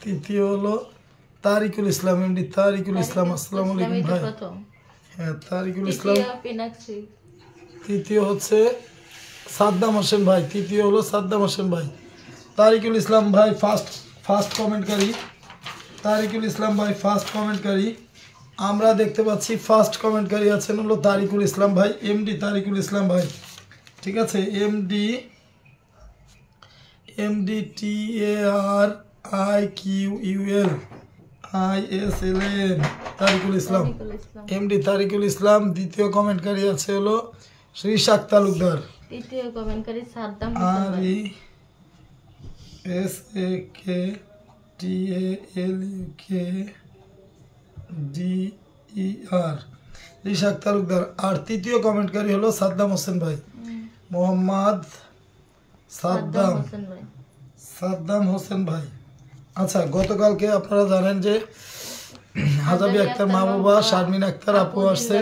তৃতীয় হলো তারিকুল ইসলাম এমডি তারিকুল ইসলাম। আসসালামু আলাইকুম ভাই। হ্যাঁ তারিকুল ইসলাম। তৃতীয় হচ্ছে সাদ্দাম হোসেন ভাই। তৃতীয় হলো সাদ্দাম হোসেন ভাই। তারিকুল ইসলাম ভাই ফার্স্ট কমেন্টকারী। তারিকুল ইসলাম ভাই ফার্স্ট কমেন্টকারী। আমরা দেখতে পাচ্ছি ফার্স্ট কমেন্টকারী আছেন হলো তারিকুল ইসলাম ভাই, এমডি তারিকুল ইসলাম ভাই। ঠিক আছে, এমডি TARIQULISLN তারিকুল ইসলাম, এমডি তারিকুল ইসলাম। দ্বিতীয় কমেন্টকারী আছে হলো রিশাক তালুকদার। তৃতীয় কমেন্টকারী সাদ্দাম হোসেন ভাই। SAKTALUKDER রিশাক তালুকদার। আর তৃতীয় কমেন্টকারী হলো সাদ্দাম হোসেন ভাই, মোহাম্মদ সাদ্দাম হোসেন ভাই। আচ্ছা, গতকালকে আপনারা জানেন যে হাজাবি আক্তার মাহবুবা, শারমিন আক্তার আপু আসছে।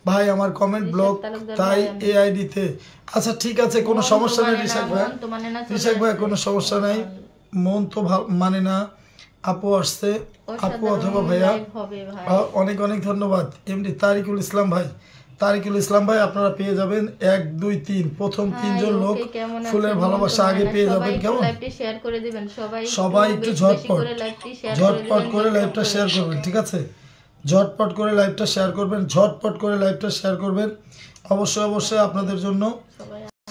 ভাই আমার কমেন্ট ব্লক, তাই এই আইডিতে। আচ্ছা ঠিক আছে, কোনো সমস্যা নেই রিশাক ভাই, রিশাক ভাই কোনো সমস্যা নাই। মন তো মানে না, আপু আসছে, আপু অথবা ভাইয়া, অনেক অনেক ধন্যবাদ। এমডি তারিকুল ইসলাম ভাই, তারিকুল ইসলাম ভাই আপনারা পেয়ে যাবেন 1 2 3 প্রথম 3 জন লোক ফুলের ভালোবাসা আগে পেয়ে যাবেন। কেমন সবাই একটু ঝটপট করে লাইভটা শেয়ার করবেন। ঠিক আছে, ঝটপট করে লাইভটা শেয়ার করবেন, ঝটপট করে লাইভটা শেয়ার করবেন। অবশ্যই আপনাদের জন্য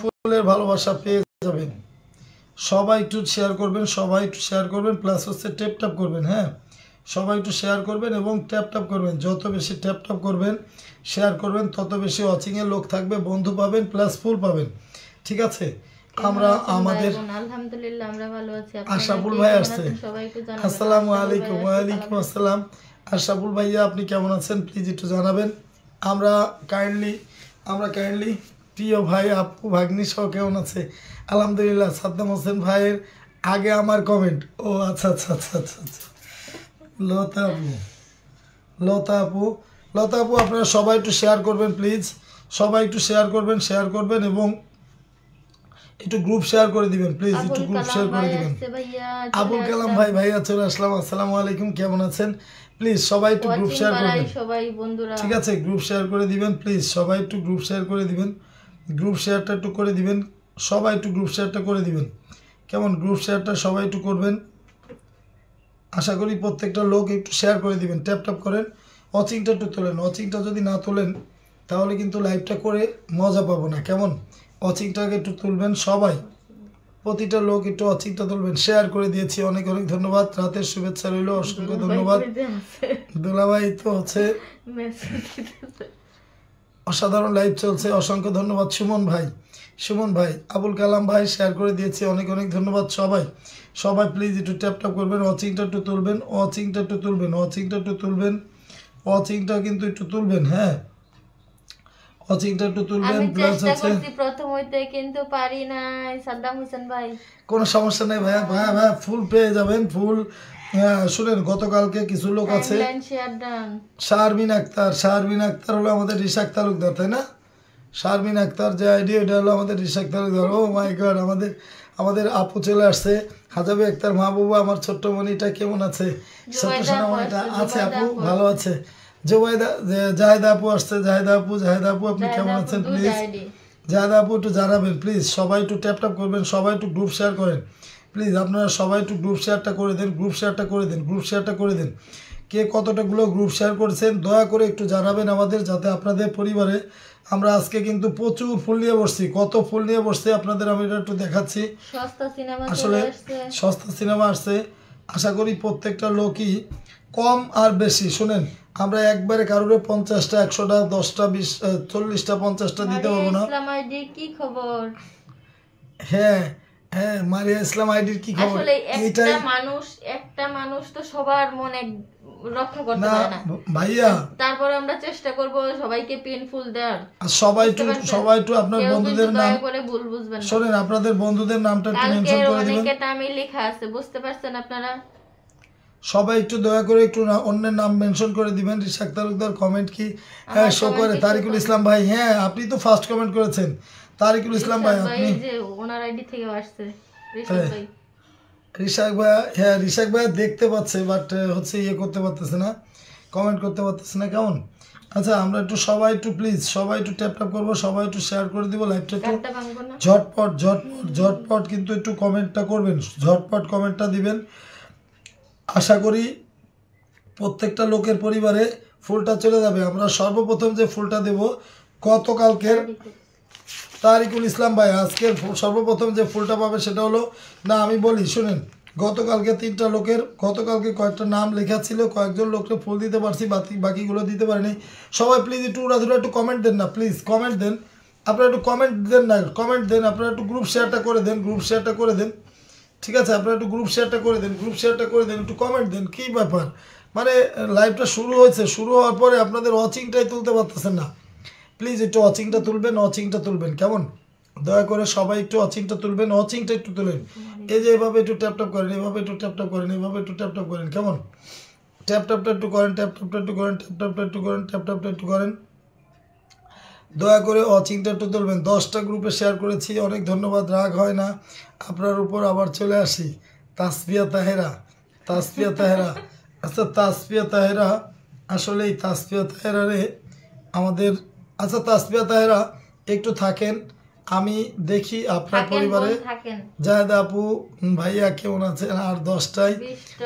ফুলের ভালোবাসা পেয়ে যাবেন। সবাই একটু শেয়ার করবেন, সবাই একটু শেয়ার করবেন, প্লাস হচ্ছে ট্যাপ করবেন। হ্যাঁ, সবাই একটু শেয়ার করবেন এবং ট্যাপ করবেন। যত বেশি ট্যাপ করবেন, শেয়ার করবেন, তত বেশি ওয়াচিংয়ে লোক থাকবে, বন্ধু পাবেন, প্লাস ফুল পাবেন। ঠিক আছে, আমরা আমাদের আলহামদুলিল্লাহ আমরা ভালো আছি। আশাফুল ভাই আসছে। আসসালামু আলাইকুম। ওয়ালাইকুম আসসালাম। আশাফুল ভাইয়া আপনি কেমন আছেন প্লিজ একটু জানাবেন। আমরা কাইন্ডলি প্রিয় ভাই আপু ভাগ্নি সহ কেমন আছে? আলহামদুলিল্লাহ। সাদ্দাম হোসেন ভাইয়ের আগে আমার কমেন্ট। ও আচ্ছা। লতা আপু আপনারা সবাই একটু শেয়ার করবেন প্লিজ, সবাই একটু শেয়ার করবেন এবং একটু গ্রুপ শেয়ার করে দিবেন প্লিজ, একটু গ্রুপ শেয়ার করে দিবেন। আবুল কালাম ভাইয়া চলে আসলাম। আসসালামু আলাইকুম, কেমন আছেন? প্লিজ সবাই একটু গ্রুপ শেয়ার করবেন। ঠিক আছে, গ্রুপ শেয়ার করে দিবেন প্লিজ, সবাই একটু গ্রুপ শেয়ার করে দিবেন। গ্রুপ শেয়ারটা একটু করে দিবেন, সবাই একটু গ্রুপ শেয়ারটা করে দিবেন। কেমন, গ্রুপ শেয়ারটা সবাই একটু করবেন। আশা করি প্রত্যেকটা লোক একটু শেয়ার করে দিবেন, ট্যাপ করেন। ওয়াচিংটা একটু তোলেন, ওয়াচিংটা যদি না তোলেন তাহলে কিন্তু লাইভটা করে মজা পাবো না। কেমন, ওয়াচিংটাকে একটু তুলবেন সবাই, প্রতিটা লোক একটু ওয়াচিংটা তুলবেন। শেয়ার করে দিয়েছি, অনেক ধন্যবাদ। রাতের শুভেচ্ছা রইল, অসংখ্য ধন্যবাদ। দুলাভাই তো হচ্ছে অসাধারণ লাইভ চলছে, অসংখ্য ধন্যবাদ। সুমন ভাই, আবুল কালাম ভাই শেয়ার করে দিয়েছি, অনেক ধন্যবাদ। সবাই প্লিজ একটু ট্যাপ করবেন, ওয়াচিংটা একটু তুলবেন, ওয়াচিংটা কিন্তু একটু তুলবেন। হ্যাঁ, ওয়াচিংটা একটু তুলবেন। প্লাস হচ্ছে প্রথম হইতে কিন্তু পারি নাই সাদ্দাম হোসেন ভাই। কোনো সমস্যা নেই ভাইয়া ফুল পেয়ে যাবেন। ফুল শুনেন, গতকালকে কিছু লোক আছে, শারমিন আক্তার হলো আমাদের রিশাক তালুকদার, তাই না? শারমিন আক্তার যে আইডি, এটা হলো আমাদের রিশাক তালুকদার। ও মাই গড, আমাদের আপু চলে আসছে। হাজাবি আক্তার মাহবুবা, আমার ছোট্ট মনিটা কেমন আছে? ছোট্ট সোনামণিটা আছে, আপু ভালো আছে। জাহেদা আপু আসছে। জাহেদা আপু আপনি কেমন আছেন? প্লিজ জাহেদা আপু একটু জানাবেন প্লিজ। সবাই একটু ট্যাপ করবেন, সবাই একটু গ্রুপ শেয়ার করেন প্লিজ। আপনারা সবাই একটু গ্রুপ শেয়ারটা করে দেন। কে কতটাগুলো গ্রুপ শেয়ার করেছেন দয়া করে একটু জানাবেন আমাদের, যাতে আপনাদের পরিবারে আমরা আজকে কিন্তু প্রচুর ফুল নিয়ে বসছি। কত ফুল নিয়ে বসছি আপনাদের আমি এটা একটু দেখাচ্ছি। আসলে সস্তা সিনেমা আসছে। আশা করি প্রত্যেকটা লোকই কম আর বেশি শুনেন, আমরা একবারে কারোর 50টা 100টা 10টা 20 40টা 50টা দিতে পারবো না। হ্যাঁ, মারিয়া ইসলাম আইডির কি খবর? একটা মানুষ তো সবার মনে রক্ষা করতে পারে না ভাইয়া, তারপরে আমরা চেষ্টা করব সবাইকে পেনফুল দেওয়ার। সবাই একটু আপনার বন্ধুদের নাম করে ভুল বুঝবেন না। শুনেন, আপনাদের বন্ধুদের নামটা একটু মেনশন করে দিবেন। অনেকটা নামই লেখা আছে, বুঝতে পারছেন আপনারা? সবাই একটু দয়া করে একটু অন্যের নাম মেনশন করে দিবেন। রিশাক তালুকদার কমেন্ট কি শো করে? তারিকুল ইসলাম ভাই, হ্যাঁ আপনি তো ফার্স্ট কমেন্ট করেছেন। তারিকুল ইসলাম ভাই, আপনি যে ওনার আইডি থেকে আসছে রিশাক ভাই। রিশাক ভাই, হ্যাঁ রিশাক ভাই দেখতে পাচ্ছে, বাট হচ্ছে ইয়ে করতে পারতেছে না, কমেন্ট করতে পারতেছে না। কেমন? আচ্ছা আমরা একটু সবাই একটু প্লিজ সবাই একটু ট্যাপ ট্যাপ করবো, সবাই একটু শেয়ার করে দিব লাইভটা একটু গানটা ভাঙবো না। ঝটপট ঝটপট ঝটপট কিন্তু একটু কমেন্টটা করবেন, ঝটপট কমেন্টটা দিবেন। আশা করি প্রত্যেকটা লোকের পরিবারে ফুলটা চলে যাবে। আমরা সর্বপ্রথম যে ফুলটা দেব গতকালকের তারিকুল ইসলাম ভাই, আজকে সর্বপ্রথম যে ফুলটা পাবে সেটা হলো, না আমি বলি শুনেন, গতকালকে 3টা লোকের, গতকালকে কয়েকটা নাম লেখা ছিল, কয়েকজন লোককে ফুল দিতে পারছি, বাকিগুলো দিতে পারিনি। সবাই প্লিজ একটু উড়াধুরা একটু কমেন্ট দেন না, প্লিজ কমেন্ট দেন, আপনারা একটু কমেন্ট দেন না, কমেন্ট দেন, আপনারা একটু গ্রুপ শেয়ারটা করে দেন, গ্রুপ শেয়ারটা করে দেন, ঠিক আছে? আপনারা একটু গ্রুপ শেয়ারটা করে দেন, গ্রুপ শেয়ারটা করে দেন, একটু কমেন্ট দেন। কী ব্যাপার, মানে লাইভটা শুরু হয়েছে, শুরু হওয়ার পরে আপনাদের ওয়াচিংটাই তুলতে পারতেছেন না। প্লিজ একটু ওয়াচিংটা তুলবেন, ওয়াচিংটা তুলবেন, কেমন? দয়া করে সবাই একটু ওয়াচিংটা তুলবেন, ওয়াচিংটা একটু তুলেন। এই যে এভাবে একটু ট্যাপ ট্যাপ করেন, এভাবে একটু ট্যাপ ট্যাপ করেন, এভাবে একটু ট্যাপ ট্যাপ করেন, কেমন? ট্যাপ ট্যাপটা একটু করেন, ট্যাপ ট্যাপটা একটু করেন, ট্যাপ ট্যাপটা একটু করেন, ট্যাপ ট্যাপটা একটু করেন। দয়া করে ওয়াচিংটা একটু তুলবেন। 10টা গ্রুপে শেয়ার করেছি, অনেক ধন্যবাদ, রাগ হয় না আপনার উপর। আবার চলে আসি, তাসফিয়া তাহেরা, তাসফিয়া তাহেরা, আচ্ছা তাসফিয়া তাহেরা, আসলে এই তাসফিয়া তাহেরা রে আমাদের, আচ্ছা তাসফিয়া তাহেরা একটু থাকেন, আমি দেখি আপনার পরিবারে জাহেদা আপু ভাইয়া কেমন আছেন। আর 10টায়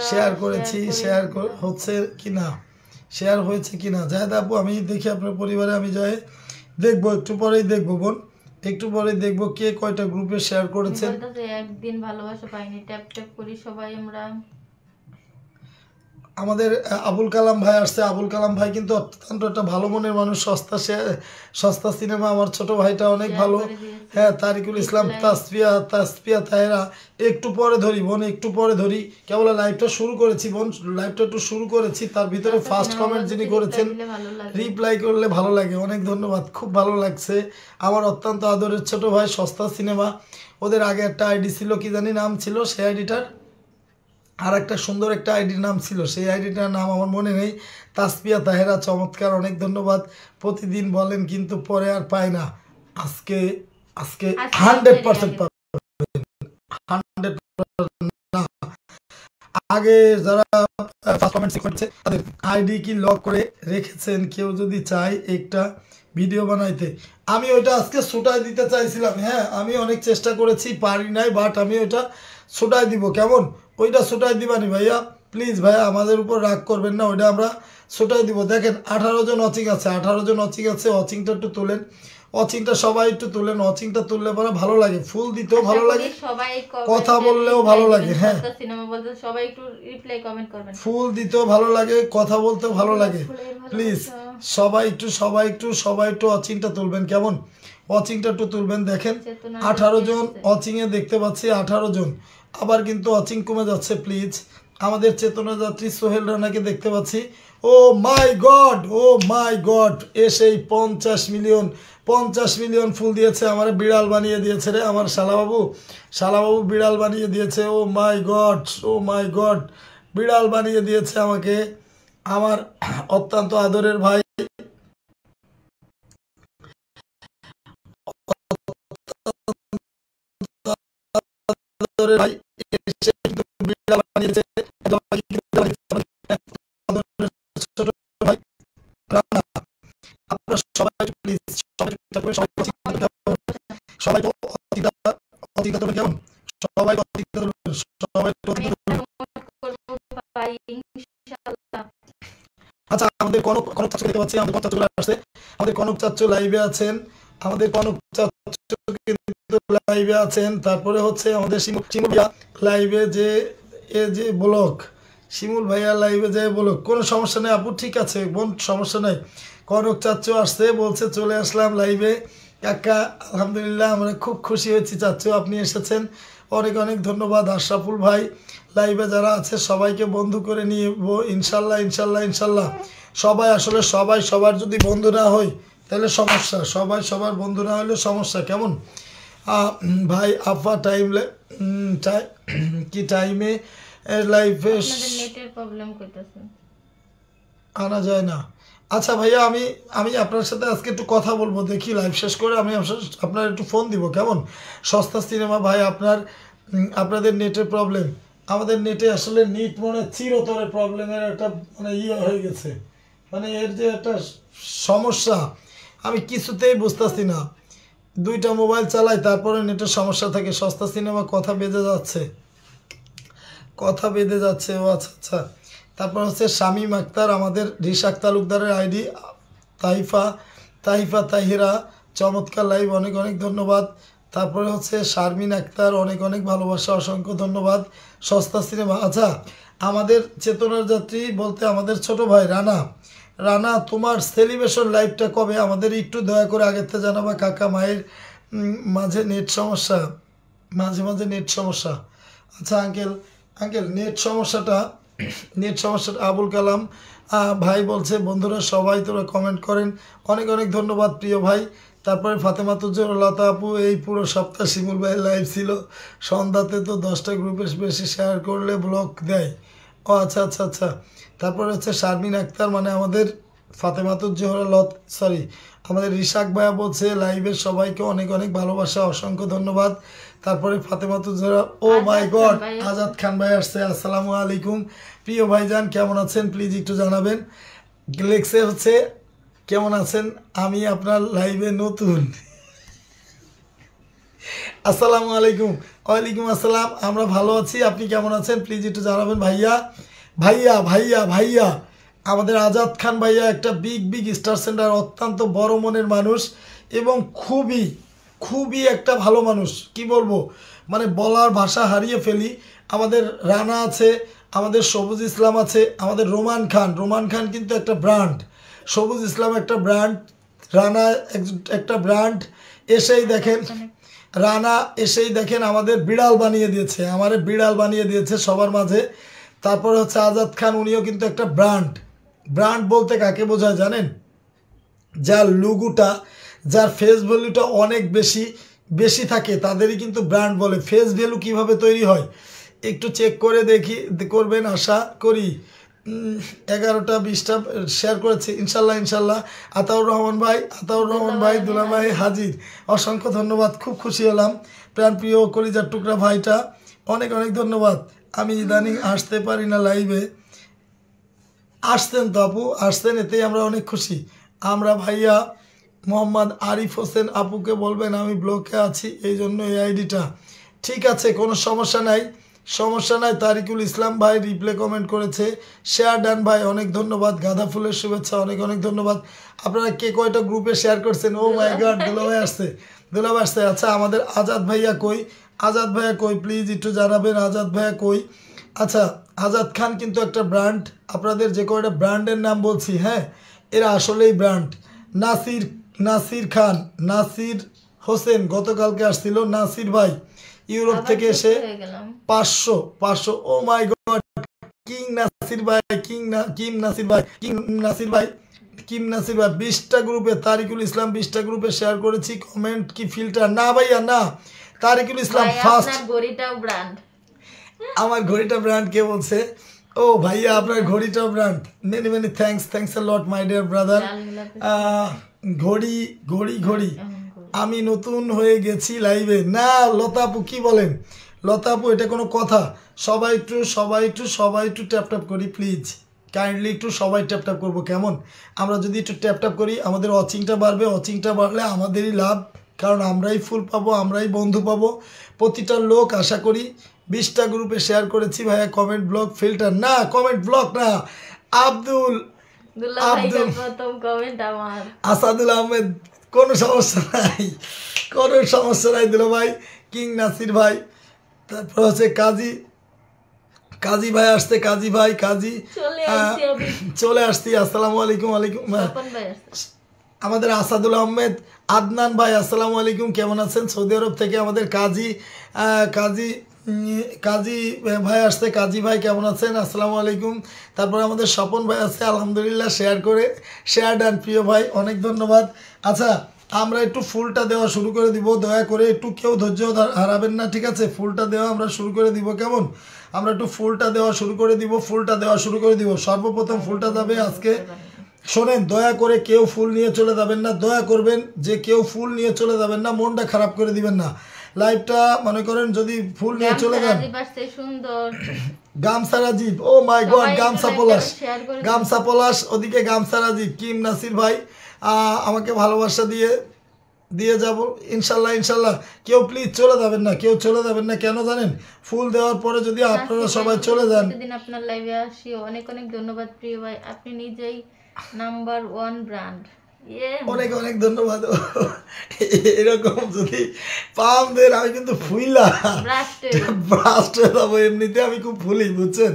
শেয়ার করেছি, শেয়ার হচ্ছে কি না, শেয়ার হয়েছে কি না জাহেদা আপু, আমি দেখি আপনার পরিবারে, আমি যাই দেখবো, একটু পরেই দেখবো বোন, একটু পরে দেখবো কে কয়টা গ্রুপে শেয়ার করেছেন। একদিন ভালোবাসা পাইনি, ট্যাপ ট্যাপ করি সবাই আমরা। আমাদের আবুল কালাম ভাই আসছে, আবুল কালাম ভাই কিন্তু অত্যন্ত একটা ভালো মনের মানুষ, সস্তা সিনেমা, আমার ছোট ভাইটা অনেক ভালো। হ্যাঁ তারিকুল ইসলাম, তাসফিয়া তাহেরা, একটু পরে ধরি বোন, একটু পরে ধরি, কেবল লাইভটা শুরু করেছি বোন, লাইভটা একটু শুরু করেছি, তার ভিতরে ফার্স্ট কমেন্ট যিনি করেছেন, রিপ্লাই করলে ভালো লাগে, অনেক ধন্যবাদ, খুব ভালো লাগছে। আমার অত্যন্ত আদরের ছোট ভাই সস্তা সিনেমা, ওদের আগে একটা আইডি ছিল, কি জানি নাম ছিল সেই আইডিটার, আর একটা সুন্দর একটা আইডির নাম ছিল, সেই আইডিটার নাম আমার মনে নেই। তাসফিয়া তাহেরা চমৎকার, অনেক ধন্যবাদ। প্রতিদিন বলেন কিন্তু পরে আর পাই না, আজকে আজকে 100% পাবেন, 100% না। আগে যারা কমেন্ট করছে তাদের আইডি কি লক করে রেখেছেন, কেউ যদি চায় একটা ভিডিও বানাইতে, আমি ওইটা আজকে ছুটাই দিতে চাইছিলাম। হ্যাঁ আমি অনেক চেষ্টা করেছি, পারি নাই, বাট আমি ওইটা ছুটাই দিব, কেমন? ওইটা ছুটাই দিবানি ভাইয়া, প্লিজ ভাইয়া আমাদের উপর রাগ করবেন না, ওইটা আমরা ছুটাই দিব। দেখেন 18 জন ওয়াচিং আছে, 18 জন ওয়াচিং আছে, ওয়াচিংটা একটু তোলেন, ওয়াচিংটা সবাই একটু তুলেন, ওয়াচিংটা তুললে পরে ভালো লাগে, ফুল দিতেও ভালো লাগে, কথা বললেও ভালো লাগে। হ্যাঁ সবাই একটু রিপ্লাই কমেন্ট করবেন, ফুল দিতেও ভালো লাগে, কথা বলতেও ভালো লাগে, প্লিজ সবাই একটু সবাই একটু ওয়াচিংটা তুলবেন, কেমন? ওয়াচিংটা একটু তুলবেন। দেখেন 18 জন ওয়াচিংয়ে দেখতে পাচ্ছি, 18 জন, আবার কিন্তু ওয়াচিং কমে যাচ্ছে, প্লিজ। আমাদের চেতনা যাত্রী সোহেল রানাকে দেখতে পাচ্ছি, ও my god, O my god, এসেই 50 মিলিয়ন ফুল দিয়েছে, আমার বিড়াল বানিয়ে দিয়েছে রে আমার শালাবাবু বিড়াল বানিয়ে দিয়েছে, ও মাই গড, বিড়াল বানিয়ে দিয়েছে আমাকে, আমার অত্যন্ত আদরের ভাই, ভাই এসে কিন্তু বিড়াল বানিয়েছে, ছোট ভাই রানা, আপনারা সবাই প্লিজ সবাই কেমন, সবাই আচ্ছা আমাদের কনক চাচু দেখতে পাচ্ছি, আমাদের কনক চাচু আসছে, আমাদের কনক চাচু লাইভে আছেন, আমাদের কনক চাচু কিন্তু লাইভে আছেন। তারপরে হচ্ছে আমাদের শিমুল ভাইয়া লাইভে যে ব্লগ, শিমুল ভাইয়া লাইভে যে ব্লগ, কোনো সমস্যা নেই আপু, ঠিক আছে বোন, সমস্যা নেই। কনক চাচু আসছে, বলছে চলে আসলাম লাইভে, কাকা আলহামদুলিল্লাহ, আমরা খুব খুশি হয়েছি চাচু আপনি এসেছেন, অনেক অনেক ধন্যবাদ। আশরাফুল ভাই লাইভে যারা আছে সবাইকে বন্ধু করে নিয়ে ইনশাল্লাহ ইনশাল্লাহ ইনশাল্লাহ। সবাই আসলে সবার যদি বন্ধু না হই তাহলে সমস্যা, সবার বন্ধু না হলে সমস্যা, কেমন? ভাই আফা কি টাইমে লাইভে আনা যায় না? আচ্ছা ভাইয়া আমি আপনার সাথে আজকে একটু কথা বলবো, দেখি লাইভ শেষ করে আমি আপনার একটু ফোন দিব, কেমন? সস্তা সিনেমা ভাই আপনাদের নেটের প্রবলেম, আমাদের নেটে আসলে নিট মনে চিরতরে প্রবলেমের একটা মানে হয়ে গেছে, মানে এর যে একটা সমস্যা আমি কিছুতেই বুঝতেছি না। 2টা মোবাইল চালাই তারপরে নেটের সমস্যা থাকে। সস্তা সিনেমা কথা বেঁধে যাচ্ছে, কথা বেঁধে যাচ্ছে। ও আচ্ছা আচ্ছা। তারপর হচ্ছে শামীম আক্তার, আমাদের রিশাক তালুকদারের আইডি, তাহিরা চমৎকার লাইভ, অনেক অনেক ধন্যবাদ। তারপরে হচ্ছে শারমিন আক্তার, অনেক অনেক ভালোবাসা, অসংখ্য ধন্যবাদ। সস্তা সিনেমা, আচ্ছা আমাদের চেতনার যাত্রী বলতে আমাদের ছোট ভাই রানা তোমার সেলিব্রেশন লাইভটা কবে? আমাদের একটু দয়া করে আগের থেকে জানাবা কাকা। মায়ের মাঝে নেট সমস্যা, মাঝে মাঝে নেট সমস্যা। আচ্ছা আঙ্কেল নেট সমস্যাটা আবুল কালাম ভাই বলছে বন্ধুরা সবাই তোরা কমেন্ট করেন, অনেক অনেক ধন্যবাদ প্রিয় ভাই। তারপরে ফাতেমাতুজ্জোর লতা আপু, এই পুরো সপ্তাহ শিমুল ভাইয়ের লাইভ ছিল, সন্ধ্যাতে তো 10টা গ্রুপে বেশি শেয়ার করলে ব্লক দেয়। ও আচ্ছা আচ্ছা আচ্ছা। তারপরে হচ্ছে শারমিন আক্তার, মানে আমাদের আমাদের রিশাক ভাইয়া বলছে লাইভের সবাইকে অনেক অনেক ভালোবাসা, অসংখ্য ধন্যবাদ। তারপরে ফাতেমাতুজ্জোহরা, ও মাই গড, আজাদ খান ভাই আসছে। আসসালামু আলাইকুম প্রিয় ভাইজান, কেমন আছেন প্লিজ একটু জানাবেন। লেখছে হচ্ছে কেমন আছেন, আমি আপনার লাইভে নতুন। আসসালামু আলাইকুম। ওয়ালাইকুম আসসালাম, আমরা ভালো আছি, আপনি কেমন আছেন প্লিজ একটু জানাবেন। ভাইয়া ভাইয়া ভাইয়া ভাইয়া আমাদের আজাদ খান ভাইয়া একটা বিগ স্টার সেন্টার, অত্যন্ত বড় মনের মানুষ এবং খুবই একটা ভালো মানুষ, কি বলবো মানে বলার ভাষা হারিয়ে ফেলি। আমাদের রানা আছে, আমাদের সবুজ ইসলাম আছে, আমাদের রোমান খান কিন্তু একটা ব্র্যান্ড, সবুজ ইসলাম একটা ব্র্যান্ড, রানা একটা ব্র্যান্ড। রানা এসেই দেখেন আমাদের বিড়াল বানিয়ে দিয়েছে সবার মাঝে। তারপরে হচ্ছে আজাদ খান, উনিও কিন্তু একটা ব্র্যান্ড বলতে কাকে বোঝায় জানেন? যার লুগুটা, যার ফেস ভ্যালুটা অনেক বেশি থাকে তাদেরই কিন্তু ব্র্যান্ড বলে। ফেস ভ্যালু কিভাবে তৈরি হয় একটু চেক করে করবেন, আশা করি 11টা 20টা শেয়ার করেছে ইনশাল্লাহ। আতাউর রহমান ভাই দুলা ভাই হাজির, অসংখ্য ধন্যবাদ, খুব খুশি হলাম। প্রাণপ্রিয় কলিজার টুকরা ভাইটা, অনেক অনেক ধন্যবাদ। আমি ইদানিং আসতে পারি না লাইভে, আসতেন তো আপু, আসতেন, এতেই আমরা অনেক খুশি। আমরা ভাইয়া মোহাম্মদ আরিফ হোসেন আপুকে বলবেন আমি ব্লকে আছি, এই জন্য এই আইডিটা। ঠিক আছে, কোনো সমস্যা নাই। তারিকুল ইসলাম ভাই রিপ্লে কমেন্ট করেছে, শেয়ার ডান ভাই, অনেক ধন্যবাদ। গাঁদা ফুলের শুভেচ্ছা, অনেক অনেক ধন্যবাদ। আপনারা কে কয়টা গ্রুপে শেয়ার করছেন? ও মাই গড, দুলাভাই আসছে। আচ্ছা আমাদের আজাদ ভাইয়া কই প্লিজ একটু জানাবেন, আজাদ ভাইয়া কই? আচ্ছা আজাদ খান কিন্তু একটা ব্র্যান্ড, আপনাদের যে কয়টা ব্র্যান্ডের নাম বলছি, হ্যাঁ এরা আসলেই ব্র্যান্ড। নাসির হোসেন গতকালকে আসছিল, নাসির ভাই ইউরোপ থেকে এসে 500। ও মাই গড, কিং নাসির ভাই 20টা গ্রুপে, তারিকুল ইসলাম 20টা গ্রুপে শেয়ার করেছি। কমেন্ট কি ফিল্টার? না ভাইয়া না, তারিকুল ইসলাম ফার্স্ট। আমার ঘড়িটা ব্র্যান্ড কে বলছে? ও ভাইয়া আপনার ঘড়িটাও brand, many thanks a lot my dear brother. ঘড়ি আমি নতুন হয়ে গেছি লাইভে। না লতা আপু কি বলেন? লতা আপু এটা কোনো কথা? সবাই একটু ট্যাপ করি প্লিজ, কাইন্ডলি একটু সবাই ট্যাপ করবো কেমন? আমরা যদি একটু ট্যাপ করি আমাদের ওয়াচিংটা বাড়বে, ওয়াচিংটা বাড়লে আমাদেরই লাভ, কারণ আমরাই ফুল পাবো, আমরাই বন্ধু পাবো। প্রতিটা লোক আশা করি 20টা গ্রুপে শেয়ার করেছি ভাইয়া। কমেন্ট ব্লক ফিল্টার না, কমেন্ট ব্লক না। আসাদুল আহমেদ, কোনো সমস্যা নাই দুলা ভাই। কিং নাসির ভাই, তারপর হচ্ছে কাজী ভাই আসছে, কাজী চলে আসছি। আসসালামু আলাইকুম। আমাদের আসাদুল আহমেদ, আদনান ভাই আসসালামু আলাইকুম, কেমন আছেন? সৌদি আরব থেকে আমাদের কাজী ভাই আসছে, কাজী ভাই কেমন আছেন? আসসালামু আলাইকুম। তারপরে আমাদের স্বপন ভাই আছে, আলহামদুলিল্লাহ, শেয়ার ডান প্রিয় ভাই, অনেক ধন্যবাদ। আচ্ছা আমরা একটু ফুলটা দেওয়া শুরু করে দিব, দয়া করে একটু কেউ ধৈর্য হারাবেন না, ঠিক আছে? ফুলটা দেওয়া আমরা শুরু করে দিব, কেমন? আমরা একটু ফুলটা দেওয়া শুরু করে দিব। সর্বপ্রথম ফুলটা যাবে আজকে, শোনেন দয়া করে কেউ ফুল নিয়ে চলে যাবেন না, দয়া করবেন যে কেউ ফুল নিয়ে চলে যাবেন না, মনটা খারাপ করে দিবেন না। লাইভটা মনে করেন যদি ফুল নিয়ে চলে যান। সুন্দর গামছা রাজীব, ও মাই গড, গামছা পলাশ, গামছা পলাশ, ওদিকে গামছা রাজীব, কিম নাসির ভাই আমাকে ভালোবাসা দিয়ে যাব ইনশাল্লাহ ইনশাল্লাহ। কেউ প্লিজ চলে যাবেন না, কেউ চলে যাবেন না, কেন জানেন? ফুল দেওয়ার পরে যদি আপনারা সবাই চলে যান। প্রতিদিন আপনার লাইভে আসি, অনেক অনেক ধন্যবাদ প্রিয় ভাই, আপনি নিজেই নাম্বার 1 ব্র্যান্ড। অনেক অনেক ধন্যবাদ। এরকম যদি পাম দেন আমি কিন্তু ফুইলা ব্রাস্ট হয়ে যাবো। এমনিতে আমি খুব ফুলি, বুঝছেন?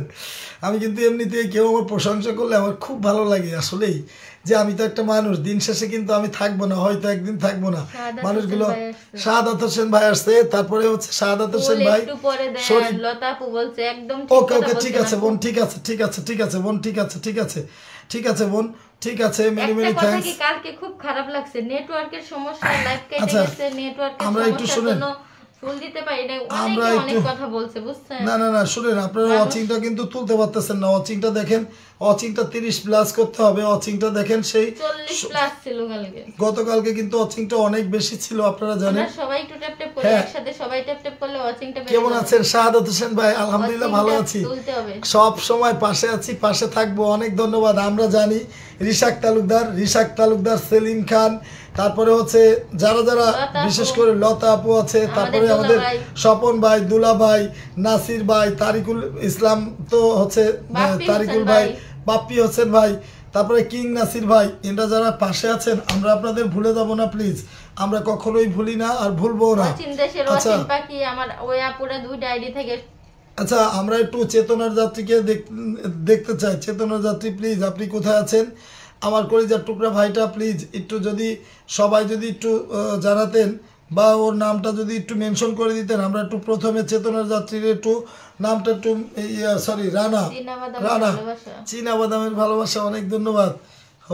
আমি কিন্তু এমনিতে কেউ আমার প্রশংসা করলে আমার খুব ভালো লাগে আসলেই, যে আমি তো একটা মানুষ, দিন শেষে কিন্তু আমি থাকবো না, হয়তো একদিন থাকবো না। মানুষগুলো শাহাদাত হোসেন ভাই আসছে, তারপরে হচ্ছে শাহাদাত হোসেন ভাই, ওকে ওকে ঠিক আছে বোন, ঠিক আছে ঠিক আছে ঠিক আছে বোন, ঠিক আছে ঠিক আছে ঠিক আছে বোন, ঠিক আছে, মেনি মেনি থ্যাঙ্কস। কালকে খুব খারাপ লাগছে, নেটওয়ার্কের সমস্যা, লাইভ কেটে গেছে, নেটওয়ার্কের সমস্যার জন্য ফুল দিতে পারি না। অনেক কথা বলছে, বুঝছেন? না না না, শুনেন, আপনারা ওয়াচিংটা কিন্তু তুলতে পারতেছেন না। ওয়াচিংটা দেখেন, ওয়াচিংটা 30 প্লাস করতে হবে। ওয়াচিংটা দেখেন সেই 40 প্লাস ছিল কালকে, গতকালকে কিন্তু ওয়াচিংটা অনেক বেশি ছিল, আপনারা জানেন। সবাই একটু ট্যাপ ট্যাপ করে একসাথে সবাই ট্যাপ ট্যাপ করলে ওয়াচিংটা বেড়ে যাবে। কেমন আছেন শাহাদাত হোসেন ভাই? আলহামদুলিল্লাহ ভালো আছি, সব সময় পাশে আছি, পাশে থাকবো। অনেক ধন্যবাদ। আমরা জানি রিশাক তালুকদার, সেলিম খান, তারপরে হচ্ছে যারা যারা বিশেষ করে লতা আপু আছে, তারপরে আমাদের স্বপন ভাই, দুলা ভাই, নাসির ভাই, তারিকুল ইসলাম, তো হচ্ছে তারিকুল ভাই, বাপ্পি হোসেন ভাই, তারপরে কিং নাসির ভাই, এরা যারা পাশে আছেন, আমরা আপনাদের ভুলে যাব না প্লিজ, আমরা কখনোই ভুলি না আর ভুলবো না। আচ্ছা, আমরা একটু চেতনার যাত্রীকে দেখতে চাই। চেতনার যাত্রী প্লিজ, আপনি কোথায় আছেন? আমার কলিজার টুকরা ভাইটা প্লিজ একটু যদি সবাই যদি একটু জানাতেন, বা ওর নামটা যদি একটু মেনশন করে দিতেন, আমরা একটু প্রথমে চেতনার যাত্রীর একটু নামটা একটু সরি রানা চীনা বাদামের ভালোবাসা, অনেক ধন্যবাদ।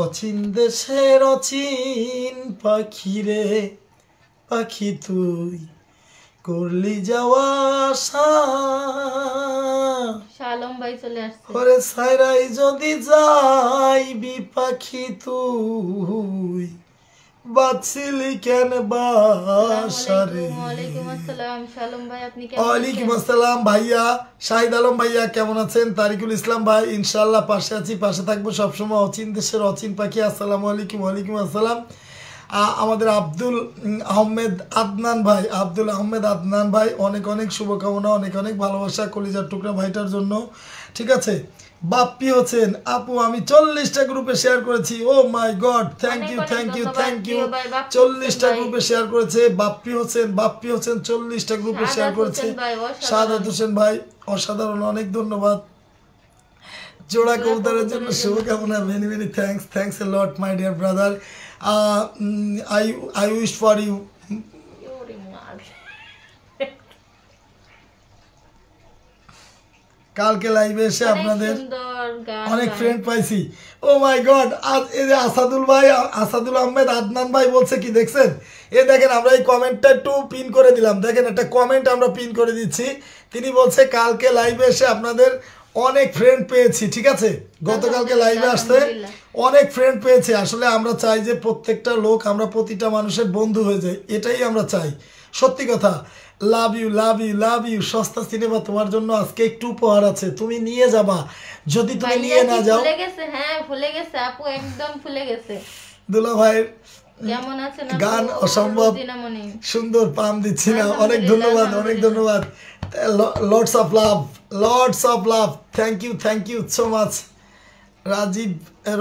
অচিন দেশের অচিন পাখি রে পাখি, তুই করলি যাওয়া শালম ভাই চলে আসছে। ওরে সাইরাই যদি যাইবি পাখি, তুই বাঁচলি কেন বাসারে? ওয়ালাইকুম আসসালাম শালম ভাই, আপনি কেমন? ওয়ালাইকুম আসসালাম ভাইয়া, শাহিদ আলম ভাইয়া কেমন আছেন? তারিকুল ইসলাম ভাই, ইনশাআল্লাহ পাশে আছি, পাশে থাকবো সবসময়। অচিন দেশের অচিন পাখি, আসসালামু আলাইকুম। ওয়ালাইকুম আসসালাম। আমাদের আব্দুল আহমেদ আদনান ভাই, অনেক অনেক শুভকামনা, অনেক অনেক ভালোবাসা কলিজার টুকরা ভাইটার জন্য, ঠিক আছে? বাপ্পি হোসেন আপু, আমি 40টা গ্রুপে শেয়ার করেছি। ও মাই গড, থ্যাংক ইউ 40টা গ্রুপে শেয়ার করেছে বাপ্পি হোসেন 40টা গ্রুপে শেয়ার করেছে। শাহাদাত হোসেন ভাই অসাধারণ, অনেক ধন্যবাদ। জোড়া কবুতরের জন্য শুভকামনা, many many thanks a lot my dear brother. I wish for you। কালকে লাইভে এসে আপনাদের অনেক ফ্রেন্ড পাইছি। ও মাই গড, এই যে আসাদুল আহমেদ আদনান ভাই বলছে কি দেখছেন? এ দেখেন, আমরা এই কমেন্টটা একটু পিন করে দিলাম, দেখেন একটা কমেন্ট আমরা পিন করে দিচ্ছি। তিনি বলছে কালকে লাইভে এসে আপনাদের অনেক ফ্রেন্ড পেয়েছি, ঠিক আছে? গতকালকে লাইভে আসতে অনেক ফ্রেন্ড পেয়েছি। আসলে আমরা চাই যে প্রত্যেকটা লোক, আমরা প্রতিটা মানুষের বন্ধু হয়ে যায়, এটাই আমরা চাই, সত্যি কথা। লাভ ইউ সস্তা সিনেমা, তোমার জন্য আজকে একটু উপহার আছে, তুমি নিয়ে যাবা। যদি তুমি নিয়ে না যাও, ভুলে গেছে আপু, একদম ভুলে গেছে। দুলা ভাইয়ের কেমন আছেন? গান অসম্ভব সুন্দর, পাম দিচ্ছি না। অনেক ধন্যবাদ। Lots of love, thank you so much. Rajiv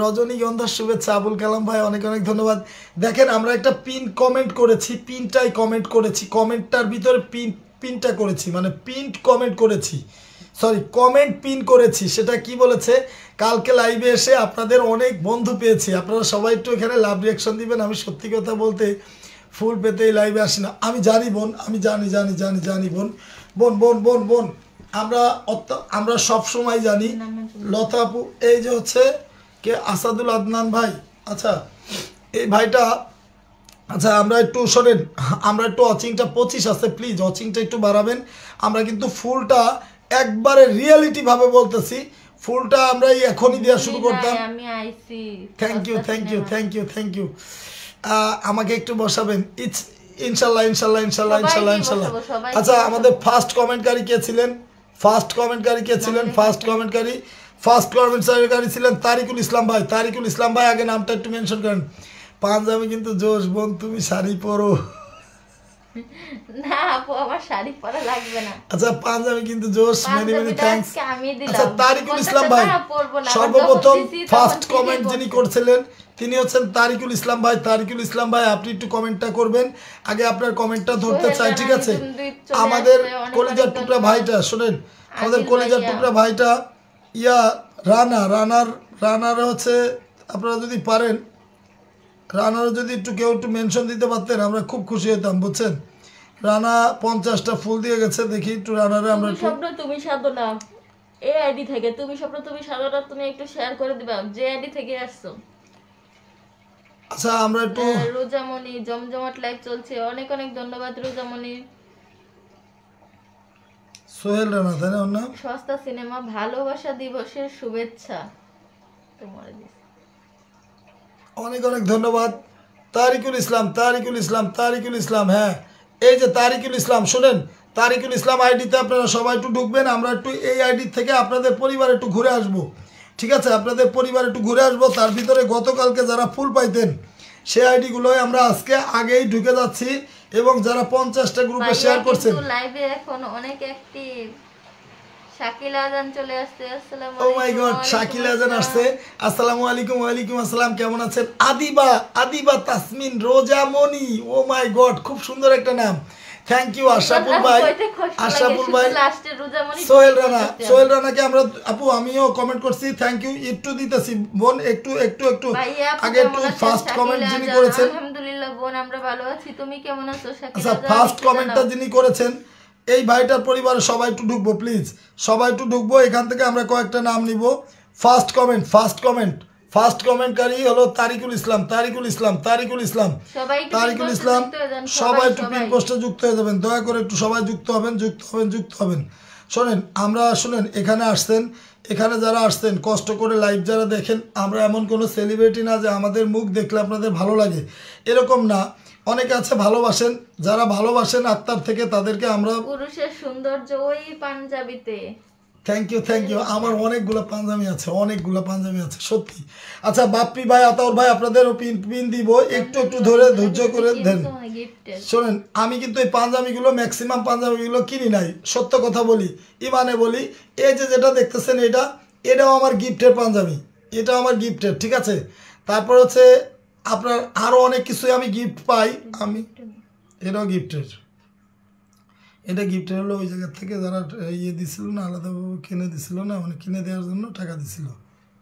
রজনীগন্ধার শুভেচ্ছা। আবুল কালাম ভাই অনেক অনেক ধন্যবাদ। দেখেন, আমরা একটা পিন কমেন্ট করেছি, কমেন্টটার ভিতরে পিনটা করেছি, মানে পিন কমেন্ট পিন করেছি। সেটা কি বলেছে? কালকে লাইভে এসে আপনাদের অনেক বন্ধু পেয়েছি, আপনারা সবাই একটু এখানে লাভ রিয়াকশন দিবেন। আমি সত্যি কথা বলতে ফুল পেতেই লাইভে আসি না, আমি জানি বোন, আমি জানি বোন, আমরা সব সময় জানি। লতা আপু, এই যে হচ্ছে কে, আসাদুল আদনান ভাই, আচ্ছা এই ভাইটা, আচ্ছা আমরা একটু শোনেন, আমরা একটু ওয়াচিংটা 25 আছে, প্লিজ ওয়াচিংটা একটু বাড়াবেন। আমরা কিন্তু ফুলটা একবারে রিয়েলিটি ভাবে বলতেছি, ফুলটা আমরা এখনই দেওয়া শুরু করতাম। Thank you. আমাকে একটু বসাবেন। ইনশাল্লাহ ইনশাল্লাহ ইনশাল্লাহ ইনশাল্লাহ ইনশাল্লাহ। আচ্ছা আমাদের ফার্স্ট কমেন্টকারী কে ছিলেন? ফার্স্ট কমেন্টকারী ছিলেন তারিকুল ইসলাম ভাই। তারিকুল ইসলাম ভাই আগে নামটা একটু মেনশন করেন। পাঞ্জাবি কিন্তু জোশ বোন, তুমি শাড়ি পরো না আপু আমার শাড়ি পরা লাগবে না। আচ্ছা পাঞ্জাবি কিন্তু জোশ, মেনি মেনি থ্যাঙ্কস। আমি দিলাম। আচ্ছা তারিকুল ইসলাম ভাই সর্বপ্রথম ফার্স্ট কমেন্ট যিনি করছিলেন তিনি হচ্ছেন তারিকুল ইসলাম ভাই। তারিকুল ইসলাম ভাই আপনি একটু কমেন্টটা করবেন, আগে আপনার কমেন্টটা ধরতে চাই, ঠিক আছে? আমাদের কলিজার টুকরা ভাইটা শুনেন, আমাদের কলিজার টুকরা ভাইটা রানার হচ্ছে, আপনারা যদি পারেন রানার যদি কেউ একটু মেনশন দিতে পারতেন আমরা খুব খুশি হতাম, বুঝছেন? রানা 50টা ফুল দিয়ে গেছে, দেখি একটু রানারে আমরা স্বপ্ন তুমি সাধনা এই আইডি থেকে, তুমি স্বপ্ন তুমি সাধনা, তুমি একটু শেয়ার করে দিবা যে আইডি থেকে আসছো। আচ্ছা আমরা একটু রোজামণি জমজমাট লাইভ চলছে, অনেক অনেক ধন্যবাদ রোজামণি। সোহেল রানা তাই না ওর নাম? সস্তা সিনেমা ভালোবাসা দিবসের শুভেচ্ছা তোমার। অনেক অনেক ধন্যবাদ তারিকুল ইসলাম। হ্যাঁ এই যে তারিকুল ইসলাম, শুনেন তারিকুল ইসলাম আইডিতে আপনারা সবাই একটু ঢুকবেন, আমরা একটু এই আইডি থেকে আপনাদের পরিবার একটু ঘুরে আসবো, ঠিক আছে? আপনাদের পরিবার একটু ঘুরে আসবো। তার ভিতরে গতকালকে যারা ফুল পাইতেন সেই আইডিগুলোই আমরা আজকে আগেই ঢুকে যাচ্ছি, এবং যারা 50টা গ্রুপে শেয়ার করছেন লাইভে এখন অনেক অ্যাক্টিভ। শাকিল আজান চলে আসছে, আসসালামু আলাইকুম। ও মাই গড, শাকিল আজান আসছে, আসসালামু আলাইকুম। ওয়ালাইকুম আসসালাম, কেমন আছেন? আদিবা তাসমিন রোজামণি, ও মাই গড খুব সুন্দর একটা নাম, থ্যাংক ইউ আশরাফুল ভাই। সোহেল রানাকে আমরা আপু আমিও কমেন্ট করছি, থ্যাংক ইউ। একটু দিতেছি বোন, একটু আগে একটু ফার্স্ট কমেন্ট যিনি করেছেন, আলহামদুলিল্লাহ বোন আমরা ভালো আছি, তুমি কেমন আছো? আচ্ছা ফার্স্ট কমেন্টটা যিনি করেছেন এই ভাইটার পরিবারে সবাই একটু ঢুকবো প্লিজ, সবাই একটু ঢুকবো, এখান থেকে আমরা কয়েকটা নাম নিব। ফার্স্ট কমেন্টকারী হলো তারিকুল ইসলাম। সবাই একটু পিন পোস্টে যুক্ত হয়ে যাবেন, দয়া করে একটু সবাই যুক্ত হবেন। শুনেন এখানে আসছেন, এখানে যারা আসছেন কষ্ট করে লাইভ যারা দেখেন, আমরা এমন কোনো সেলিব্রিটি না যে আমাদের মুখ দেখলে আপনাদের ভালো লাগে, এরকম না। অনেকে আছে ভালোবাসেন, যারা ভালোবাসেন আত্মার থেকে তাদেরকে আমরা পুরুষের সৌন্দর্য ওই পাঞ্জাবিতে। Thank you. আমার অনেকগুলো পাঞ্জাবি আছে সত্যি। আচ্ছা বাপ্পি ভাই, আতাউর ভাই আপনাদেরও পিন দিব, একটু ধরে ধৈর্য করে দেন। শোনেন আমি কিন্তু এই পাঞ্জাবিগুলো ম্যাক্সিমাম পাঞ্জাবিগুলো কিনি নাই, সত্য কথা বলি, ইমানে বলি। এই যে যেটা দেখতেছেন এটাও আমার গিফটের পাঞ্জাবি, ঠিক আছে? তারপর হচ্ছে আপনার আরও অনেক কিছুই আমি গিফট পাই, এটাও গিফটের। এটা গিফটের হলো ওই জায়গা থেকে যারা দিছিল না, আলাদাভাবে কিনে দিছিল না, মানে কিনে দেওয়ার জন্য টাকা দিছিল।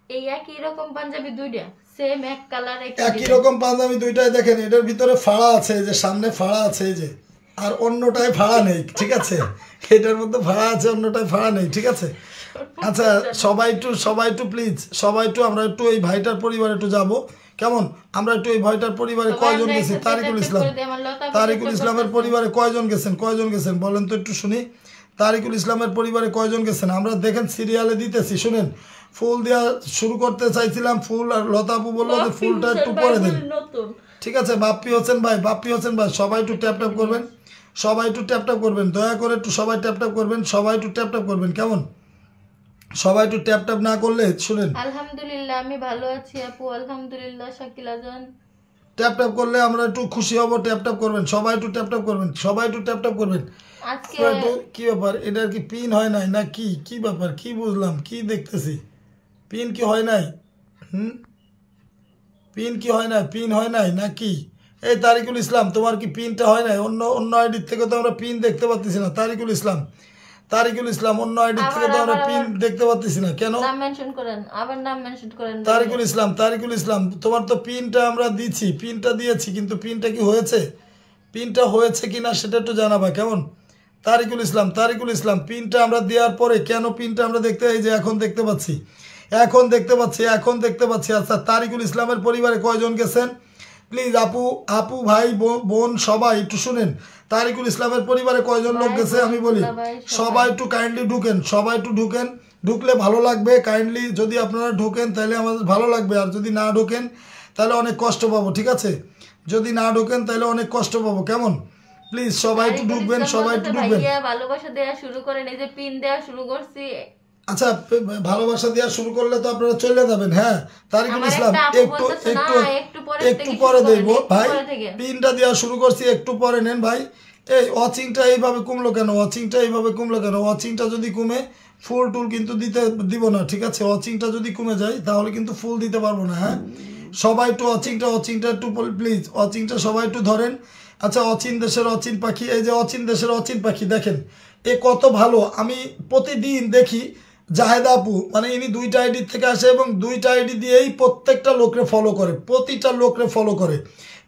এই একই রকম পাঞ্জাবি দুইটা, সেম এক কালার, একই রকম পাঞ্জাবি দুইটাই দেখেন, এটার ভিতরে ফাড়া আছে, এই যে সামনে ফাড়া আছে, এই যে, আর অন্যটায় ফাড়া নেই, ঠিক আছে? এটার মধ্যে ফাড়া আছে, অন্যটায় ফাড়া নেই, ঠিক আছে? আচ্ছা সবাই একটু প্লিজ, আমরা একটু এই ভাইটার পরিবারে একটু যাবো, কেমন? আমরা একটু এই ভাইটার পরিবারে কয়জন গেছি? তারিকুল ইসলামের পরিবারে কয়জন গেছেন বলেন তো একটু শুনি। তারিকুল ইসলামের পরিবারে কয়জন গেছেন আমরা দেখেন, সিরিয়ালে দিতেছি। শুনেন ফুল দেওয়া শুরু করতে চাইছিলাম, ফুল আর লতাপু বললো যে ফুলটা একটু পরে দেন, ঠিক আছে? বাপ্পি হোসেন ভাই সবাই একটু ট্যাপ করবেন, দয়া করে একটু সবাই ট্যাপ করবেন, কেমন? সবাই একটু ট্যাপ না করলে শুনেন। আলহামদুলিল্লাহ আমি ভালো আছি আপু, আলহামদুলিল্লাহ। শাকিল আজান ট্যাপ করলে আমরা একটু খুশি হব, ট্যাপ করবেন, সবাই একটু ট্যাপ করবেন। আজকে কি ব্যাপার, এটার কি পিন হয় নাই না কি ব্যাপার, কি বুঝলাম, কি দেখতেছি, পিন কি হয় নাই? পিন হয় নাই না কি? এই তারিকুল ইসলাম তোমার কি পিনটা হয় নাই? অন্য আইডির থেকে তো আমরা পিন দেখতে পাচ্ছি না। তারিকুল ইসলাম অন্য আইডি থেকে তো আমরা পিন দেখতে পাচ্ছি না, কেন? নাম মেনশন করেন, আবার নাম মেনশন করেন। তারিকুল ইসলাম তোমার তো পিনটা আমরা দিয়েছি, কিন্তু পিনটা কি হয়েছে? পিনটা হয়েছে কিনা সেটা একটু জানাবা, কেমন? তারিকুল ইসলাম পিনটা আমরা দেওয়ার পরে কেন পিনটা আমরা এই যে এখন দেখতে পাচ্ছি। আচ্ছা তারিকুল ইসলামের পরিবারে কয়জন গেছেন প্লিজ? আপু ভাই বোন সবাই একটু শুনেন, তারিকুল ইসলামের পরিবারে কয়জন লোক গেছে আমি বলি। সবাই একটু কাইন্ডলি ঢুকেন, ঢুকলে ভালো লাগবে। কাইন্ডলি যদি আপনারা ঢুকেন তাহলে আমাদের ভালো লাগবে, আর যদি না ঢুকেন তাহলে অনেক কষ্ট পাবো, ঠিক আছে? যদি না ঢোকেন তাহলে অনেক কষ্ট পাবো, কেমন? প্লিজ সবাই একটু ঢুকবেন, সবাই একটু ঢুকবেন। ভালোবাসা দেওয়া শুরু করেন, এই যে পিন দেওয়া শুরু করছি। আচ্ছা, ভালোবাসা দেওয়া শুরু করলে তো আপনারা চলে যাবেন। হ্যাঁ, তারিকুল ইসলাম একটু পরে দেব ভাই, পিনটা দেওয়া শুরু করছি, একটু পরে নেন ভাই। এই ওয়াচিংটা এইভাবে কমলো কেন? ওয়াচিংটা এইভাবে কমলো কেন? ওয়াচিংটা যদি কমে ফুল টুল কিন্তু দিব না, ঠিক আছে? ওয়াচিংটা যদি কমে যায় তাহলে কিন্তু ফুল দিতে পারবো না। হ্যাঁ, সবাই একটু ওয়াচিংটা একটু প্লিজ, ওয়াচিংটা সবাই একটু ধরেন। আচ্ছা, অচিন দেশের অচিন পাখি, এই যে অচিন দেশের অচিন পাখি দেখেন এ কত ভালো। আমি প্রতিদিন দেখি জাহেদা আপু, মানে ইনি 2টা আইডি থেকে আসে এবং 2টা আইডি দিয়েই প্রত্যেকটা লোকরে ফলো করে, প্রতিটা লোকরে ফলো করে।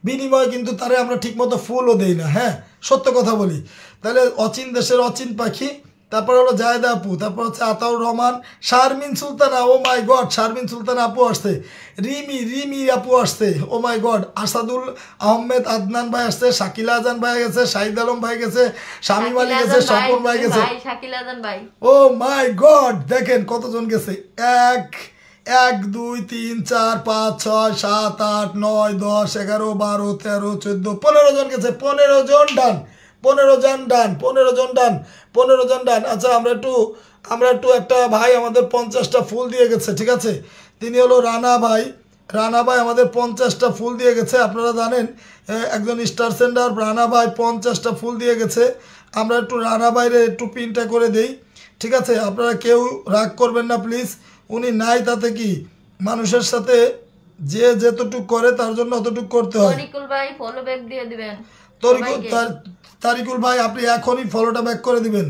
বিনিময়ে কিন্তু তারে আমরা ঠিকমতো ফুলও দেই না। হ্যাঁ, সত্য কথা বলি। তাহলে অচিন দেশের অচিন পাখি, তারপর হলো জাহেদা আপু, তারপর হচ্ছে আতাউর রহমান, শারমিন সুলতানা, ও মাই গড, শারমিন সুলতানা আপু আসছে, রিমি আপু আসছে, ও মাই গড, আসাদুল আহমেদ আদনান ভাই আসছে, শাকিলা আজান ভাই গেছে, শাহিদ আলম ভাই গেছে, শামীম আলী গেছে, স্বপন ভাই গেছে, ও মাই গড, দেখেন কতজন গেছে। 1 2 3 4 5 6 7 8 9 10 11 12 13 14 15 জন গেছে, 15 জন ডান, 15 জন ডান, 15 জন ডান, 15 জন ডান। আচ্ছা, আমরা একটু একটা ভাই আমাদের 50টা ফুল দিয়ে গেছে, ঠিক আছে? তিনি হলো রানা ভাই আমাদের 50টা ফুল দিয়ে গেছে। আপনারা জানেন একজন স্টার সেন্ডার রানা ভাই 50টা ফুল দিয়ে গেছে। আমরা একটু রানা ভাইরে একটু পিনটা করে দেই, ঠিক আছে? আপনারা কেউ রাগ করবেন না প্লিজ, উনি নাই তাতে কি, মানুষের সাথে যে যতটুক করে তার জন্য অতটুক করতে হয়। তারিকুল ভাই ফলো ব্যাক দিয়ে দিবেন। তারিকুল ভাই আপনি এখনই ফলোটা ব্যাক করে দিবেন,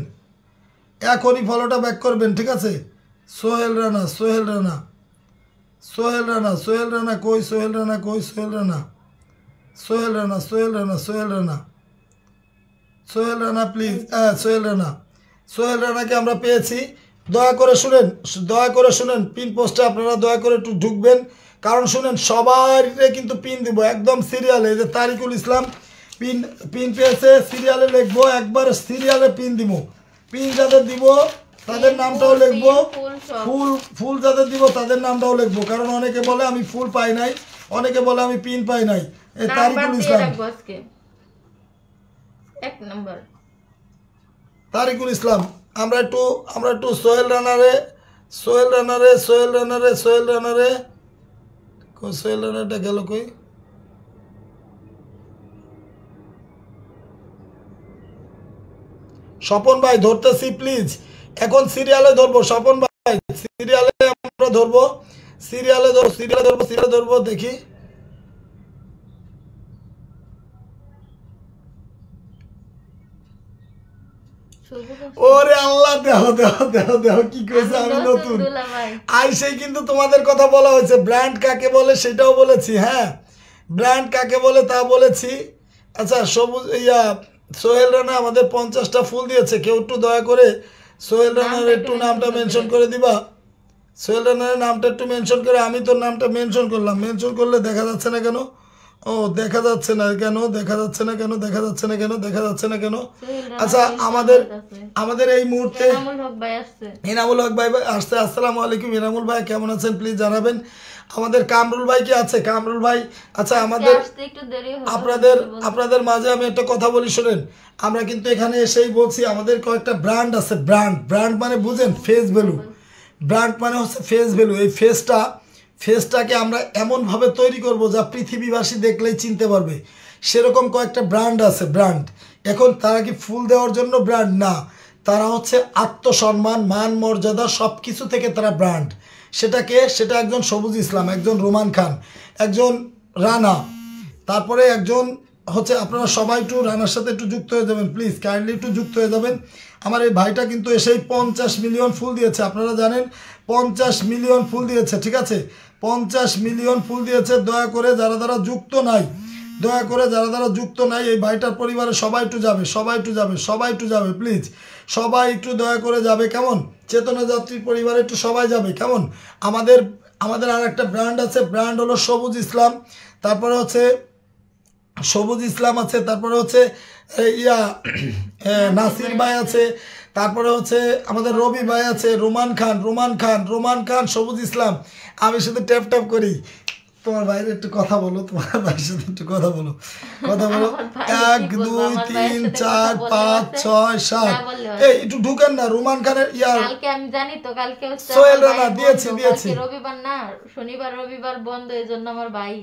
এখনই ফলোটা ব্যাক করবেন, ঠিক আছে? সোহেল রানা কই? সোহেল রানা প্লিজ, সোহেল রানাকে আমরা পেয়েছি। দয়া করে শুনেন, পিন পোস্টে আপনারা দয়া করে একটু ঢুকবেন, কারণ শুনেন সবার কিন্তু পিন দিব একদম সিরিয়ালে। যে তারিকুল ইসলাম পিন পেয়েছে, সিরিয়ালে লিখবো, একবার সিরিয়ালে পিন দিব। পিন যাদের দিব তাদের নামটাও লিখবো, ফুল যাদের দিব তাদের নামটাও লিখবো, কারণ অনেকে বলে আমি ফুল পাই নাই, অনেকে বলে আমি পিন পাই নাই। তারিকুল ইসলাম, তারিকুল ইসলাম, আমরা একটু সোহেল রানারে সোহেল রানাটা গেল কই? স্বপন ভাই ধরতেছি প্লিজ, এখন সিরিয়ালে ধরবো। স্বপন ভাই সিরিয়ালে আমরা ধরবো, সিরিয়ালে ধরবো, দেখি। ওরে আল্লাহ, দেহ কি কইছে, আমি নতুন আইসেই কিন্তু তোমাদের কথা বলা হয়েছে, ব্র্যান্ড কাকে বলে সেটাও বলেছি। হ্যাঁ, ব্র্যান্ড কাকে বলে তা বলেছি। আচ্ছা, সোহেল রানা আমাদের 50টা ফুল দিয়েছে, কেউ একটু দয়া করে সোহেল রানার একটু নামটা মেনশন করে দিবা। সোহেল রানার নামটা একটু মেনশন করে, আমি তোর নামটা মেনশন করলাম, মেনশন করলে দেখা যাচ্ছে না কেন? ও দেখা যাচ্ছে না কেন? আচ্ছা, আমাদের এই মুহূর্তে ইনামুল হক ভাই আসছে। আসসালামু আলাইকুম ইনামুল ভাই, কেমন আছেন প্লিজ জানাবেন। আমাদের কামরুল ভাই কি আছে? কামরুল ভাই, আচ্ছা আমাদের আপনাদের মাঝে আমি একটা কথা বলি শুনেন, আমরা কিন্তু এখানে এসেই বলছি আমাদের কয়েকটা ব্র্যান্ড আছে। ব্র্যান্ড মানে বুঝেন, ফেস ভ্যালু। ব্র্যান্ড মানে হচ্ছে ফেস ভ্যালু। এই ফেসটাকে আমরা এমনভাবে তৈরি করব যা পৃথিবীবাসী দেখলেই চিনতে পারবে, সেরকম কয়েকটা ব্র্যান্ড আছে। এখন তারা কি ফুল দেওয়ার জন্য ব্র্যান্ড না, তারা হচ্ছে আত্মসম্মান, মান মর্যাদা সব কিছু থেকে তারা ব্র্যান্ড। সেটা একজন সবুজ ইসলাম, একজন রোমান খান, একজন রানা, তারপরে একজন হচ্ছে, আপনারা সবাই একটু রানার সাথে একটু যুক্ত হয়ে যাবেন প্লিজ, কাইন্ডলি একটু যুক্ত হয়ে যাবেন। আমার এই ভাইটা কিন্তু এসেই 50 মিলিয়ন ফুল দিয়েছে, আপনারা জানেন 50 মিলিয়ন ফুল দিয়েছে, ঠিক আছে? 50 মিলিয়ন ফুল দিয়েছে। দয়া করে যারা যুক্ত নাই, এই ভাইটার পরিবারে সবাই একটু যাবে প্লিজ, সবাই একটু দয়া করে যাবে, কেমন? চেতনা যাত্রী পরিবারে একটু সবাই যাবে, কেমন? আমাদের আর একটা ব্র্যান্ড আছে, ব্র্যান্ড হলো সবুজ ইসলাম। তারপরে হচ্ছে তারপরে হচ্ছে নাসির ভাই আছে, তারপরে হচ্ছে আমাদের রবি ভাই আছে, রোমান খান, সবুজ ইসলাম। আমি শুধু ট্যাপ করি, তোমার ভাইয়ের একটু কথা বলো, তোমার ভাইয়ের সাথে একটু কথা বলো। 1 2 3 4 5 6 7 এই একটু ঢুকেন না রুমান খানের ইয়ার। কালকে আমি জানি তো, কালকে হচ্ছে সোহেল রানা দিয়েছি রবিবার না, শনিবার রবিবার বন্ধ, এজন্য আমার ভাই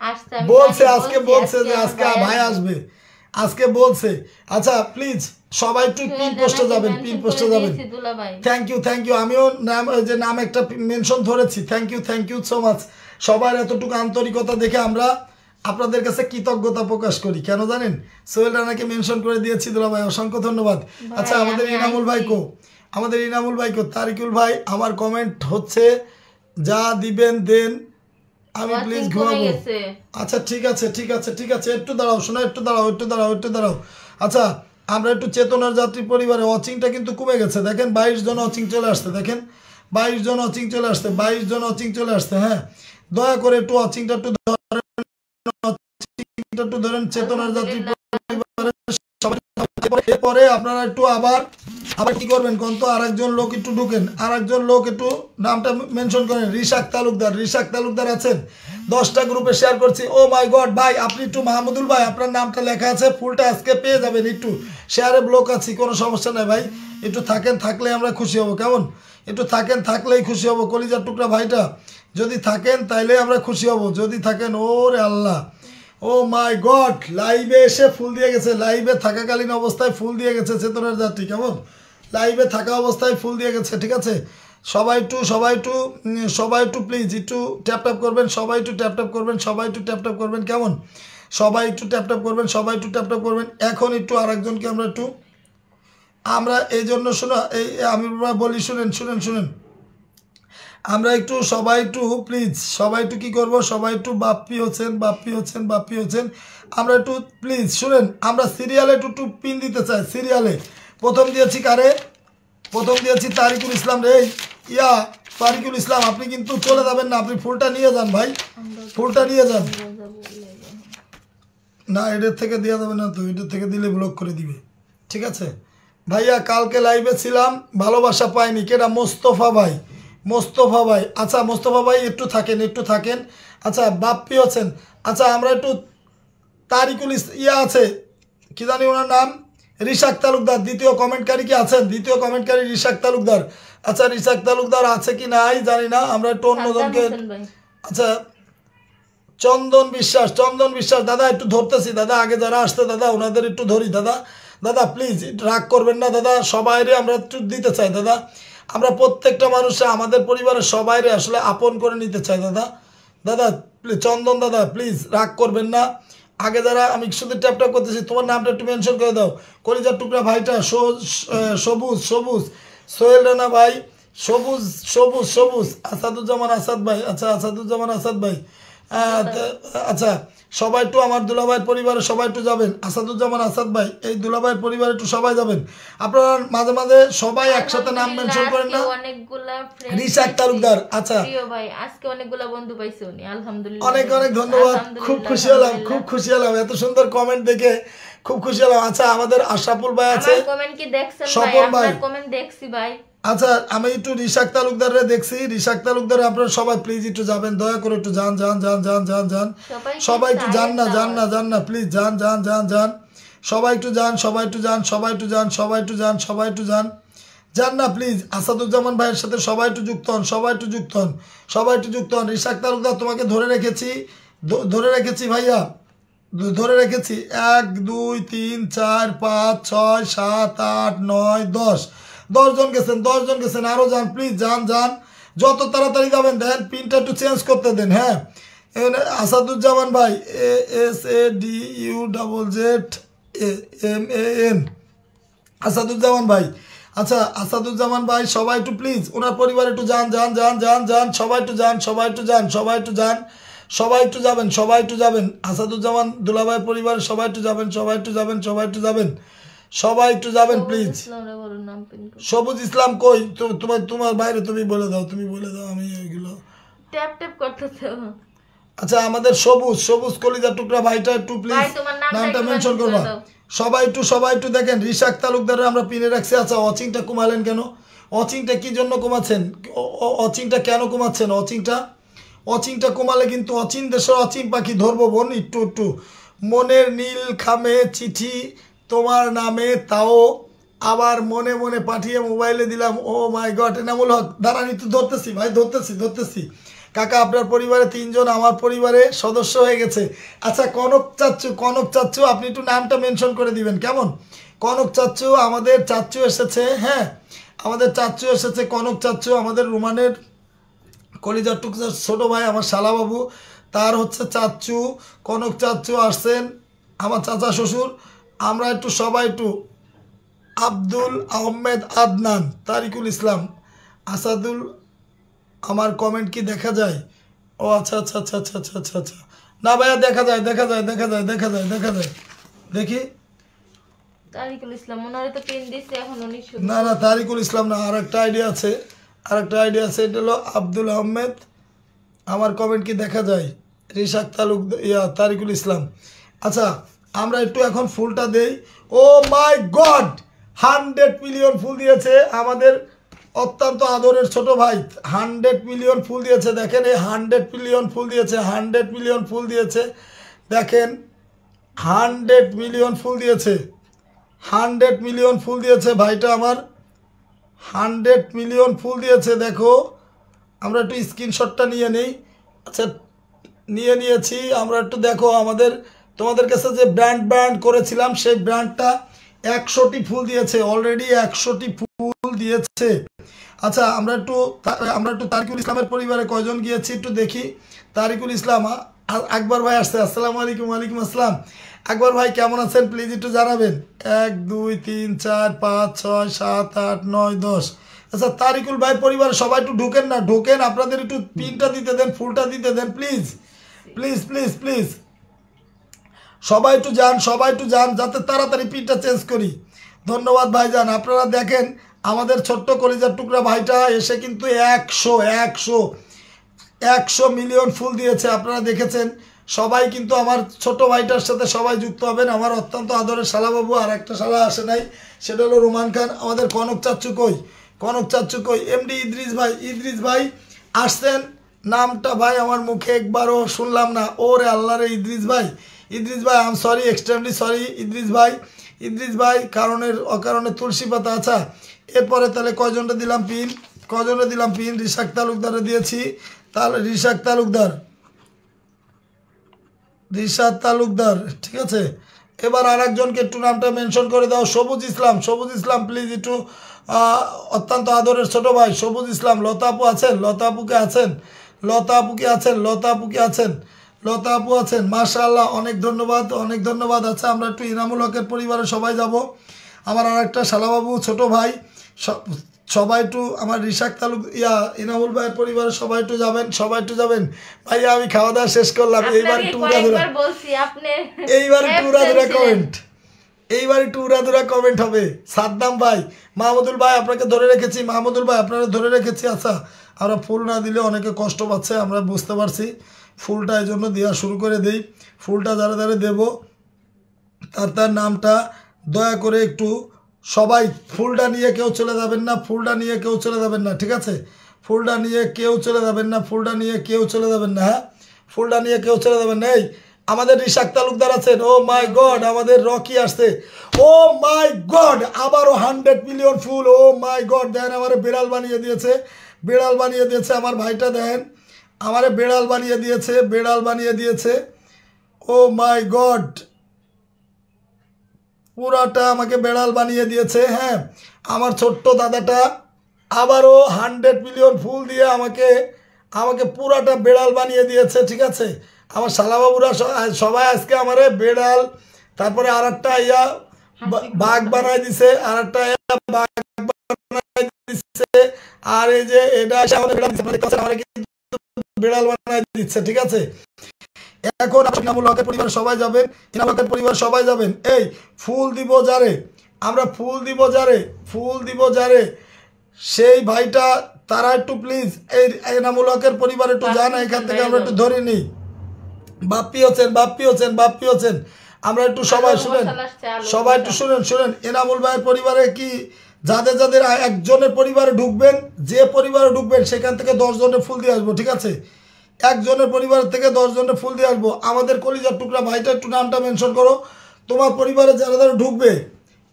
আসছে। বলছে আজকে, বলছে যে আজকে ভাই আসবে, আজকে বলছে। আচ্ছা প্লিজ সবাই একটু পিন পোস্টে যাবেন, পিন পোস্টে যাবেন। থ্যাংক ইউ, আমিও নাম যে নাম একটা মেনশন ধরেছি। Thank you so much. সবার এতটুকু আন্তরিকতা দেখে আমরা আপনাদের কাছে কৃতজ্ঞতা প্রকাশ করি। কেন জানেন? সোহেল রানাকে মেনশন করে দিয়েছি দুলা ভাই, অসংখ্য ধন্যবাদ। আচ্ছা আমাদের ইনামুল ভাই কো, তারিকুল ভাই আমার কমেন্ট হচ্ছে যা দিবেন দেন, আমি প্লিজ ঘুমাবো। আচ্ছা ঠিক আছে, একটু দাঁড়াও শোনো, একটু দাঁড়াও। আচ্ছা আমরা একটু চেতনার যাত্রী পরিবারে ওয়াচিংটা কিন্তু কমে গেছে। দেখেন 22 জন ওয়াচিং চলে আসছে, দেখেন 22 জন ওয়াচিং চলে আসছে। হ্যাঁ দয়া করে একটু ওয়াচিংটা একটু ধরেন, চেতনার যাত্রী পরিবারে সবাই। এরপরে আপনারা একটু আবার কি করবেন কোন তো, আরেকজন লোক একটু ঢুকেন, আরেকজন লোক একটু নামটা মেনশন করেন। রিশাক তালুকদার আছেন। 10টা গ্রুপে শেয়ার করছি। ও মাই গড ভাই, আপনি একটু মাহমুদুল ভাই আপনার নামটা লেখা আছে, ফুলটা আজকে পেয়ে যাবেন। একটু শেয়ারে ব্লক আছি, কোনো সমস্যা নাই ভাই, একটু থাকলে আমরা খুশি হব। কেমন? একটু থাকলেই খুশি হব। কলিজার টুকরা ভাইটা যদি থাকেন তাইলে আমরা খুশি হব, যদি থাকেন। ওরে আল্লাহ, ও মাই গড, লাইভে এসে ফুল দিয়ে গেছে, লাইভে থাকাকালীন অবস্থায় ফুল দিয়ে গেছে চেতনার যাত্রী। কেমন? লাইভে থাকা অবস্থায় ফুল দিয়ে গেছে। ঠিক আছে, সবাই একটু প্লিজ একটু ট্যাপ করবেন, সবাই একটু ট্যাপ করবেন। কেমন? সবাই একটু ট্যাপ করবেন। এখন একটু আরেকজনকে আমরা এই জন্য শোনো, এই আমি বলি শুনেন, আমরা একটু সবাই একটু প্লিজ সবাই একটু কি করব, সবাই একটু বাপ্পি হোসেন আমরা একটু প্লিজ শুনেন, আমরা সিরিয়ালে একটু পিন দিতে চাই। সিরিয়ালে প্রথম দিয়েছি কারে? প্রথম দিয়েছি তারিকুল ইসলাম রে। তারিকুল ইসলাম আপনি কিন্তু চলে যাবেন না, আপনি ফুলটা নিয়ে যান ভাই, ফুলটা নিয়ে যান। না এটার থেকে দেওয়া যাবে না তো, এটার থেকে দিলে ব্লক করে দিবে। ঠিক আছে ভাইয়া, কালকে লাইভে ছিলাম, ভালোবাসা পাইনি। কেটা? মোস্তফা ভাই। আচ্ছা মোস্তফা ভাই একটু থাকেন। আচ্ছা বাপ্পি হোসেন, আচ্ছা আমরা একটু তারিকুল আছে কি জানি ওনার নাম, রিশাক তালুকদার। দ্বিতীয় কমেন্টকারী কি আছেন? দ্বিতীয় কমেন্টকারী রিশাক তালুকদার। আচ্ছা রিশাক তালুকদার আছে কি নাই জানি না, আমরা একটু অন্যজনকে। আচ্ছা চন্দন বিশ্বাস দাদা একটু ধরতেছি দাদা, আগে যারা আসতে দাদা ওনাদের একটু ধরি দাদা প্লিজ রাগ করবেন না দাদা, সবাইরে আমরা একটু দিতে চাই দাদা। আমরা প্রত্যেকটা মানুষে আমাদের পরিবারের সবাইরে আসলে আপন করে নিতে চাই দাদা প্লিজ। চন্দন দাদা প্লিজ রাগ করবেন না। আগে যারা, আমি শুধু ট্যাপ করতেছি, তোমার নামটা একটু মেনশন করে দাও। কলিজার টুকরা ভাইটা সবুজ সোহেল রানা ভাই, সবুজ আসাদুজ্জামান আসাদ ভাই। আচ্ছা আসাদুজ্জামান আসাদ ভাই, আচ্ছা সবাই একটু আমার দুলাভাইয়ের পরিবারে সবাই একটু যাবেন। আসাদুজ্জামান আসাদ ভাই, এই দুলাভাইয়ের পরিবারে একটু সবাই যাবেন। আপনারা মাঝে মাঝে সবাই একসাথে নাম মেনশন করেন না। রিশাক তালুকদার, আচ্ছা ভাই আজকে অনেকগুলা বন্ধু পাইছি উনি, আলহামদুলিল্লাহ। অনেক ধন্যবাদ, খুব খুশি হলাম এত সুন্দর কমেন্ট দেখে, খুব খুশি হলাম। আচ্ছা আমাদের আশরাফুল ভাই আছে, কমেন্ট কি দেখছেন ভাই? আপনার কমেন্ট দেখছি ভাই। আচ্ছা আমি একটু রিশাক তালুকদারে দেখছি, রিশাক তালুকদারে আপনারা সবাই প্লিজ একটু যাবেন, দয়া করে একটু যান। সবাই একটু যান না প্লিজ, যান। সবাই একটু যান না প্লিজ। আসাদুজ্জামান ভাইয়ের সাথে সবাই একটু যুক্ত হন। রিশাক তালুকদার তোমাকে ধরে রেখেছি ভাইয়া, ধরে রেখেছি। 1 2 3 4 5 6 7 8 9 10 জন গেছেন, আরো যান প্লিজ, যান যত তাড়াতাড়ি যাবেন। দেন পিনটা একটু চেঞ্জ করতে দেন। হ্যাঁ আসাদুজ্জামান ভাই, ASADUZZMAN আসাদুজ্জামান ভাই। আচ্ছা আসাদুজ্জামান ভাই সবাই একটু প্লিজ ওনার পরিবার একটু যান, সবাই একটু যাবেন। আসাদুজ্জামান দুলাভাই পরিবারের সবাই একটু যাবেন প্লিজ। সবুজ ইসলাম কই? তোমার বাইরে তুমি বলে দাও, আমি ওইগুলো ট্যাপ করতেছো। আচ্ছা আমাদের সবুজ কলিজার টুকরা ভাইটা একটু প্লিজ নামটা মেনশন করবা। সবাই একটু দেখেন, রিশাক তালুকদার আমরা পিনে রাখছি। আচ্ছা ওয়াচিংটা কমালেন কেন? ওয়াচিংটা কি জন্য কমাচ্ছেন? ওয়াচিংটা কেন কমাচ্ছেন? অচিনটা কমালে কিন্তু অচিন দেশের অচিন পাখি ধরবো বোন, একটু একটু। মনের নীল খামে চিঠি তোমার নামে, তাও আবার মনে মনে পাঠিয়ে মোবাইলে দিলাম। ও মাই গড, এনামুল হক দাঁড়ান একটু ধরতেছি ভাই, ধরতেছি। কাকা আপনার পরিবারে 3 জন, আমার পরিবারে সদস্য হয়ে গেছে। আচ্ছা কনক চাচ্চু আপনি একটু নামটা মেনশন করে দিবেন কেমন? কনক চাচ্চু, আমাদের চাচ্চু এসেছে, হ্যাঁ আমাদের চাচ্চু এসেছে, কনক চাচ্চু আমাদের রোমানের কলিজার টুকরা ছোট ভাই, আমার শালাবাবু, তার হচ্ছে চাচ্চু কনক চাচ্চু আসছেন, আমার চাচা শ্বশুর। আমরা একটু সবাই একটু আব্দুল আহমেদ আদনান, তারিকুল ইসলাম, আসাদুল, আমার কমেন্ট কি দেখা যায়? ও আচ্ছা, না ভাইয়া দেখা যায় দেখি। তারিকুল ইসলাম ওনারে তো পেন দিছে এখন উনি শুধু না তারিকুল ইসলাম না, আর একটা আইডিয়া আছে, এটা হলো আব্দুল আহমেদ। আমার কমেন্ট কি দেখা যায়? রিশাক তারিকুল ইসলাম। আচ্ছা আমরা একটু এখন ফুলটা দেই। ও মাই গড, 100 মিলিয়ন ফুল দিয়েছে আমাদের অত্যন্ত আদরের ছোট ভাই, 100 মিলিয়ন ফুল দিয়েছে। দেখেন এই 100 মিলিয়ন ফুল দিয়েছে, 100 মিলিয়ন ফুল দিয়েছে, দেখেন 100 মিলিয়ন ফুল দিয়েছে, 100 মিলিয়ন ফুল দিয়েছে ভাইটা আমার, 100 মিলিয়ন ফুল দিয়েছে। দেখো আমরা একটু স্ক্রিনশটটা নিয়ে নিই। আচ্ছা নিয়েছি আমরা একটু। দেখো আমাদের তোমাদের কাছে যে ব্র্যান্ড করেছিলাম সেই ব্র্যান্ডটা 100টি ফুল দিয়েছে, অলরেডি 100টি ফুল দিয়েছে। আচ্ছা আমরা একটু তারিকুল ইসলামের পরিবারে কয়জন গিয়েছি একটু দেখি। তারিকুল ইসলাম, আকবর ভাই আসছে, আসসালামু আলাইকুম। ওয়ালাইকুম আসসালাম। আকবর ভাই কেমন আছেন প্লিজ একটু জানাবেন। 1 2 3 4 5 6 7 8 9 10। আচ্ছা তারিকুল ভাই পরিবারে সবাই একটু ঢোকেন, আপনাদের একটু পিনটা দিতে দেন, ফুলটা দিতে দেন প্লিজ। সবাই একটু যান যাতে তাড়াতাড়ি পিনটা চেঞ্জ করি। ধন্যবাদ ভাইজান। আপনারা দেখেন আমাদের ছোট্ট কলিজার টুকরা ভাইটা এসে কিন্তু 100 মিলিয়ন ফুল দিয়েছে, আপনারা দেখেছেন। সবাই কিন্তু আমার ছোট ভাইটার সাথে সবাই যুক্ত হবেন। আমার অত্যন্ত আদরের শালাবাবু, আর একটা শালা আসে নাই, সেটা হলো রোমান খান। আমাদের কনক চাচ্চু কই? এমডি ইদ্রিস ভাই আসছেন, নামটা ভাই আমার মুখে একবারও শুনলাম না। ওরে আল্লাহ রে, ইদ্রিস ভাই I am sorry, extremely sorry Idris ভাই, অকারণে তুলসী পাতা। আচ্ছা এরপরে তাহলে কয়জনটা দিলাম পিন? রিশাক তালুকদারে দিয়েছি, তাহলে রিশাদ তালুকদার, ঠিক আছে। এবার আর একজনকে একটু নামটা মেনশন করে দাও। সবুজ ইসলাম প্লিজ একটু, অত্যন্ত আদরের ছোট ভাই সবুজ ইসলাম। লতা আপু আছেন, মাশাআল্লাহ, অনেক ধন্যবাদ। আচ্ছা আমরা একটু ইনামুল হকের পরিবারে সবাই যাব। আমার আর একটা শালাবাবু ছোট ভাই, সবাই একটু আমার রিশাক ইনামুল ভাইয়ের পরিবারে সবাই একটু যাবেন। ভাইয়া আমি খাওয়া দাওয়া শেষ করলাম, এইবার একটু উড়াধুরা কমেন্ট হবে। সাদ্দাম ভাই, মাহমুদুল ভাই আপনাকে ধরে রেখেছি, আপনারা ধরে রেখেছি। আচ্ছা আমরা ফুল না দিলে অনেকে কষ্ট পাচ্ছে, আমরা বুঝতে পারছি। ফুলটা এই জন্য দেওয়া শুরু করে দেই। ফুলটা যারা দেব তার নামটা দয়া করে একটু সবাই, ফুলটা নিয়ে কেউ চলে যাবেন না, ঠিক আছে? ফুলটা নিয়ে কেউ চলে যাবেন না, হ্যাঁ ফুলটা নিয়ে কেউ চলে যাবেন না। এই আমাদের রিশাক তালুকদার আছেন, ও মাই গড, আমাদের রকি আসছে, ও মাই গড, আবারও 100 million full, O my god. দেখেন আমার বিড়াল বানিয়ে দিয়েছে আমার ভাইটা, দেখেন আমারে বিড়াল বানিয়ে দিয়েছে, ও মাই গড, পুরাটা আমাকে বেড়াল বানিয়ে দিয়েছে। হ্যাঁ আমার ছোট্ট দাদাটা আবারও 100 মিলিয়ন ফুল দিয়ে আমাকে পুরাটা বেড়াল বানিয়ে দিয়েছে, ঠিক আছে। আমার শালাবাবুরা সবাই আজকে আমারে বেড়াল, তারপরে আর একটা বাঘ বানাই দিছে, আর এই যে এটা বেড়াল বানাই দিচ্ছে, ঠিক আছে। এখন ইনামুল হকের পরিবার সবাই যাবেন, এই ফুল দিব যারে সেই ভাইটা, তারা একটু প্লিজ এই ইনামুল হকের পরিবার একটু যান, এখান থেকে আমরা একটু ধরে নিই। বাপ্পি হোসেন, আমরা একটু সবাই একটু শুনেন। এনামুল ভাইয়ের পরিবারে কি যাদের একজনের পরিবারে ঢুকবেন, যে পরিবারে ঢুকবেন সেখান থেকে 10 জনের ফুল দিয়ে আসবো, ঠিক আছে। একজনের পরিবার থেকে 10 জনের ফুল দিয়ে আসবো। আমাদের কলিজার টুকরা ভাইটা একটু নামটা মেনশন করো, তোমার পরিবারে যারা যারা ঢুকবে।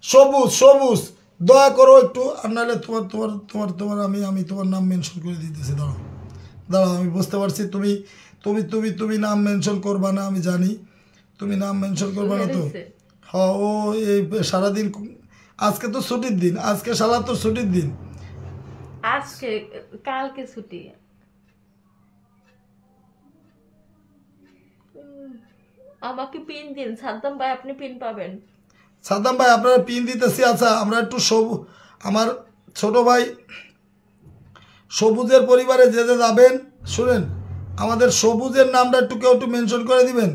সবুজ সবুজ দয়া করো একটু, আর নাহলে তোমার তোমার তোমার তোমার আমি আমি তোমার নাম মেনশন করে দিতেছি। দাঁড়াও দাঁড়াও, আমি বুঝতে পারছি তুমি তুমি তুমি তুমি নাম মেনশন করবা না, আমি জানি তুমি নাম মেনশন করবা না। তো হ্যাঁ, ও এই সারাদিন, আজকে তো ছুটির দিন, আজকে শালা তো ছুটির দিন, আজকে কালকে ছুটি। আমাকে পিন দিন সাদ্দাম ভাই, আপনি পিন পাবেন। সাদ্দাম ভাই আপনারা পিন দিতেছি। আচ্ছা আমরা একটু আমার ছোট ভাই সবুজের পরিবারে যে যে যাবেন, শুনেন আমাদের সবুজের নামটা একটু কেউ একটু মেনশন করে দিবেন।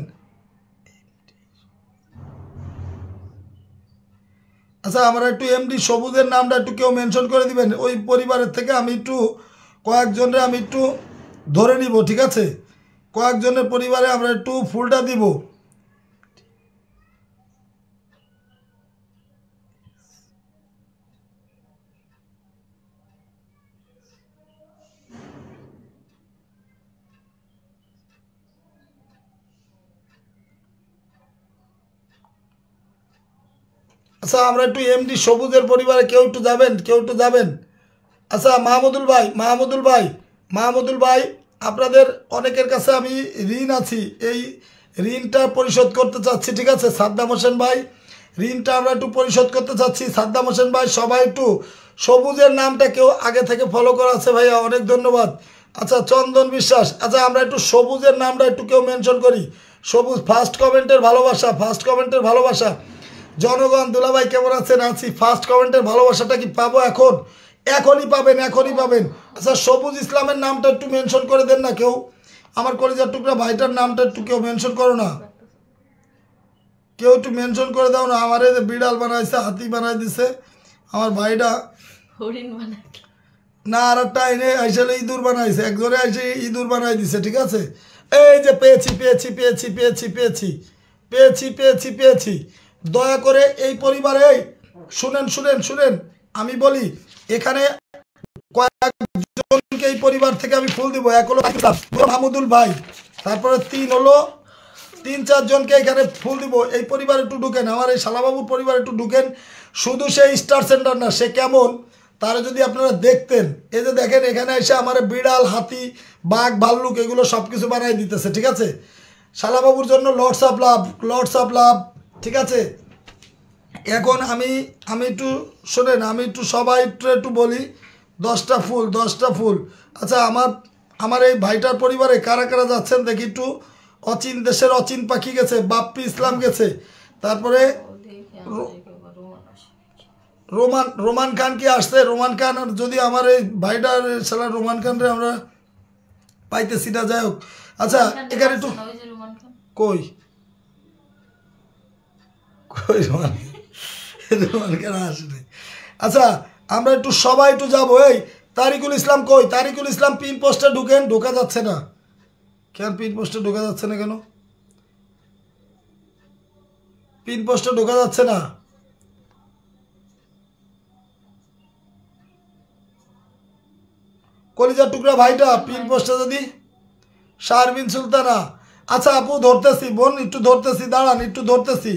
আচ্ছা আমরা একটু এমডি সবুজের নামটা একটু কেউ মেনশন করে দিবেন। ওই পরিবারের থেকে আমি একটু কয়েকজনের আমি একটু ধরে নিব, ঠিক আছে? কয়েকজনের পরিবারে আমরা একটু ফুলটা দিব। আচ্ছা আমরা একটু এমডি সবুজের পরিবারে কেউ একটু যাবেন, কেউ একটু যাবেন। আচ্ছা মাহমুদুল ভাই, মাহমুদুল ভাই, মাহমুদুল ভাই, আপনাদের অনেকের কাছে আমি ঋণ আছি, এই ঋণটা পরিশোধ করতে চাচ্ছি, ঠিক আছে? সাদ্দাম হোসেন ভাই, ঋণটা আমরা একটু পরিশোধ করতে চাচ্ছি। সাদ্দাম হোসেন ভাই, সবাই একটু সবুজের নামটা কেউ আগে থেকে ফলো করা আছে ভাইয়া, অনেক ধন্যবাদ। আচ্ছা চন্দন বিশ্বাস, আচ্ছা আমরা একটু সবুজের নামটা একটু কেউ মেনশন করি। সবুজ ফার্স্ট কমেন্টের ভালোবাসা, ফার্স্ট কমেন্টের ভালোবাসা। জনগণ দুলাভাই কেমন আছেন? আছি। ফার্স্ট কমেন্টের ভালোবাসাটা কি পাবো এখন? এখনই পাবেন, এখনই পাবেন। আচ্ছা সবুজ ইসলামের নামটা একটু মেনশন করে দেন না কেউ, আমার কলিজার টুকরা ভাইটার নামটা একটু কেউ মেনশন করো না, কেউ একটু মেনশন করে দাও না। আমার এই যে বিড়াল বানাইছে, হাতি বানাই দিছে আমার ভাইটা, হরিণ বানাই না আর একটা এনে আইসালে ইঁদুর বানাইছে, একজনে আইসে ইঁদুর বানাই দিছে, ঠিক আছে? এই যে পেয়েছি পেয়েছি পেয়েছি পেয়েছি পেয়েছি পেয়েছি পেয়েছি পেয়েছি। দয়া করে এই পরিবারে শুনেন শুনেন শুনেন, আমি বলি এখানে কয়েকজনকে এই পরিবার থেকে আমি ফুল দিব। এক হলো মাহমুদুল ভাই, তারপরে 3 4 জনকে এখানে ফুল দিব। এই পরিবারে একটু ঢুকেন, আমার এই শালাবাবুর পরিবারে একটু ঢুকেন। শুধু সেই স্টার সেন্টার না, সে কেমন তারা যদি আপনারা দেখতেন। এই যে দেখেন এখানে এসে আমার বিড়াল, হাতি, বাঘ, ভাল্লুক এগুলো সব কিছু বানাই দিতেছে, ঠিক আছে? শালাবাবুর জন্য lots of love, lots of love, ঠিক আছে? এখন আমি একটু শোনেন, আমি একটু সবাই একটু বলি, 10টা ফুল, 10টা ফুল। আচ্ছা আমার এই ভাইটার পরিবারে কারা কারা যাচ্ছেন দেখি একটু। অচিন দেশের অচিন পাখি গেছে, বাপ্পি ইসলাম গেছে, তারপরে রোমান খান কি আসছে? রোমান খান, যদি আমার এই ভাইটার সালা রোমান খানরে আমরা পাইতেছি না, যাই হোক। আচ্ছা এখানে একটু কই কই রোমান খান আসেনি। আচ্ছা আমরা একটু সবাই একটু যাবো। এই তারিকুল ইসলাম কই? তারিকুল ইসলাম পিন পোস্টে ঢুকেন, ঢোকা যাচ্ছে না কেন? পিন পোস্টে ঢোকা যাচ্ছে না কেন? পিন পোস্টে ঢোকা যাচ্ছে না। কলিজার টুকরা ভাইটা পিন পোস্টে যদি শারমিন সুলতানা। আচ্ছা আপু ধরতেছি, বোন একটু ধরতেছি, দাঁড়ান একটু ধরতেছি।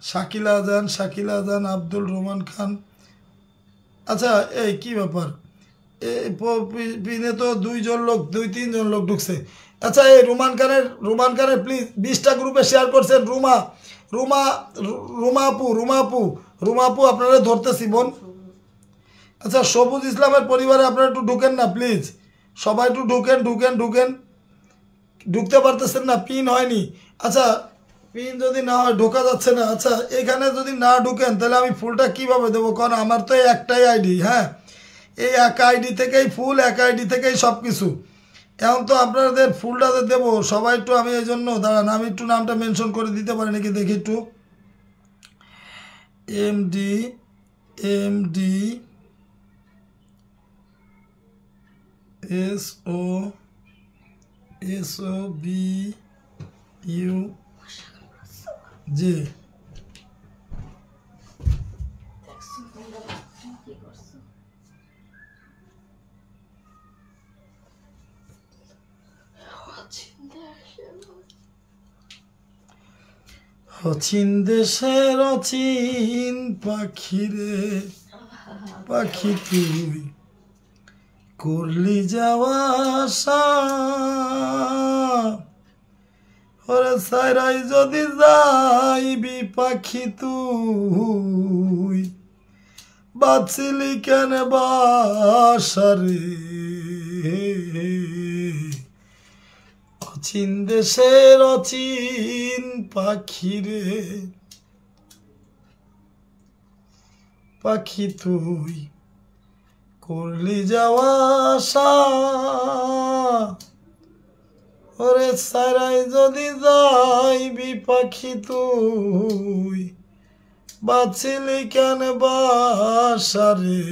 শাকিলা আজান, শাকিলা আজান, আব্দুল রহমান খান। আচ্ছা এই কি ব্যাপার, পিনে তো 2 3 জন লোক ঢুকছে। আচ্ছা এই রুমান খানের প্লিজ 20টা গ্রুপে শেয়ার করছেন। রুমাপু আপনারা ধরতেছি বোন। আচ্ছা সবুজ ইসলামের পরিবারে আপনারা একটু ঢুকেন না প্লিজ, সবাই একটু ঢুকেন ঢুকেন ঢুকেন। ঢুকতে পারতেছেন না, পিন হয়নি। আচ্ছা পিন যদি না হয় ঢোকা যাচ্ছে না। আচ্ছা এখানে যদি না ঢুকেন তাহলে আমি ফুলটা কিভাবে দেবো? কারণ আমার তো একটাই আইডি, হ্যাঁ এই এক আইডি থেকেই ফুল, এক আইডি থেকেই সব কিছু। এখন তো আপনাদের ফুলটা দেবো সবাই একটু, আমি এই জন্য দাঁড়ান আমি একটু নামটা মেনশন করে দিতে পারি নাকি দেখি একটু। MD SOBUJ। অচিন দেশের অচিন পাখি রে, পাখি তুই করলি যাওয়া আশা, ওরে সাইরাই যদি যাইবি পাখি তুই, বাঁচলি কেন বাসারে, অচিন দেশের অচিন পাখি রে, পাখি তুই করলি যাওয়া আশা, ওরে সারাই যদি যাইবি পাখি তুই, বাঁচিলি কেন বাসারে।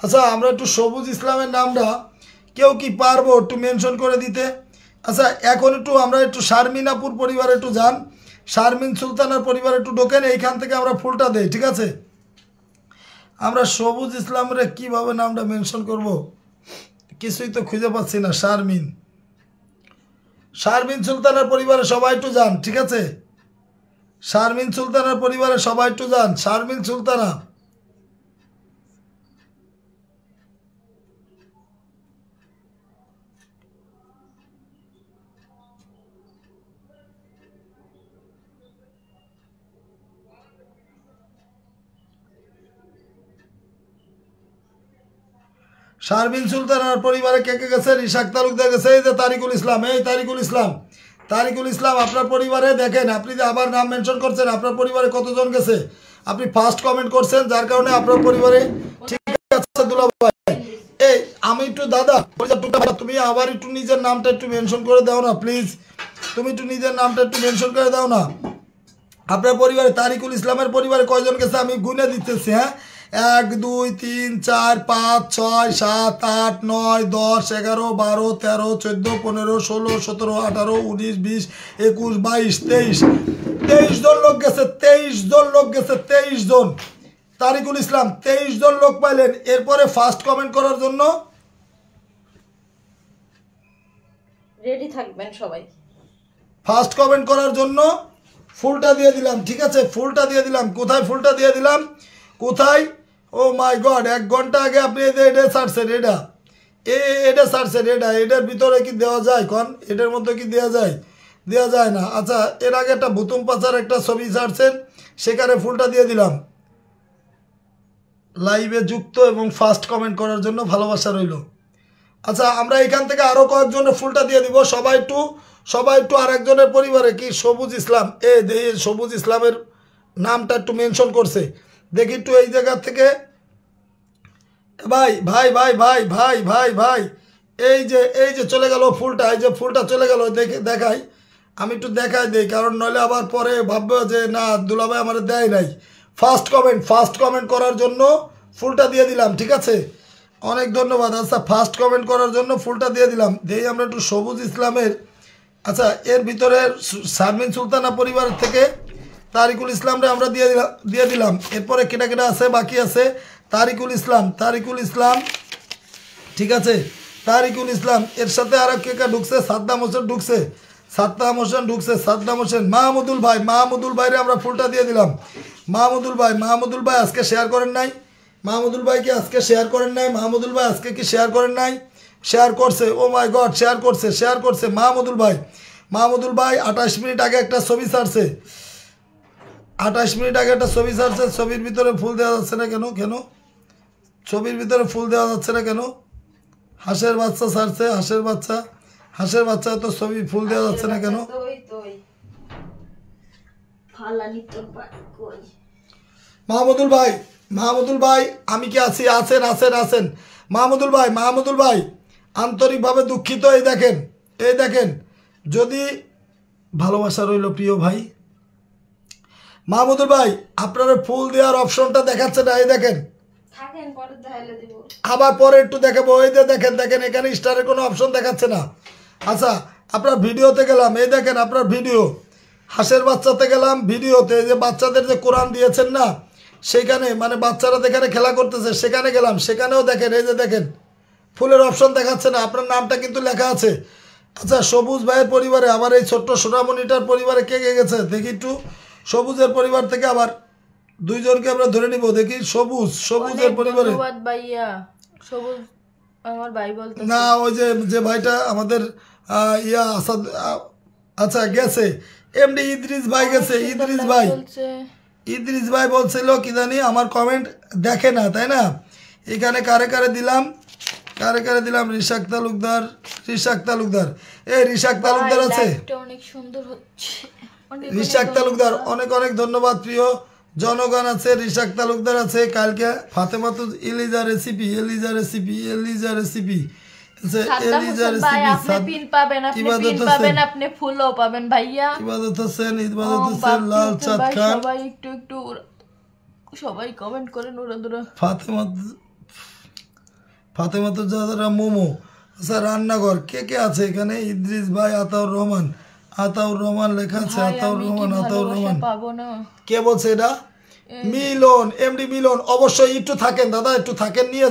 আচ্ছা আমরা একটু সবুজ ইসলামের নামটা কেউ কি পারবো একটু মেনশন করে দিতে? আচ্ছা এখন একটু আমরা একটু শারমিনাপুর পরিবারে একটু যান, শারমিন সুলতানার পরিবারে একটু ঢোকেন, এইখান থেকে আমরা ফুলটা দেই, ঠিক আছে? আমরা সবুজ ইসলামের কিভাবে নামটা মেনশন করব কিছুই তো খুঁজে পাচ্ছি না। শারমিন, শারমিন সুলতানার পরিবারে সবাই একটু যান, ঠিক আছে? শারমিন সুলতানার পরিবারে সবাই একটু যান। শারমিন সুলতানা, শারমিন সুলতানার পরিবারে কে কে গেছে? রিশাক তালুকদার গেছে, এই যে তারিকুল ইসলাম, এই তারিকুল ইসলাম, তারিকুল ইসলাম আপনার পরিবারে দেখেন, আপনি যে আবার নাম মেনশন করছেন, আপনার পরিবারে কতজন গেছে? আপনি ফার্স্ট কমেন্ট করছেন যার কারণে আপনার পরিবারে, ঠিক আছে দুলাভাই। এই আমি একটু দাদা তুমি আবার একটু নিজের নামটা একটু মেনশন করে দাও না প্লিজ, তুমি একটু নিজের নামটা একটু মেনশন করে দাও না। আপনার পরিবারে তারিকুল ইসলামের পরিবারে কয়জন গেছে আমি গুনে দিতেছি, হ্যাঁ? 1 2 3 4 5 6 7 8 9 10 11 12 13 14 15 16 17 18 19 20 21 22 23 23 জন লোক গেছে, 23 জন লোক গেছে, 23 জন। তারিকুল ইসলাম 23 জন লোক পাইলেন। এরপরে ফার্স্ট কমেন্ট করার জন্য রেডি থাকবেন সবাই। ফার্স্ট কমেন্ট করার জন্য ফুলটা দিয়ে দিলাম, ঠিক আছে? ফুলটা দিয়ে দিলাম। কোথায় ফুলটা দিয়ে দিলাম? কোথায়? ও মাই গড, 1 ঘন্টা আগে আপনি এটা ছাড়ছেন, এটা ছাড়ছেন, এটার ভিতরে কি দেওয়া যায়? কোন এটার মধ্যে কি দেওয়া যায়? দেওয়া যায় না। আচ্ছা এর আগে একটা ভুতুম পাচার একটা ছবি ছাড়ছেন, সেখানে ফুলটা দিয়ে দিলাম। লাইভে যুক্ত এবং ফার্স্ট কমেন্ট করার জন্য ভালোবাসা রইল। আচ্ছা আমরা এখান থেকে আরও কয়েকজনের ফুলটা দিয়ে দিব। সবাই একটু আরেকজনের পরিবারে কি সবুজ ইসলাম, সবুজ ইসলামের নামটা একটু মেনশন করছে দেখি একটু এই জায়গা থেকে। ভাই ভাই ভাই ভাই ভাই ভাই ভাই এই যে চলে গেল ফুলটা, এই যে ফুলটা চলে গেল, দেখাই আমি একটু দেখাই দেই, কারণ নইলে আবার পরে ভাববে যে না দুলাভাই আমার দেয় নাই। ফার্স্ট কমেন্ট করার জন্য ফুলটা দিয়ে দিলাম, ঠিক আছে? অনেক ধন্যবাদ। আচ্ছা ফার্স্ট কমেন্ট করার জন্য ফুলটা দিয়ে দিলাম। দেই আমরা একটু সবুজ ইসলামের। আচ্ছা এর ভিতরে শারমিন সুলতানা পরিবার থেকে তারিকুল ইসলামরে আমরা দিয়ে দিলাম। এরপরে কেটা কেটা আছে বাকি আছে? তারিকুল ইসলাম, ঠিক আছে? তারিকুল ইসলাম, এর সাথে আর কে ঢুকছে? সাদ্দাম হোসেন ঢুকছে, সাদ্দাম হোসেন। মাহমুদুল ভাইরে আমরা ফুলটা দিয়ে দিলাম। মাহমুদুল ভাই আজকে শেয়ার করেন নাই? মাহমুদুল ভাইকে আজকে শেয়ার করেন নাই? মাহমুদুল ভাই আজকে কি শেয়ার করেন নাই? শেয়ার করছে, ও মাই গড, শেয়ার করছে মাহমুদুল ভাই। 28 মিনিট আগে একটা ছবি ছাড়ছে, 28 মিনিট আগে একটা ছবি ছাড়ছে। ছবির ভিতরে ফুল দেওয়া যাচ্ছে না কেন? ছবির ভিতরে ফুল দেওয়া যাচ্ছে না কেন? হাঁসের বাচ্চা ছাড়ছে, হাঁসের বাচ্চা তো ছবি ফুল দেওয়া যাচ্ছে না কেন? মাহমুদুল ভাই আমি কি আছি? আছেন মাহমুদুল ভাই আন্তরিকভাবে দুঃখিত। এই দেখেন যদি ভালোবাসা রইল প্রিয় ভাই। মাহমুদুল ভাই আপনার ফুল দেওয়ার অপশনটা দেখাচ্ছে না, এই দেখেন, আবার পরে একটু দেখাবো। এই যে দেখেন এখানে স্টারের কোনো অপশন দেখাচ্ছে না। আচ্ছা আপনার ভিডিওতে গেলাম, এই দেখেন আপনার ভিডিও, হাঁসের বাচ্চাতে গেলাম ভিডিওতে, যে বাচ্চাদের যে কোরআন দিয়েছেন না সেখানে, মানে বাচ্চারা যেখানে খেলা করতেছে সেখানে গেলাম, সেখানেও দেখেন এই যে দেখেন ফুলের অপশন দেখাচ্ছে না, আপনার নামটা কিন্তু লেখা আছে। আচ্ছা সবুজ ভাইয়ের পরিবারে আবার এই ছোট্ট সোনামণিটার পরিবারে কে কে গেছে দেখি একটু। সবুজের পরিবার থেকে আবার দুইজনকে আমরা ধরে নিব, দেখি সবুজের পরিবারে। ভাইয়া সবুজ আমার ভাই বলতে না ওই যে ভাইটা আমাদের ইয়া আসাদ, আচ্ছা গেছে এমডি ইদ্রিস ভাই গেছে। ইদ্রিস ভাই বলছিল কি জানি আমার কমেন্ট দেখে না, তাই না? এখানে কারে কারে দিলাম রিশাক তালুকদার এই রিশাক তালুকদার আছে, অনেক সুন্দর হচ্ছে। রিশাক তালুকদার অনেক অনেক ধন্যবাদ। প্রিয় জনগণ আছে, রিশাক তালুকদার আছে। কালকে ফাতেমাতু এলিজা রেসিপি লাল চাঁদ খান, সবাই কমেন্ট করেন ফাতেমাতু জাহরা মোমো। আচ্ছা রান্নাঘর কে কে আছে এখানে? ইদ্রিস ভাই, আতাউর রহমান লেখা আছে। আতাউর রহমান কে বলছে এটা? মিলন, এমডি মিলন। অবশ্যই একটু থাকেন দাদা, একটু থাকেন, নিয়ে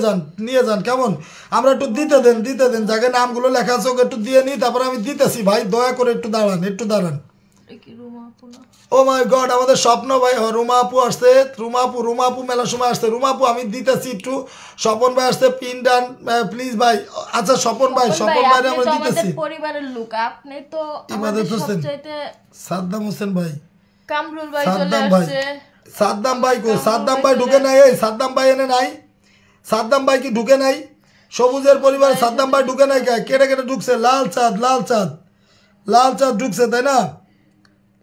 যান কেমন? আমরা একটু দিতে দেন যাকে নামগুলো লেখা আছে ওকে একটু দিয়ে নিই, তারপরে আমি দিতেছি। ভাই দয়া করে একটু দাঁড়ান। ও মাই গড, আমাদের স্বপ্ন ভাই রুমা আপু আসছে। রুমা আপু মেলা সময় আসছে। রুমা আপু আমি দিতেছি একটু। স্বপন ভাই আসছে, পিন ডান প্লিজ ভাই। আচ্ছা স্বপন ভাই আমরা দিতেছি। পরিবারের লোক আপনি তো ইবাদত হোসেন, সাদ্দাম হোসেন ভাই, কামরুল ভাই চলে আসছে। সাদ্দাম ভাই কো? সাদ্দাম ভাই ঢুকে নাই। এই সাদ্দাম ভাই এনে নাই। সাদ্দাম ভাই কি ঢুকে নাই? সবুজের পরিবারে সাদ্দাম ভাই ঢুকে নাই। কেটে ঢুকছে? লাল চাঁদ ঢুকছে, তাই না?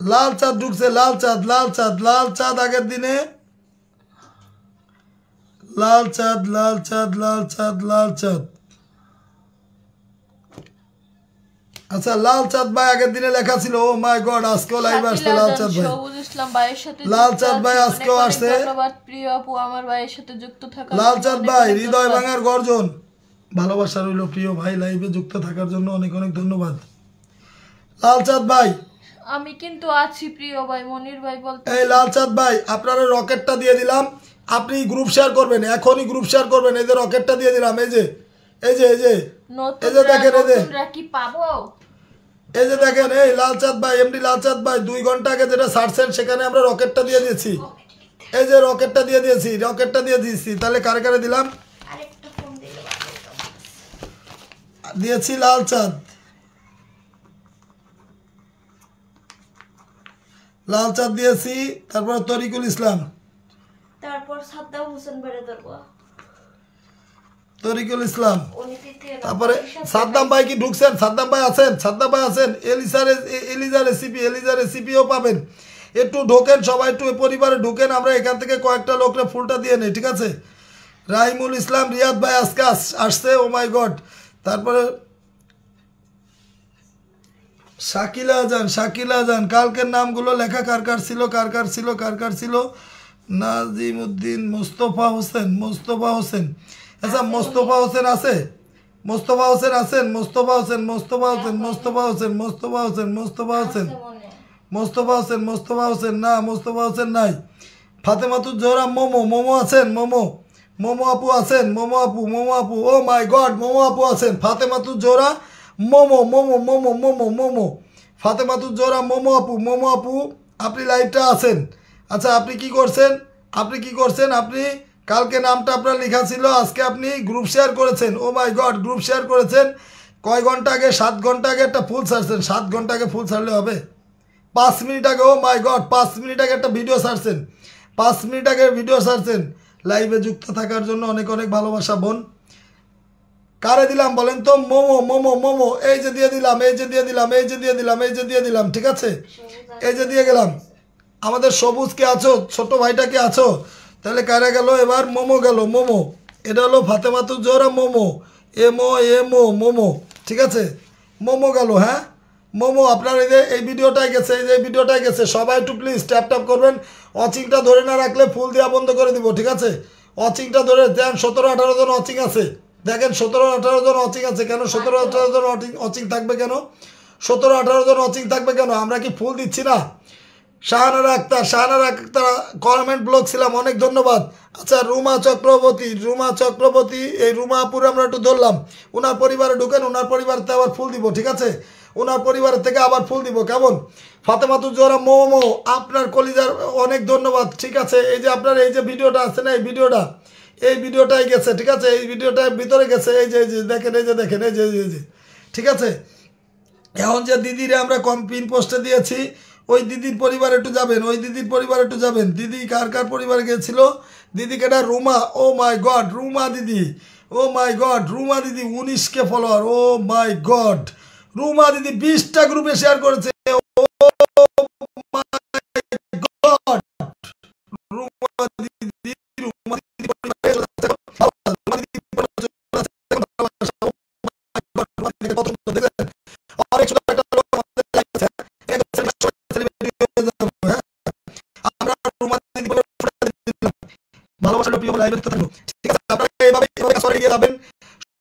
লাল চাঁদ ঢুকছে। লাল চাঁদ আগের দিনে লাল চাঁদ। আচ্ছা লাল চাঁদ ভাই আগের দিনে লেখা ছিল। ও মাই গড, আজকেও লাইভ আসছে লাল চাঁদ ভাই। সবুজ ইসলাম ভাইয়ের সাথে লাল চাঁদ ভাই আজকেও আসছে। ধন্যবাদ প্রিয় আপু আমার ভাইয়ের সাথে যুক্ত থাকার জন্য। লাল চাঁদ ভাই হৃদয় ভাঙার গর্জন, ভালোবাসা রইল প্রিয় ভাই, লাইভে যুক্ত থাকার জন্য অনেক অনেক ধন্যবাদ। লাল চাঁদ ভাই আমি কিন্তু আছি প্রিয় ভাই। মনির ভাই বলতে এই লাল চাঁদ ভাই আপনারা রকেটটা দিয়ে দিলাম, আপনি গ্রুপ শেয়ার করবেন, এখনই গ্রুপ শেয়ার করবেন। এই যে রকেটটা দিয়ে দিলাম, এই যে দেখেন, কি পাবো? এই যে দেখেন, এই লাল চাঁদ ভাই, এমডি লাল চাঁদ ভাই 2 ঘন্টা আগে যেটা ছাড়ছেন সেখানে আমরা রকেটটা দিয়ে দিয়েছি। এই যে রকেটটা দিয়ে দিয়েছি। তাহলে কারে কারে দিলাম? দিয়েছি লাল চাঁদ, দিয়েছি। তারপর তরিকুল ইসলাম, তারপর সাদ্দাম হোসেন বেড়ে ধরবো। তরিকুল ইসলাম, তারপরে সাদ্দাম ভাই কি ঢুকছেন? সাদ্দাম ভাই আছেন। এলিজা রেসিপিও পাবেন। একটু ঢোকেন সবাই, একটু পরিবারে ঢুকেন। আমরা এখান থেকে কয়েকটা লোকরে ফুলটা দিয়ে নেই, ঠিক আছে? রাহিমুল ইসলাম, রিয়াদ ভাই আজকে আসছে। ও মাই গড। তারপরে শাকিলা জান কালকের নামগুলো লেখা কার কার ছিল? নাজিম উদ্দিন, মোস্তফা হোসেন। আচ্ছা মোস্তফা হোসেন আছেন? না, মোস্তফা হোসেন নাই। ফাতেমাতুজ জোহরা মোমো আছেন? মোমো আপু আছেন? মোমো আপু, ও মাই গড, মোমো আপু আছেন। ফাতেমাতুজ জোহরা মোমো, ফাতেমাতুজ জোহরা মোমো আপু আপনি লাইভটা আছেন। আচ্ছা আপনি কি করছেন? আপনি কালকে নামটা আপনার লেখা ছিল, আজকে আপনি গ্রুপ শেয়ার করেছেন। ও মাই গড, গ্রুপ শেয়ার করেছেন। কয় ঘন্টা আগে? 7 ঘন্টা আগে একটা ফুল ছাড়ছেন। 7 ঘন্টা আগে ফুল ছাড়লে হবে? 5 মিনিট আগে, ও মাই গড, 5 মিনিট আগে একটা ভিডিও ছাড়ছেন। 5 মিনিট আগে ভিডিও ছাড়ছেন। লাইভে যুক্ত থাকার জন্য অনেক অনেক ভালোবাসা বোন। কারে দিলাম বলেন তো? মোমো, এই যে দিয়ে দিলাম, ঠিক আছে? এই যে দিয়ে গেলাম। আমাদের সবুজ কে আছো? ছোট ভাইটা কে আছো? তাহলে কারে গেল এবার? মোমো গেল। এটা হলো ফাতেমাতুজ জোহরা মোমো, ঠিক আছে? মোমো গেল। হ্যাঁ মোমো আপনার এই ভিডিওটাই গেছে। সবাই একটু প্লিজ ট্যাপ করবেন। ওয়াচিংটা ধরে না রাখলে ফুল দেওয়া বন্ধ করে দিব, ঠিক আছে? ওয়াচিংটা ধরে দেন। 17-18 জন ওয়াচিং আছে। দেখেন 17-18 জন ওয়াচিং আছে। কেন 17-18 জন ওয়াচিং থাকবে কেন? 17-18 জন ওয়াচিং থাকবে কেন? আমরা কি ফুল দিচ্ছি না? শাহানারা আক্তার কমেন্ট ব্লক ছিলাম, অনেক ধন্যবাদ। আচ্ছা রুমা চক্রবর্তী, এই রুমা আপুরে আমরা একটু ধরলাম, ওনার পরিবারে ঢুকেন, ওনার পরিবারতে আবার ফুল দিব, ঠিক আছে, ওনার পরিবারের থেকে আবার ফুল দিব, কেমন? ফাতেমাতুজ জোহরা মোমো, আপনার কলিজার অনেক ধন্যবাদ, ঠিক আছে। এই যে আপনার এই যে ভিডিওটা আছে না, এই ভিডিওটাই গেছে, ঠিক আছে, এই ভিডিওটার ভিতরে গেছে, এই যে দেখেন, এই যে ঠিক আছে। এখন যে দিদিরে আমরা পিন পোস্টে দিয়েছি, ওই দিদির পরিবারে একটু যাবেন, দিদি কার পরিবারে গেছিল, দিদি কেটা রুমা, ও মাই গড রুমা দিদি, 19K follower, O my god, Ruma দিদি 20টা গ্রুপে শেয়ার করেছে, ও মাই গড, রুমা দিদি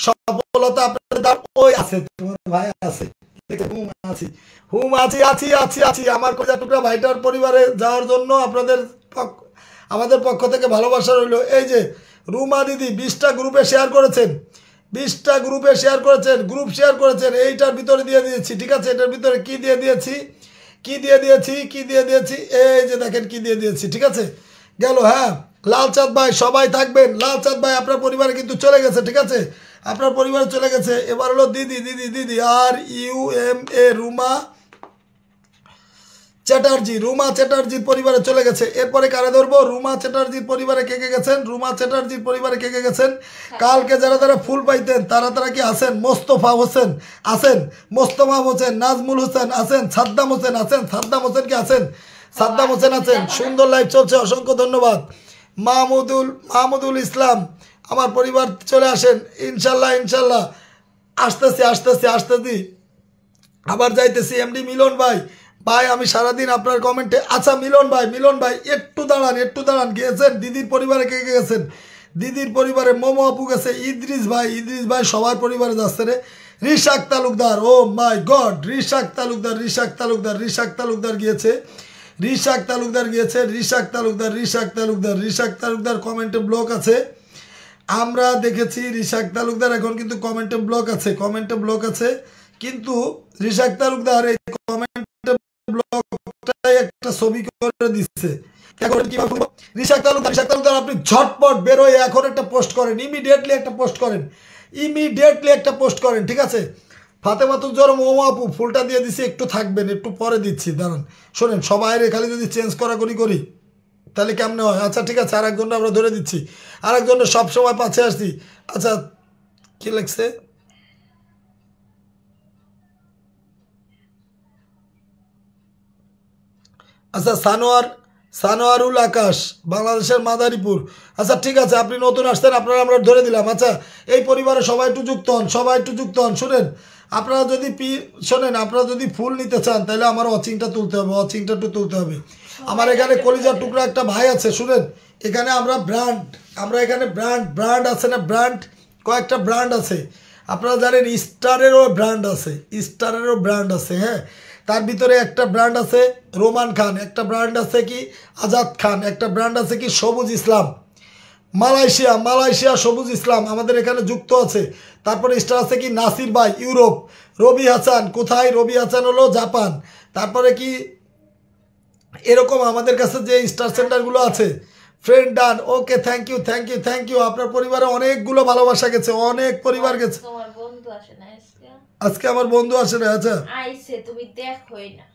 সফলতা আপনাদের ওই আছে, তোমার ভাই আছে, আছি আমার কোজা টুকরা ভাইটার পরিবারে যাওয়ার জন্য আমাদের পক্ষ থেকে ভালোবাসা রইল। এই যে রুমা দিদি 20টা গ্রুপে শেয়ার করেছেন, গ্রুপ শেয়ার করেছেন, এইটার ভিতরে দিয়ে দিয়েছি, ঠিক আছে, এটার ভিতরে কি দিয়ে দিয়েছি, এই যে দেখেন কি দিয়ে দিয়েছি, ঠিক আছে, গেল। হ্যাঁ লালচাঁদ ভাই সবাই থাকবেন, লালচাঁদ ভাই আপনার পরিবারে কিন্তু চলে গেছে, ঠিক আছে, আপনার পরিবারে চলে গেছে। এবার হলো দিদি RUMA রুমা চ্যাটার্জির পরিবারে চলে গেছে। এরপরে কারে ধরবো? রুমা চ্যাটার্জির পরিবারে কে গেছেন? কালকে যারা ফুল পাইতেন তারা কি আছেন? মোস্তফা হোসেন আছেন, নাজমুল হোসেন আছেন, সাদ্দাম হোসেন কি আছেন? সাদ্দাম হোসেন আছেন। সুন্দর লাইভ চলছে, অসংখ্য ধন্যবাদ। মাহমুদুল ইসলাম, আমার পরিবার চলে আসেন, ইনশাল্লাহ আসতেছি, আবার যাইতেছি। এমডি মিলন ভাই আমি সারাদিন আপনার কমেন্টে। আচ্ছা মিলন ভাই একটু দাঁড়ান, গিয়েছেন দিদির পরিবারে কে গেছেন? দিদির পরিবারে মোমো আপু গেছে, ইদ্রিস ভাই সবার পরিবারে যাচ্ছে রে। রিশাক তালুকদার, ও মাই গড, রিশাক তালুকদার গিয়েছে, রিশাক তালুকদার কমেন্টে ব্লক আছে, আমরা দেখেছি রিশাক তালুকদার এখন কিন্তু কমেন্টে ব্লক আছে, কিন্তু রিশাক তালুকদার এই কমেন্টে ব্লকটাই একটা ছবি করে দিচ্ছে। রিশাক তালুকদার আপনি ঝটপট বেরোয় এখন একটা পোস্ট করেন, ইমিডিয়েটলি একটা পোস্ট করেন, ঠিক আছে। ফাতেমাতুজ জোহরা মোমো আপু ফুলটা দিয়ে দিছি, একটু থাকবেন, একটু পরে দিচ্ছি, দাঁড়ান। শোনেন সবাই খালি যদি চেঞ্জ করি তাহলে কেমনে হয়? আচ্ছা ঠিক আছে, আরেকজনটা আমরা ধরে দিচ্ছি, আরেকজনের সবসময় পাশে আসছি। আচ্ছা কি লাগছে? আচ্ছা সানোয়ারুল আকাশ, বাংলাদেশের মাদারীপুর। আচ্ছা ঠিক আছে, আপনি নতুন আসছেন, আপনারা আমরা ধরে দিলাম। আচ্ছা এই পরিবারে সবাই একটু যুক্ত হন, শুনেন আপনারা যদি ফুল নিতে চান তাহলে আমার ওয়াচিংটা তুলতে হবে, আমার এখানে কলিজার টুকরা একটা ভাই আছে, শুনেন এখানে আমরা এখানে ব্র্যান্ড আছে না, কয়েকটা ব্র্যান্ড আছে, আপনারা জানেন স্টারেরও ব্র্যান্ড আছে, হ্যাঁ, তার ভিতরে একটা ব্র্যান্ড আছে রোমান খান, একটা ব্র্যান্ড আছে কি আজাদ খান, একটা ব্র্যান্ড আছে কি সবুজ ইসলাম, মালয়েশিয়া সবুজ ইসলাম আমাদের এখানে যুক্ত আছে। তারপরে স্টার আছে কি নাসির ভাই ইউরোপ, রবি হাসান কোথায়? রবি হাসান হলো জাপান। তারপরে কি এরকম আমাদের কাছে যে স্টার সেন্টারগুলো আছে, friend done, okay, thank you. আপনার পরিবারে অনেকগুলো ভালোবাসা গেছে, অনেক পরিবার গেছে। আজকে আমার বন্ধু আসে না। আচ্ছা তুমি দেখোই না,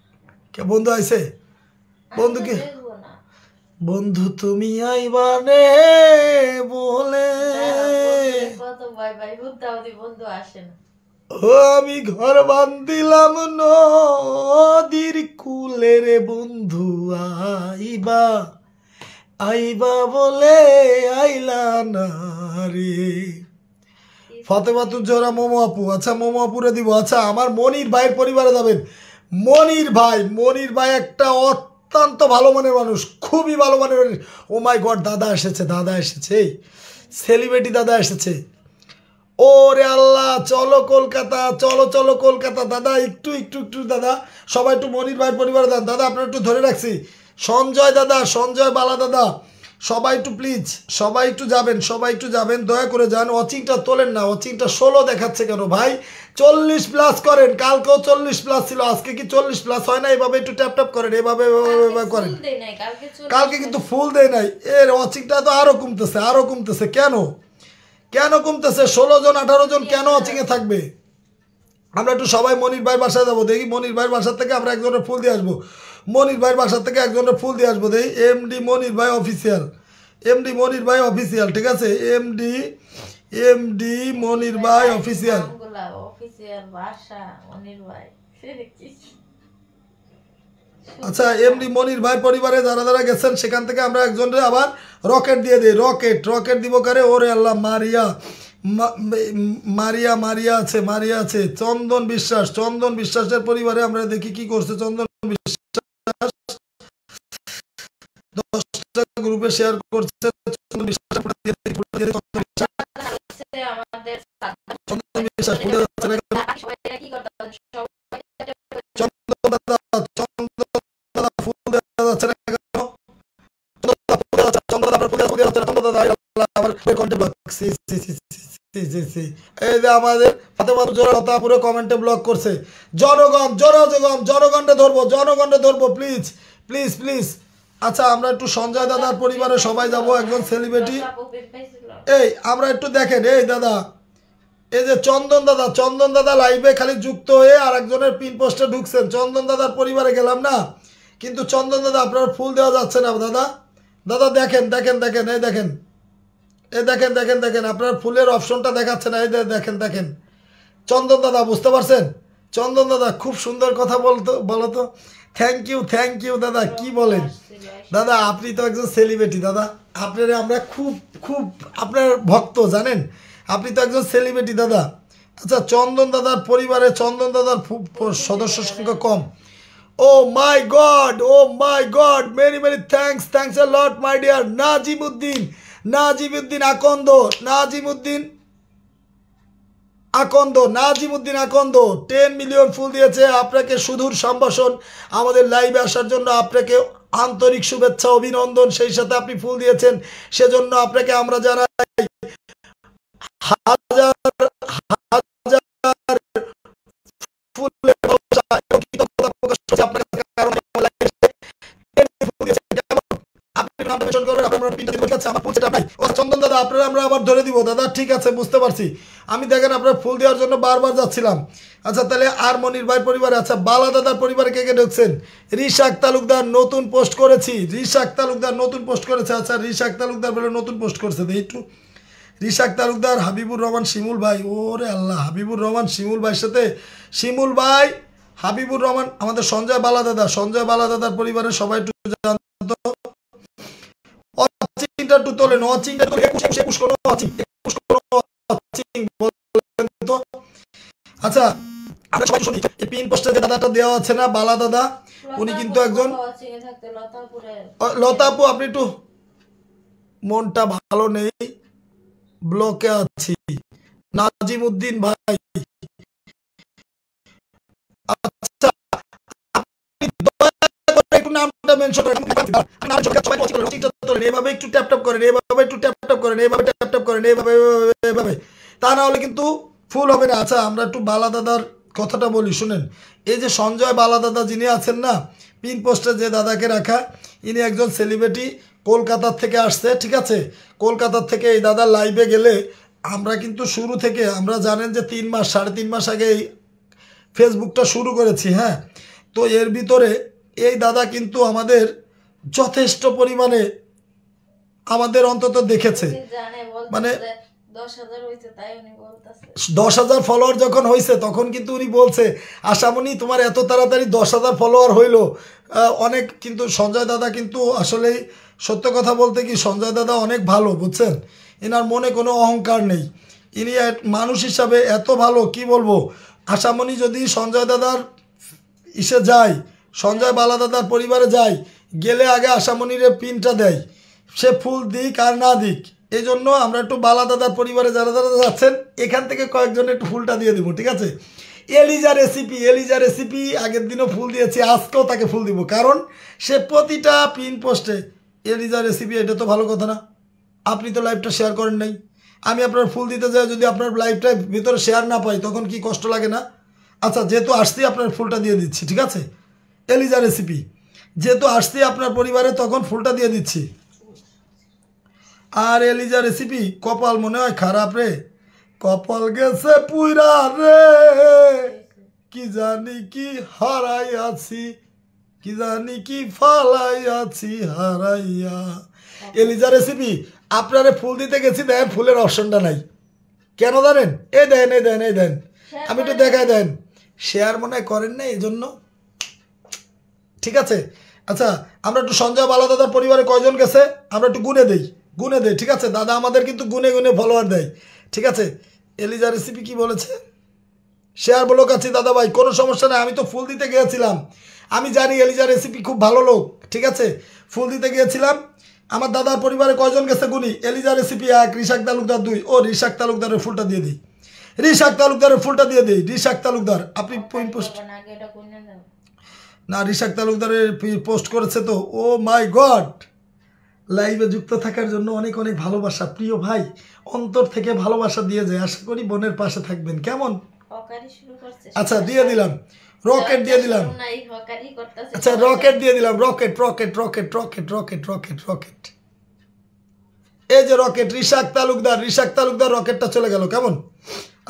কে বন্ধু আইছে? বন্ধু কি? বন্ধু তুমি আইবানে বলে বন্ধু আসে না। ও আমি ঘর বান্ধিলাম নদীর কুলে রে বন্ধু আইবা বলে আইলা না রে। ফাতেমাতুজ জোহরা মোমো আপু, আচ্ছা মোমো আপুরে দিব। আচ্ছা আমার মনির ভাইয়ের পরিবারে যাবেন। মনির ভাই একটা অত্যন্ত ভালো মনের মানুষ, খুবই ভালো মনের মানুষ। ও মাই গড, দাদা এসেছে, সেলিব্রিটি দাদা এসেছে। ওরে আল্লাহ, চলো কলকাতা দাদা, একটু দাদা সবাই একটু মনির ভাইয়ের পরিবারে যান। দাদা আপনার একটু ধরে রাখছি, সঞ্জয় দাদা, সঞ্জয় বালা দাদা, সবাই একটু প্লিজ, সবাই একটু যাবেন, দয়া করে যান। ওয়াচিংটা তোলেন না, ওয়াচিংটা 16 দেখাচ্ছে কেন ভাই? 40 প্লাস করেন, কালকেও 40 প্লাস ছিল, আজকে কি 40 প্লাস হয় না? এভাবে একটু ট্যাপ ট্যাপ করেন, এভাবে করেন। কালকে কিন্তু ফুল দেয় নাই, এর ওয়াচিংটা তো আরো কমতেছে। কেন কমতেছে? 16 জন 18 জন কেন ওয়াচিংয়ে থাকবে? আমরা একটু সবাই মনির ভাইয়ের বাসায় যাবো, দেখি মনির ভাইয়ের বাসার থেকে আমরা একজনের ফুল দিয়ে আসবো। দেখি এমডি মনির ভাই অফিসিয়াল, ঠিক আছে? এমডি মনির ভাই অফিসিয়াল। আচ্ছা, এমডি মনির ভাই পরিবারে যারা যারা গেছেন সেখান থেকে আমরা একজনের আবার রকেট দিয়ে দিই। রকেট দিব কারে? ওরে আল্লাহ, মারিয়া আছে। চন্দন বিশ্বাসের পরিবারে আমরা দেখি কি করছে। চন্দন বিশ্বাস 10টা গ্রুপে শেয়ার করছে। চন্দন বিশ্বাস আমাদের পুরো কমেন্টে ব্লক করছে। জনগণকে ধরবো প্লিজ। আচ্ছা, আমরা একটু সঞ্জয় দাদার পরিবারে সবাই যাব, একজন সেলিব্রিটি। এই আমরা একটু দেখেন, এই দাদা, এই যে চন্দন দাদা লাইভে খালি যুক্ত হয়ে আর একজনের পিন পোস্টে ঢুকছেন। চন্দন দাদার পরিবারে গেলাম না, কিন্তু চন্দন দাদা আপনার ফুল দেওয়া যাচ্ছে না। দাদা দেখেন, এই দেখেন আপনার ফুলের অপশনটা দেখাচ্ছে না। এই দেখেন চন্দন দাদা, বুঝতে পারছেন? চন্দন দাদা খুব সুন্দর কথা বলো তো। থ্যাংক ইউ দাদা। কি বলেন দাদা? আপনি তো একজন সেলিব্রিটি দাদা, আপনার আমরা খুব আপনার ভক্ত, জানেন? আপনি তো একজন সেলিব্রিটি দাদা। আচ্ছা, চন্দন দাদার পরিবারে চন্দন দাদার সদস্য সংখ্যা কম। Oh my god, many thanks a lot my dear Nazimuddin Akand 10 million ফুল দিয়েছে। আপনাকে সুদূর সম্ভাষণ আমাদের লাইভে আসার জন্য, আপনাকে আন্তরিক শুভেচ্ছা, অভিনন্দন। সেই সাথে আপনি ফুল দিয়েছেন, সেজন্য আপনাকে আমরা জানাই হাজার ফুলের কৃতজ্ঞতা প্রকাশ করছি আপনার কাছে। কারণ চন্দন দাদা আপনারা আমরা আবার ধরে দিব দাদা, ঠিক আছে? বুঝতে পারছি আমি। দেখেন, আপনার ফুল দেওয়ার জন্য বারবার যাচ্ছিলাম। আচ্ছা, তাহলে আর মনির ভাই পরিবারে, আচ্ছা বালা দাদার পরিবারে কে ঢুকছেন? রিশাক তালুকদার নতুন পোস্ট করেছি। আচ্ছা, রিশাক তালুকদার বলে নতুন পোস্ট করছে, দেখি একটু। রিশাক তালুকদার, হাবিবুর রহমান শিমুল ভাই, ওরে আল্লাহ, হাবিবুর রহমান শিমুল ভাইয়ের সাথে হাবিবুর রহমান, আমাদের সঞ্জয় বালা দাদার পরিবারের সবাই একটু জানতো। একটু তোলেন, আচ্ছা, আমরা সবাই শুনি এই পিন পোস্টে যে দাদাটা দেওয়া আছে না, বালা দাদা, উনি কিন্তু একজন লতাপু। আপনি একটু, মনটা ভালো নেই, ব্লকে আছি। নাজিমউদ্দিন ভাই, আচ্ছা একটু নামটা মেনশন করেন। এইভাবে একটু ট্যাপ ট্যাপ করেন, এইভাবে, তা না হলে কিন্তু ফুল হবে না। আচ্ছা, আমরা একটু বালা দাদার কথাটা বলি, শুনেন। এই যে সঞ্জয় বালা দাদা যিনি আছেন না, পিন পোস্টে যে দাদাকে রাখা, ইনি একজন সেলিব্রিটি, কলকাতার থেকে আসছে, ঠিক আছে? কলকাতার থেকে এই দাদা লাইভে গেলে আমরা কিন্তু শুরু থেকে, আমরা জানেন যে 3 মাস আগে এই ফেসবুকটা শুরু করেছি, হ্যাঁ। তো এর ভিতরে এই দাদা কিন্তু আমাদের যথেষ্ট পরিমাণে আমাদের অন্তত দেখেছে, মানে 10,000 ফলোয়ার যখন হয়েছে তখন কিন্তু উনি বলছে, আশামণি তোমার এত তাড়াতাড়ি 10,000 ফলোয়ার হইলো, অনেক। কিন্তু সঞ্জয় দাদা কিন্তু আসলেই সত্য কথা বলতে কি, সঞ্জয় দাদা অনেক ভালো, বুঝছেন? এনার মনে কোনো অহংকার নেই, ইনি মানুষ হিসাবে এত ভালো, কি বলবো। আশামণি যদি সঞ্জয় দাদার যায়, সঞ্জয় বালা দাদার পরিবারে যায়, গেলে আগে আশামণির পিনটা দেয়, সে ফুল দিক আর না দিক। এই জন্য আমরা একটু বালা দাদার পরিবারে যারা যারা যাচ্ছেন, এখান থেকে কয়েকজন একটু ফুলটা দিয়ে দিব, ঠিক আছে? এলিজা রেসিপি আগের দিনও ফুল দিয়েছি, আজকেও তাকে ফুল দিব, কারণ সে প্রতিটা পিন পোস্টে এলিজা রেসিপি, এটা তো ভালো কথা না। আপনি তো লাইভটা শেয়ার করেন নাই, আমি আপনার ফুল দিতে যাই, যদি আপনার লাইভটা ভিতরে শেয়ার না পাই তখন কি কষ্ট লাগে না? আচ্ছা, যেহেতু আসছি আপনার ফুলটা দিয়ে দিচ্ছি, ঠিক আছে? এলিজা রেসিপি যেহেতু আসছি আপনার পরিবারে, তখন ফুলটা দিয়ে দিচ্ছি। আর এলিজা রেসিপি, কপাল মনে হয় খারাপ রে, কপাল গেছে পুইরা রে, কি জানি কি হারাই আছি, কি জানি কি ফালাই আছি হারাইয়া। এলিজা রেসিপি আপনারে ফুল দিতে গেছি, দেন ফুলের অপশনটা নাই, কেন জানেন? এই দেন আমি একটু দেখাই, দেন শেয়ার মনে হয় করেন না, এই জন্য। ঠিক আছে, আচ্ছা আমরা একটু সঞ্জয় বালা দাদার পরিবারে কয়জন গেছে আমরা একটু গুনে দেই, ঠিক আছে? দাদা আমাদের কিন্তু গুনে ফলোয়ার দেয়, ঠিক আছে? এলিজা রেসিপি কি বলেছে? শেয়ার বলো কাছে দাদা ভাই, কোনো সমস্যা নেই, আমি তো ফুল দিতে গিয়েছিলাম, আমি জানি এলিজা রেসিপি খুব ভালো লোক, ঠিক আছে? ফুল দিতে গিয়েছিলাম। আমার দাদার পরিবারে কয়জন গেছে গুনি। এলিজা রেসিপি 1, রিশাক তালুকদার 2, ও রিশাক তালুকদারের ফুলটা দিয়ে দিই, রিশাক তালুকদার আপনি পোস্ট না, রিশাক তালুকদারের পোস্ট করেছে তো, ও মাই গড। লাইভে যুক্ত থাকার জন্য অনেক ভালোবাসা প্রিয় ভাই, অন্তর থেকে ভালোবাসা দিয়ে যায়, আশা করি বোনের পাশে থাকবেন, কেমন? আচ্ছা দিয়ে দিলাম, রকেট দিয়ে দিলাম, আচ্ছা রকেট দিয়ে দিলাম, রকেট, এই যে রকেট, রিশাক তালুকদার রকেটটা চলে গেল, কেমন?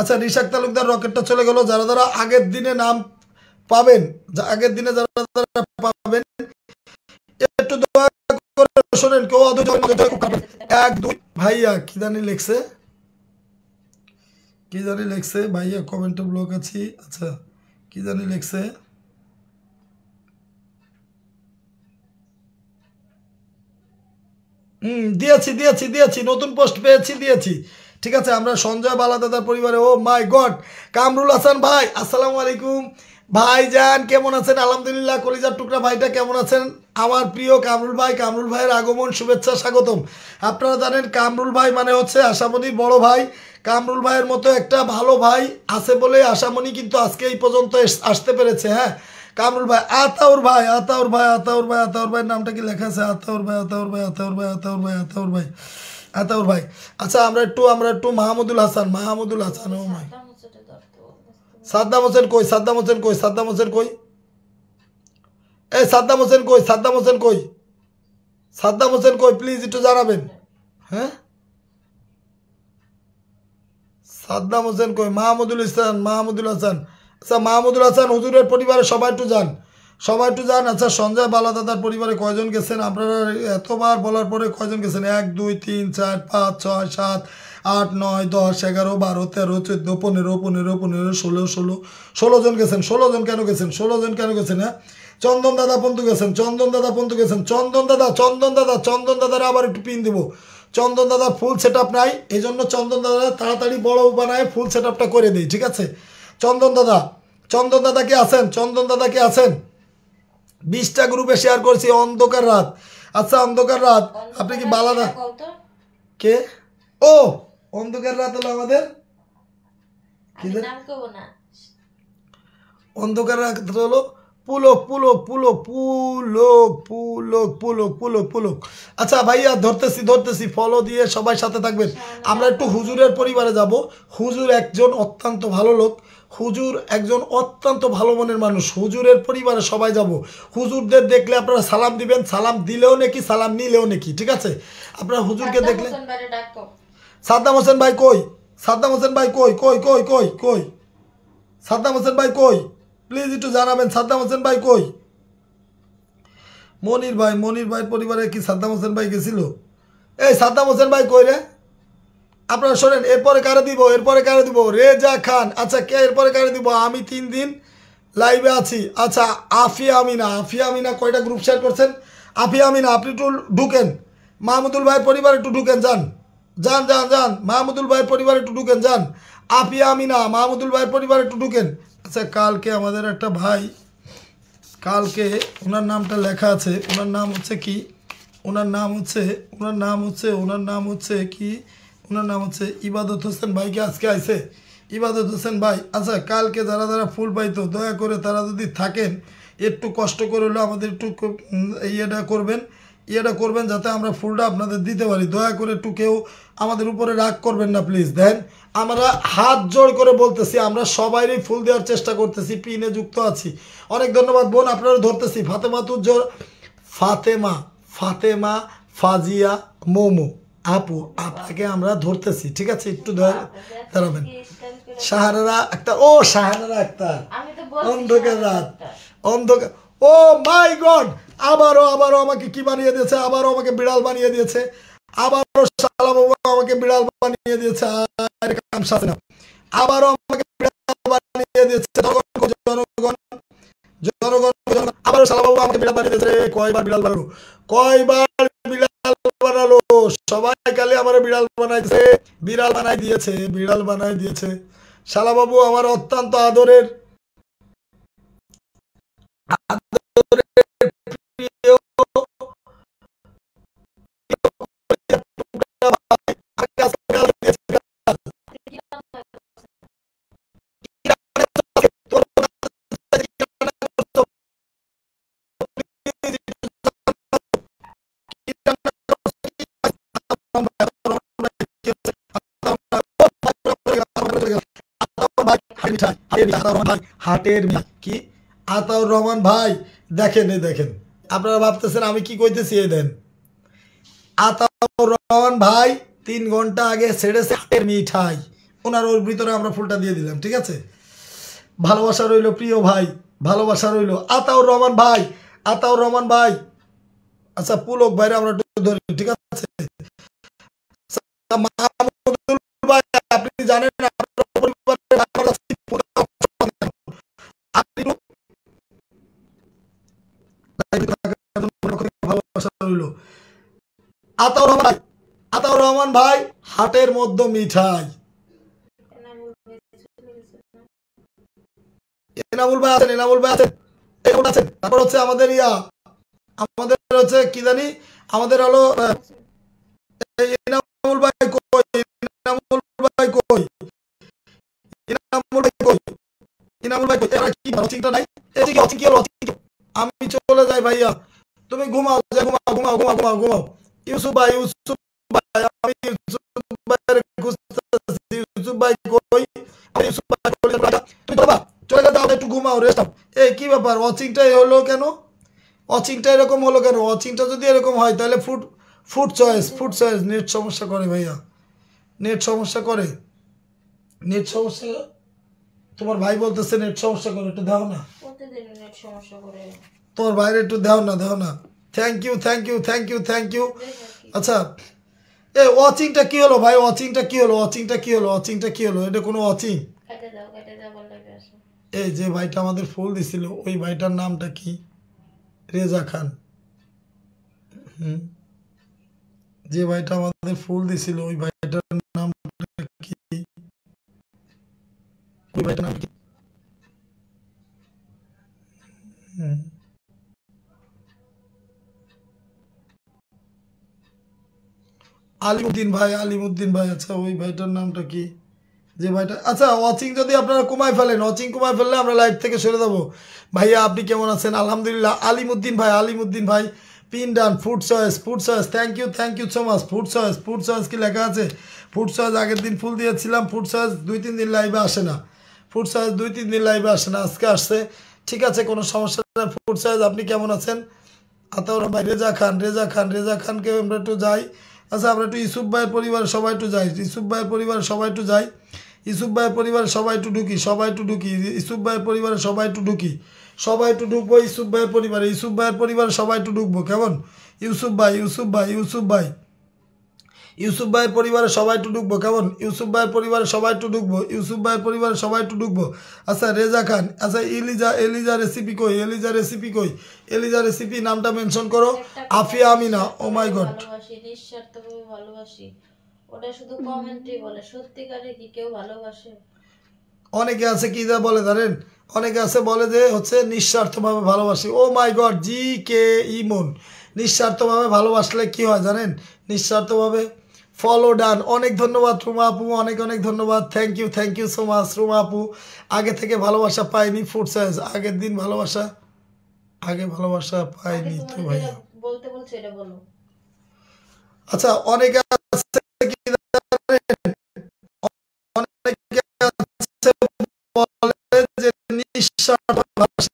আচ্ছা রিশাক তালুকদার রকেটটা চলে গেল। যারা আগের দিনে নাম পাবেন, যারা পাবেন একটু দয়া করে শোনেন, কেউ 1 2 ভাইয়া কি জানি লেখছে ভাইয়া, কমেন্টে ব্লক আছি। আচ্ছা কি জানি লেখছে, দিয়েছি নতুন পোস্ট পেয়েছি, দিয়েছি, ঠিক আছে? আমরা সঞ্জয় বালা দাদার পরিবারে, ও মাই গড। কামরুল হাসান ভাই আসসালামু আলাইকুম, ভাইজান কেমন আছেন? আলহামদুলিল্লাহ। কলিজার টুকরা ভাইটা কেমন আছেন? আমার প্রিয় কামরুল ভাইয়ের আগমন, শুভেচ্ছা, স্বাগতম। আপনারা জানেন কামরুল ভাই মানে হচ্ছে আশামণির বড় ভাই। কামরুল ভাইয়ের মতো একটা ভালো ভাই আছে বলে আশামণি কিন্তু আজকে এই পর্যন্ত আসতে পেরেছে। হ্যাঁ কামরুল ভাই, আতাউর ভাই নামটা কি লেখা আছে? আতাউর ভাই। আচ্ছা আমরা একটু মাহমুদুল হাসান, ও ভাই, সাদ্দাম হোসেন কই? এই সাদ্দাম হোসেন কই? প্লিজ একটু জানাবেন। হ্যাঁ সাদ্দাম হোসেন কই? মাহমুদুল হাসান। আচ্ছা মাহমুদুল হাসান হুজুরের পরিবারে সবাই একটু যান। আচ্ছা সঞ্জয় বালা দাদার পরিবারে কয়জন গেছেন? আপনারা এতবার বলার পরে কয়জন গেছেন? 1 2 3 4 5 6 7 8 9 10 11 12 13 14 15 16 জন গেছেন। 16 জন কেন গেছেন? হ্যাঁ চন্দন দাদা পন্তু গেছেন। চন্দন দাদার আবার একটু পিন দিব। চন্দন দাদা ফুল সেট আপ নাই, এই জন্য চন্দন দাদা তাড়াতাড়ি বড় বানায় ফুল সেট আপটা করে দিই, ঠিক আছে? চন্দন দাদা কি আছেন? 20টা গ্রুপে শেয়ার করছি। অন্ধকার রাত, আচ্ছা অন্ধকার রাত আপনি কি বালাদা কে? ও অন্ধকার রাত হলো আমাদের অন্ধকার রাত হলো পুলক। আচ্ছা ভাইয়া ধরতেছি, ফলো দিয়ে সবাই সাথে থাকবেন। আমরা একটু হুজুরের পরিবারে যাব। হুজুর একজন অত্যন্ত ভালো লোক, হুজুর একজন অত্যন্ত ভালো মনের মানুষ। হুজুরের পরিবারে সবাই যাব। হুজুরদের দেখলে আপনারা সালাম দিবেন, সালাম দিলেও নাকি সালাম নিলেও নাকি, ঠিক আছে? আপনারা হুজুরকে দেখলে। সাদ্দাম হোসেন ভাই কই? সাদ্দাম হোসেন ভাই কই? প্লিজ একটু জানাবেন সাদ্দাম হোসেন ভাই কই? মনির ভাই পরিবারে কি সাদ্দাম হোসেন ভাই গেছিল? এই সাদ্দাম হোসেন ভাই কই রে? আপনারা শোনেন, এরপরে কারে দিব? রেজা খান। আচ্ছা কে এরপরে কারে দিব? আমি 3 দিন লাইভে আছি। আচ্ছা আফিয়া আমিনা কয়টা গ্রুপ শেয়ার করছেন? আফিয়া আমিনা আপনি একটু ঢুকেন। মাহমুদুল ভাইয়ের পরিবারে একটু ঢুকেন, যান। মাহমুদুল ভাইয়ের পরিবারে একটু ঢুকেন, যান। আফিয়া আমিনা মাহমুদুল ভাইয়ের পরিবারে একটু ঢুকেন। আচ্ছা কালকে আমাদের একটা ভাই, কালকে ওনার নামটা লেখা আছে, ওনার নাম হচ্ছে কি? ওনার নাম হচ্ছে ইবাদত হোসেন ভাইকে আজকে আইছে। ইবাদত হোসেন ভাই, আচ্ছা কালকে যারা যারা ফুল পাইতো দয়া করে তারা যদি থাকেন একটু কষ্ট করে হলেও আমাদের একটু ইয়েটা করবেন যাতে আমরা ফুলটা আপনাদের দিতে পারি। দয়া করে একটু কেউ আমাদের উপরে রাগ করবেন না প্লিজ। দেন আমরা হাত জোড় করে বলতেছি, আমরা সবাইরই ফুল দেওয়ার চেষ্টা করতেছি, পিনে যুক্ত আছি। অনেক ধন্যবাদ বোন, আপনারা ধরতেছি। ফাতেমা ফাজিয়া মোমো আপু, আপনাকে আমরা ধরতেছি, ঠিক আছে? একটু দাঁড়াবেন। শাহানারা আক্তার, ও শাহানারা আক্তার, অন্ধকার রাত, অন্ধকার, ও মাই গড, আবারও আমাকে কি বানিয়ে দিয়েছে, আবারও আমাকে বিড়াল বানিয়ে দিয়েছে, আবারও শালা বাবু আমাকে বিড়াল বানিয়ে দিয়েছে, আবারও আমাকে বিড়াল বানিয়ে দিয়েছে। জনগণ আবারও শালা বাবু আমাকে বিড়াল বানিয়ে দিয়েছে। কয়বার বিড়াল বানালো? সবাই কালে আমার বিড়াল বানাই দিয়েছে। শালা বাবু আমার অত্যন্ত আদরের প্রিয় হাটের কি আতাউর রহমান ভাই, দেখেন আপনারা ভাবতেছেন আমি কি কইতেছি, এই দেন আতাউর রহমান ভাই 3 ঘন্টা আগে ছেড়েছে হাটের মিঠাই, ওনার ওর ভিতরে আমরা ফুলটা দিয়ে দিলাম, ঠিক আছে? ভালোবাসা রইল প্রিয় ভাই, ভালোবাসা রইল। আতাউর রহমান ভাই, আচ্ছা পুলক ভাইরা আমরা ধরি, ঠিক আছে? ভাই আপনি জানেন আতাউর রহমান ভাই হাটের মধ্যে মিঠাই। এনামুল ভাই আছেন। তারপর হচ্ছে আমাদের হচ্ছে কি জানি, আমাদের হলো এনামুল ভাই কই, আমি চলে যাই ভাইয়া, তুমি ঘুমাও। ইউসুফ ভাই আমি ইউসুফ ভাই কই, চলে যাও, একটু ঘুমাও, রেস্ট। এই কি ব্যাপার, ওয়াচিংটা হলো কেন? ওয়াচিংটা এরকম হলো কেন? ওয়াচিংটা যদি এরকম হয় তাহলে ফুড চয়েস নেট সমস্যা করে ভাইয়া, নেট সমস্যা করে। তোমার ভাই বলতেছে নেট সমস্যা করে, একটু দাও না তোমার ভাইরে, একটু দাও না। Thank you. আচ্ছা এই ওয়াচিংটা কি হলো ভাই? ওয়াচিংটা কি হলো? এটা কোনো ওয়াচিং? এই যে ভাইটা আমাদের ফুল দিছিল ওই ভাইটার নামটা কি? রেজা খান। যে ভাইটা আমাদের ফুল দিছিল ওই ভাইটার নামটা কি? ওই ভাইটার নাম কি? আলিমুদ্দিন ভাই। আচ্ছা ওই ভাইটার নামটা কি? যে ভাইটা, আচ্ছা ওয়াচিং যদি আপনারা কমায় ফেলেন, ফেললে আমরা লাইভ থেকে সরে যাবো। ভাইয়া আপনি কেমন আছেন? আলহামদুলিল্লাহ। আলিমুদ্দিন ভাই pin done. Food choice thank you so much. Food choice কি লেখা আছে? ফুড চয়েস আগের দিন ফুল দিয়েছিলাম। ফুড চয়েস 2-3 দিন লাইভে আসে না। আজকে আসছে, ঠিক আছে, কোনো সমস্যা না। ফুড চয়েস আপনি কেমন আছেন? আতাউর ভাই, রেজা খানকে আমরা একটু যাই। আচ্ছা আমরা একটু ইউসুফ ভাইয়ের পরিবারের সবাই একটু যাই। ইউসুফ ভাইয়ের পরিবারের সবাই একটু ঢুকি। ইউসুফ ভাইয়ের পরিবারে সবাই একটু ঢুকবো। ইউসুফ ভাইয়ের পরিবারে সবাই একটু ঢুকবো, কেমন? ইউসুফ ভাইয়ের পরিবারে সবাই একটু ঢুকবো, কেমন? ইউসুফ ভাইয়ের পরিবারে সবাই একটু ঢুকবো। আচ্ছা রেজা খান, আচ্ছা এলিজা রেসিপি কই? এলিজা রেসিপি নামটা মেনশন করো। আফিয়া আমিনা, ও মাই গড, ভালোবাসি। ওটা শুধু কমেন্টই বলে, সত্যিকারে কি কেউ ভালোবাসে? অনেকে আছে কি যা বলে জানেন, অনেকে আছে বলে যে হচ্ছে নিঃস্বার্থভাবে ভালোবাসি। ও মাই গড, GK ইমন, নিঃস্বার্থভাবে ভালোবাসলে কি হয় জানেন? নিঃস্বার্থভাবে ফলো ডান। অনেক ধন্যবাদ রুমা আপু, অনেক অনেক ধন্যবাদ। Thank you so much Ruma আপু। আগে থেকে ভালোবাসা পাইনি ফুড চয়েস, আগের দিন ভালোবাসা, আগে ভালোবাসা পাইনি তো ভাইয়া। বলতে বলছো এটা বলো। আচ্ছা অনেকে আছে কি জানেন, অনেকে আছে বলে যে নিঃস্বার্থ ভালোবাসি।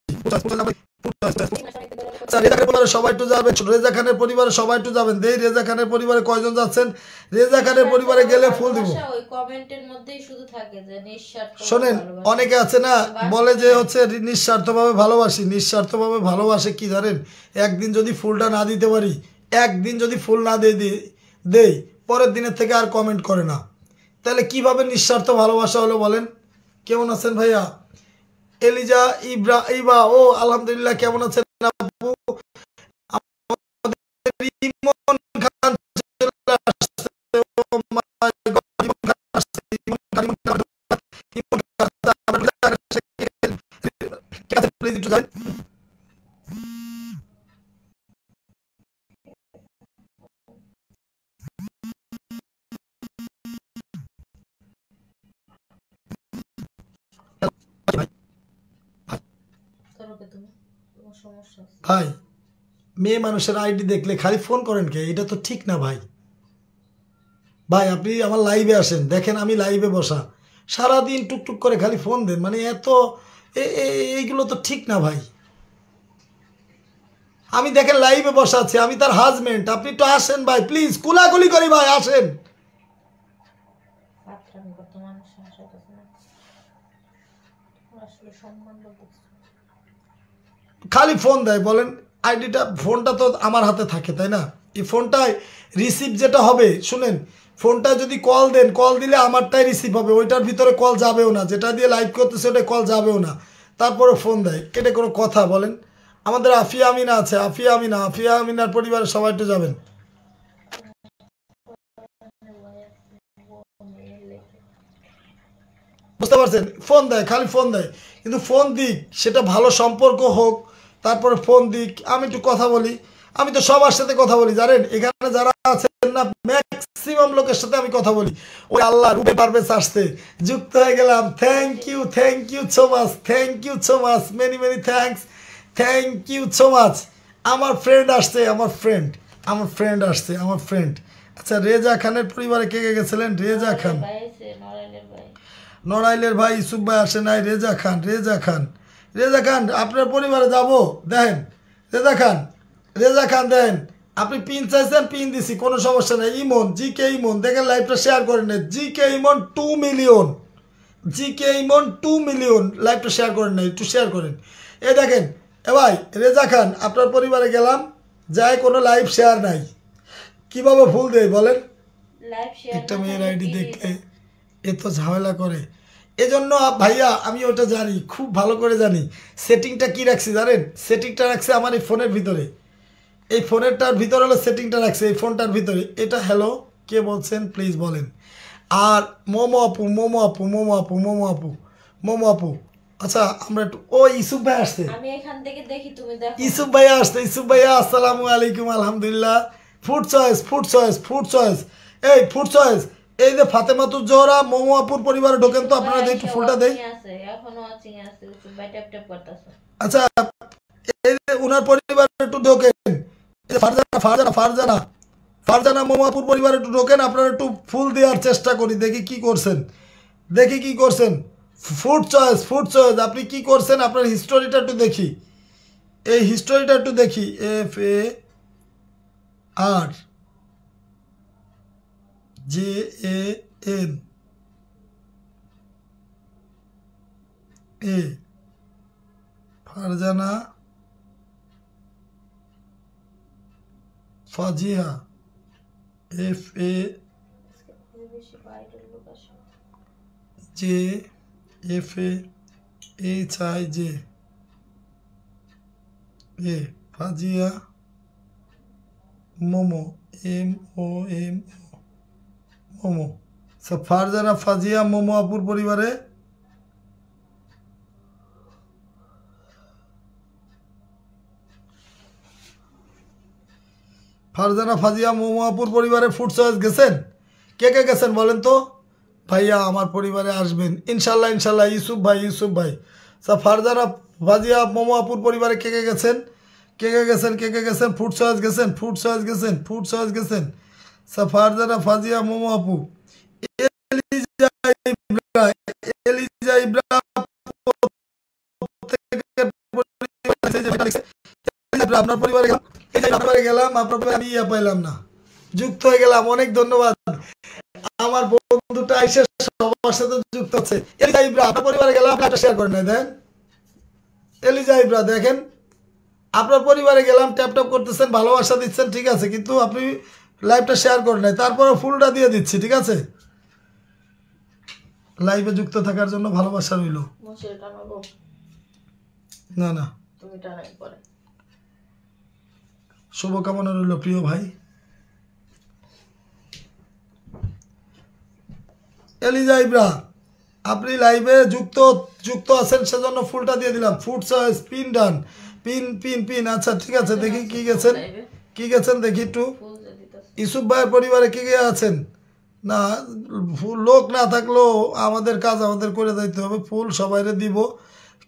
আচ্ছা রেজা খানের পরিবারে সবাই একটু যাবেন, রেজা খানের পরিবারে সবাই একটু যাবেন। দেই রেজা খানের পরিবারে কয়জন যাচ্ছেন? রেজা খানের পরিবারে গেলে ফুল দিব। ওই কমেন্টের মধ্যেই শুধু থাকে যে নিঃস্বার্থ। শোনেন অনেকে আছে না বলে যে হচ্ছে নিঃস্বার্থভাবে ভালোবাসি, নিঃস্বার্থভাবে ভালোবাসে কি জানেন, একদিন যদি ফুলটা না দিতে পারি, একদিন যদি ফুল না দেই পরের দিনের থেকে আর কমেন্ট করে না। তাহলে কিভাবে নিঃস্বার্থ ভালোবাসা হলো বলেন? কেমন আছেন ভাইয়া? এলিজা ইবা ও আলহামদুলিল্লাহ, কেমন আছেন আপু? ইমন খান চলে আসছে, ও মাই গড, ইমন খান আসছে, ইমন খান, প্লিজ একটু যান। ভাই মেয়ে মানুষের আইডি দেখলে খালি ফোন করেন কে? এটা তো ঠিক না ভাই। ভাই আপনি আমার লাইভে আসেন, দেখেন আমি লাইভে বসা, সারাদিন টুকটুক করে খালি ফোন দেন, মানে এত এইগুলো তো ঠিক না ভাই। আমি দেখেন লাইভে বসা আছি, আমি তার হাজবেন্ড, আপনি তো আসেন ভাই প্লিজ, কুলাকুলি করি ভাই, আসেন। খালি ফোন দেয়, বলেন আইডিটা, ফোনটা তো আমার হাতে থাকে তাই না? এই ফোনটায় রিসিভ যেটা হবে, শুনেন, ফোনটা যদি কল দেন, কল দিলে আমারটাই রিসিভ হবে, ওইটার ভিতরে কল যাবেও না, যেটা দিয়ে লাইভ করতেছে ওটা কল যাবেও না, তারপরে ফোন দেয়, এটা কোনো কথা বলেন? আমাদের আফিয়া আমিনা আছে, আফিয়া আমিনার পরিবারের সবাই একটু যাবেন। বুঝতে পারছেন? ফোন দেয়, খালি ফোন দেয়, কিন্তু ফোন দিক, সেটা ভালো সম্পর্ক হোক, তারপরে ফোন দিক, আমি একটু কথা বলি। আমি তো সবার সাথে কথা বলি জানেন, এখানে যারা আছেন না ম্যাক্সিমাম লোকের সাথে আমি কথা বলি। ওই আল্লাহ রূপে পারবে আসতে যুক্ত হয়ে গেলাম। Thank you so much, many thank you so much. আমার ফ্রেন্ড আসছে, আমার ফ্রেন্ড। আচ্ছা রেজা খানের পরিবারে কে কে গেছিলেন? রেজা খান, নড়াইলের ভাই ইসুফ ভাই আসে নাই। রেজা খান আপনার পরিবারে যাব। দেখেন রেজা খান দেন, আপনি পিন চাইছেন, পিন দিছি, কোনো সমস্যা নেই। ইমন জিকে ইমন দেখেন লাইভটা শেয়ার করেন, জিকে ইমন 2 মিলিয়ন, লাইভটা শেয়ার করেন না, একটু শেয়ার করেন। এ দেখেন এ ভাই রেজা খান আপনার পরিবারে গেলাম, যাই কোনো লাইভ শেয়ার নাই, কিভাবে ফুল দেয় বলেন? একটা মেয়ের আইডি দেখলে এত ঝামেলা করে, এজন্য ভাইয়া আমি ওটা জানি, খুব ভালো করে জানি। সেটিংটা কি রাখছি জানেন? সেটিংটা রাখছে আমার এই ফোনের ভিতরে, এই ফোনেরটার ভিতরে হলো সেটিংটা রাখছে, এই ফোনটার ভিতরে। এটা হ্যালো, কে বলছেন প্লিজ বলেন। আর মোমো আপু, আচ্ছা আমরা একটু, ও ইসুফ ভাই আসছে, আমি এখান থেকে দেখি, তুমি দেখো। ইসুফ ভাইয়া আসসালামু আলাইকুম। আলহামদুলিল্লাহ। ফুড চয়েস, এই ফুড চয়েস, এই যে ফাতেমাতুজ জোহরা মোমো আপুর পরিবারে ঢোকেন তো, আপনারা একটু ফুলটা দেই। আচ্ছা এই যে উনার পরিবারে একটু ঢোকেন, ফারজানা মোমো আপুর পরিবারে একটু ঢোকেন, আপনারা একটু ফুল দেওয়ার চেষ্টা করি, দেখি কি করছেন। ফুড চয়েস, আপনি কি করছেন, আপনার হিস্টোরিটা একটু দেখি, এই হিস্টোরিটা একটু দেখি। FARJAN Farzana ফাজিহা FAJFAHIJ ফাজিয়া momo momo. ফারজানা ফাজিয়া মোমো আপুর পরিবারে ফুড চয়েস গেছেন? কে কে গেছেন বলেন তো? ভাইয়া আমার পরিবারে আসবেন ইনশাল্লাহ ইনশাল্লাহ। ইউসুফ ভাই ফারজানা ফাজিয়া মোমো আপুর পরিবারে কে কে গেছেন? কে কে গেছেন? কে কে গেছেন? ফুড চয়েস গেছেন, ফুড চয়েস গেছেন, ফুড চয়েস গেছেন। ফারজানা ফাজিয়া মোমো আপু, এলিজা ইব্রা, এলিজা ইব্রা আপনার পরিবারে গেলাম, আপনার পরিবারে আমি পাইলাম না, যুক্ত হয়ে গেলাম। অনেক ধন্যবাদ। আমার বন্ধুটা এসে সবার সাথে যুক্ত হচ্ছে। এলিজা ইব্রা আপনার পরিবারে গেলাম, আপনারটা শেয়ার করে নাই দেন। এলিজা ইব্রা দেখেন, আপনার পরিবারে গেলাম, ট্যাপ ট্যাপ করতেছেন, ভালোবাসা দিচ্ছেন, ঠিক আছে, কিন্তু আপনি লাইভটা শেয়ার করেন নাই। তারপরে ফুলটা দিয়ে দিচ্ছি, ঠিক আছে। লাইভে যুক্ত থাকার জন্য ভালোবাসা রইল। না না, শুভকামনা রইল প্রিয় ভাই। এলিজা ইব্রা আপনি লাইভে যুক্ত আছেন, সেজন্য ফুলটা দিয়ে দিলাম। ফুড চয়েস পিন ডান, পিন পিন পিন। আচ্ছা ঠিক আছে, দেখি কি গেছেন, কি গেছেন দেখি একটু। ইউসুফ ভাইয়ের পরিবারে কি কে আছেন? না, লোক না থাকলেও আমাদের কাজ আমাদের করে যাইতে হবে। ফুল সবাইরে দিব।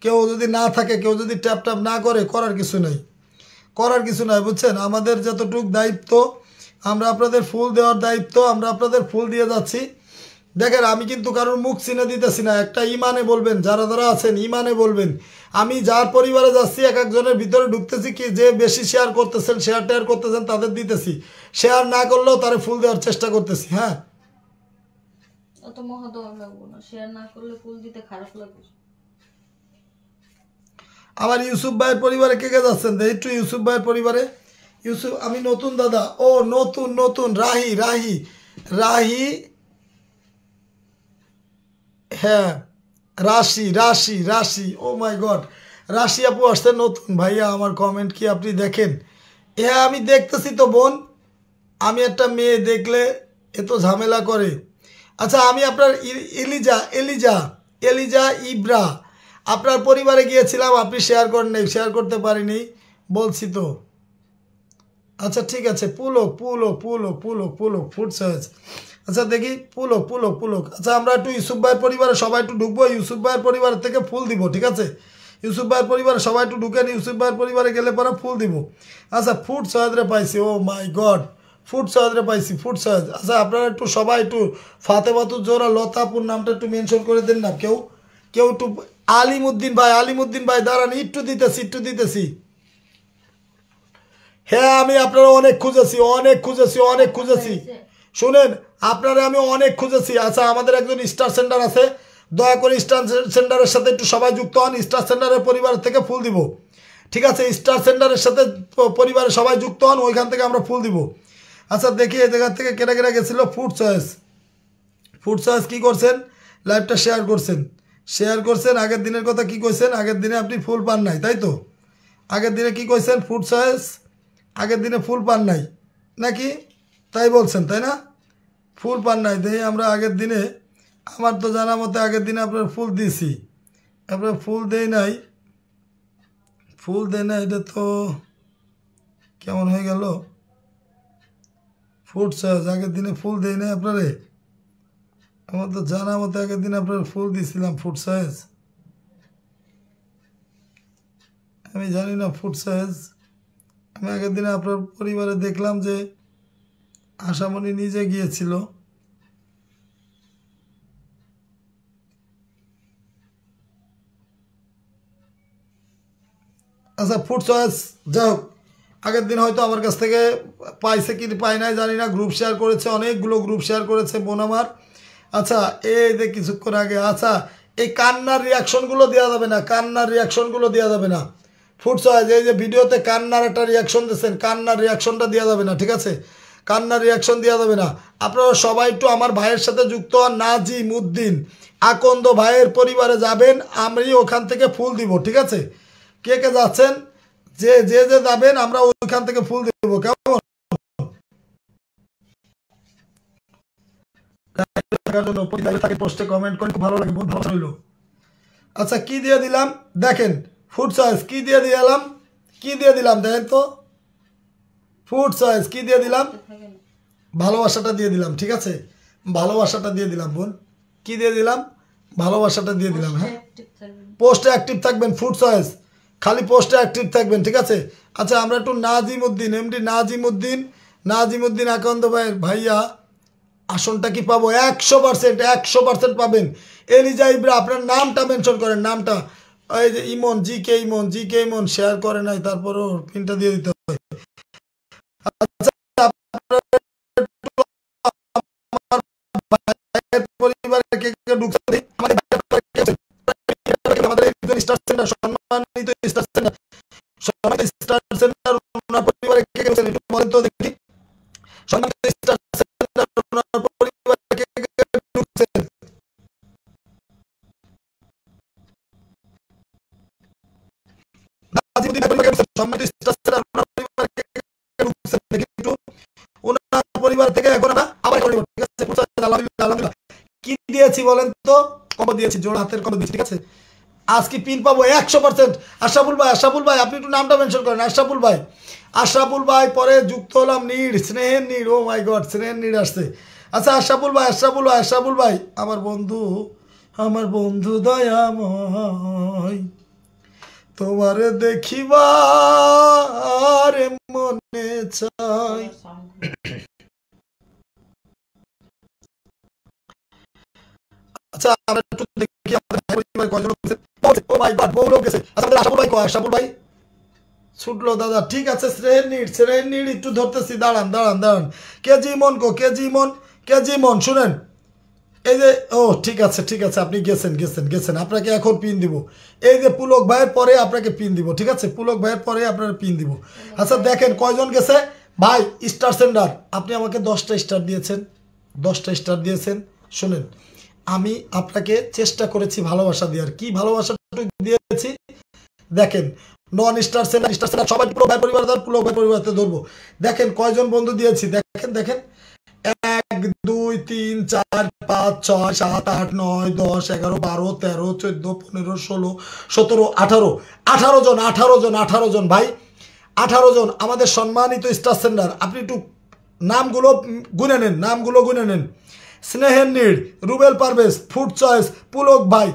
কেউ যদি না থাকে, কেউ যদি ট্যাপ ট্যাপ না করে, করার কিছু নেই, করার কিছু নাই, বুঝছেন। আমাদের যতটুকু দায়িত্ব, আমরা আপনাদের ফুল দেওয়ার দায়িত্ব, আমরা আপনাদের ফুল দিয়ে যাচ্ছি। দেখেন, আমি কিন্তু কারোর মুখ চিনে দিতেছি না। একটা ইমানে বলবেন, যারা যারা আছেন ইমানে বলবেন। আমি যার পরিবারে যাচ্ছি, এক একজনের ভিতরে ঢুকতেছি, কি যে বেশি শেয়ার করতেছেন, শেয়ার টেয়ার করতেছেন, তাদের দিতেছি। শেয়ার না করলেও তারে ফুল দেওয়ার চেষ্টা করতেছি। হ্যাঁ, অত মহদম লাগবো না, শেয়ার না করলে ফুল দিতে খারাপ লাগে। আমার ইউসুফ ভাইয়ের পরিবারে কে কে যাচ্ছেন একটু? ইউসুফ ভাইয়ের পরিবারে, ইউসুফ আমি নতুন দাদা। ও নতুন নতুন রাহি রাহি রাহি, হ্যাঁ রাশি রাশি রাশি, ও মাই গড, রাশি আপু আসছে নতুন। ভাইয়া আমার কমেন্ট কি আপনি দেখেন? হ্যাঁ আমি দেখতেছি তো বোন। আমি একটা মেয়ে দেখলে এত ঝামেলা করে। আচ্ছা, আমি আপনার এলিজা এলিজা এলিজা ইব্রা আপনার পরিবারে গিয়েছিলাম, আপনি শেয়ার করেন নাই, শেয়ার করতে পারিনি বলছি তো। আচ্ছা ঠিক আছে, পুলক পুলক পুলক পুলক পুলক ফুড চয়েস। আচ্ছা দেখি, পুলক পুলক পুলক। আচ্ছা আমরা একটু ইউসুফ ভাইয়ের পরিবারে সবাই একটু ঢুকবো, ইউসুফ ভাইয়ের পরিবার থেকে ফুল দিব, ঠিক আছে। ইউসুফ ভাইয়ের পরিবারে সবাই একটু ঢুকেন, ইউসুফ ভাইয়ের পরিবারে গেলে পরে ফুল দিব। আচ্ছা ফুড চয়েসরে পাইছি, ও মাই গড, ফুড চয়েসরে পাইছি, ফুড চয়েস। আচ্ছা আপনারা একটু সবাই একটু ফাতেমাতুর জোহরা লতাপুর নামটা একটু মেনশন করে দেন না, কেউ কেউ একটু। আলিমুদ্দিন ভাই, আলিমুদ্দিন ভাই দাঁড়ান, একটু দিতেছি, একটু দিতেছি। হ্যাঁ আমি আপনারা অনেক খুঁজেছি, অনেক খুঁজেছি, অনেক খুঁজেছি। শুনেন, আপনারা আমি অনেক খুঁজেছি। আচ্ছা আমাদের একজন স্টার সেন্টার আছে, দয়া করে স্টার সেন্টারের সাথে একটু সবাই যুক্ত হন। স্টার সেন্টারের পরিবার থেকে ফুল দিব, ঠিক আছে। স্টার সেন্টারের সাথে পরিবারের সবাই যুক্ত হন, ওইখান থেকে আমরা ফুল দিব। আচ্ছা দেখি এই জায়গা থেকে কেটে কেটে গেছিলো। ফুড চয়েস, ফুড চয়েস কী করছেন? লাইভটা শেয়ার করছেন, শেয়ার করছেন। আগের দিনের কথা কি কইছেন? আগের দিনে আপনি ফুল পান নাই, তাই তো? আগের দিনে কি কইছেন? ফুড চয়েস আগের দিনে ফুল পান নাই নাকি, তাই বলছেন তাই না? ফুল পান নাই, দেখি আমরা আগের দিনে, আমার তো জানা মতে আগের দিনে আপনার ফুল দিয়েছি, আপনার ফুল দেই নাই, ফুল দেয় না, এটা তো কেমন হয়ে গেল। ফুড চয়েস আগের দিনে ফুল দেই নাই আপনারে, আমার তো জানা মতে আগের দিন আপনার ফুল দিয়েছিলাম। ফুড চয়েস আমি জানি না, ফুড চয়েস আমি আগের দিনে আপনার পরিবারে দেখলাম যে আশামণি নিজে গিয়েছিল। আচ্ছা ফুড চয়েস যাই হোক, আগের দিন হয়তো আমার কাছ থেকে পাইছে কি পাই নাই জানি না, গ্রুপ শেয়ার করেছে, অনেকগুলো গ্রুপ শেয়ার করেছে বোন আমার। আচ্ছা এই যে কিছুক্ষণ আগে, আচ্ছা এই কান্নার রিয়াকশনগুলো দেওয়া যাবে না, কান্নার রিয়াকশনগুলো দেওয়া যাবে না। ফুড চয়েস এই যে ভিডিওতে কান্নার একটা রিয়াকশন দিচ্ছেন, কান্নার রিয়াকশনটা দেওয়া যাবে না, ঠিক আছে। কান্নার রিয়াকশন দেওয়া যাবে না। আপনারা সবাই একটু আমার ভাইয়ের সাথে যুক্ত হন, নাজিম উদ্দিন আকন্দ ভাইয়ের পরিবারে যাবেন, আমি ওখান থেকে ফুল দিব, ঠিক আছে। কে কে যাচ্ছেন? যে যে যে যাবেন আমরা ওইখান থেকে ফুল দিব, কেমন? পোস্টে কমেন্ট করে খুব ভালো লাগে, বহুত ভালো হইলো। আচ্ছা কি দিয়ে দিলাম দেখেন, ফুড চয়েস কি দিয়ে দিলাম, কি দিয়ে দিলাম দেখেন তো। ফুড চয়েস কি দিয়ে দিলাম? ভালোবাসাটা দিয়ে দিলাম, ঠিক আছে। ভালোবাসাটা দিয়ে দিলাম বোন, কি দিয়ে দিলাম, ভালোবাসাটা দিয়ে দিলাম। হ্যাঁ, পোস্টে অ্যাক্টিভ থাকবেন, ফুড চয়েস, খালি পোস্টে অ্যাক্টিভ থাকবেন, ঠিক আছে। আচ্ছা আমরা একটু নাজিমউদ্দিন, এমডি নাজিমউদ্দিন আকান্ত ভাইয়া আসনটা কি পাবো? 100%, 100% পাবেন। এলিজা ইব্রা, আপনার নামটা মেনশন করেন, নামটা। এই যে ইমন, জিকে ইমন শেয়ার করে নাই, তারপরও পিনটা দিয়ে দিতে হবে। আচ্ছা আপনারা আমার ভাইয়ের পরিবারে কে কে ঢুকছে, আমাদের একজন স্টার সেন্টার, সম্মানিত স্টার সেন্টার ওনার পরিবারে কে কে ঢুকছেন একটু বলেন তো দেখি। সম্মানিত স্টার সেন্টার ওনার পরিবারে কে কে ঢুকছেন? সম্মানিত স্টার সেন্টার ওনার পরিবারে কে কে ঢুকছেন দেখি একটু। ওনার পরিবার থেকে এখন আমরা আবার করে ঠিক আছে। আলহামদুলিল্লাহ। কি দিয়েছি বলেন তো? কম্বো দিয়েছি, জোড়া হাতের কম্বো দিয়েছি, ঠিক আছে। আজকে পিন পাবো 100%। আশরাফুল ভাই আপনি একটু নামটা মেনশন করেন, আশরাফুল ভাই পরে যুক্ত হলাম নীড়, স্নেহের নীড়, ও মাই গড স্নেহের নীড় আসছে। আচ্ছা আশরাফুল ভাই আমার বন্ধু দয়াময়, তোমার দেখিবার মনে চাই। আচ্ছা আমরা একটু দেখি আমাদের পরিবার কয়জন গেছে। ও মাই গড বহু লোক গেছে। আচ্ছা আমাদের আশরাফুল ভাই ছুটলো দাদা, ঠিক আছে। শ্রেহের নিড একটু ধরতেছি, দাঁড়ান। কেজি মন শুনেন, এই যে ও ঠিক আছে আপনি গেছেন, আপনাকে এখন পিন দিব। এই যে পুলক ভাইয়ের পরে আপনাকে পিন দিব, ঠিক আছে, পুলক ভাইয়ের পরে আপনার পিন দিব। আচ্ছা দেখেন কয়জন গেছে ভাই। স্টার সেন্টার আপনি আমাকে 10টা স্টার দিয়েছেন। শুনেন, আমি আপনাকে চেষ্টা করেছি ভালোবাসা দেওয়ার, কি ভালোবাসা দিয়েছি দেখেন। নন স্টার সেন্টার সবাই পুলক ভাই পরিবারতে ধরবো। দেখেন কয়জন বন্ধু দিয়েছি, দেখেন 1 2 3 4 5 6 7 8 9 10 11 12 13 14 15 16 17 18 জন ভাই, 18 জন আমাদের সম্মানিত স্টার সেন্টার। আপনি একটু নামগুলো গুনে নেন। স্নেহের নীড়, রুবেল পারভেজ, ফুড চয়েস, পুলক ভাই,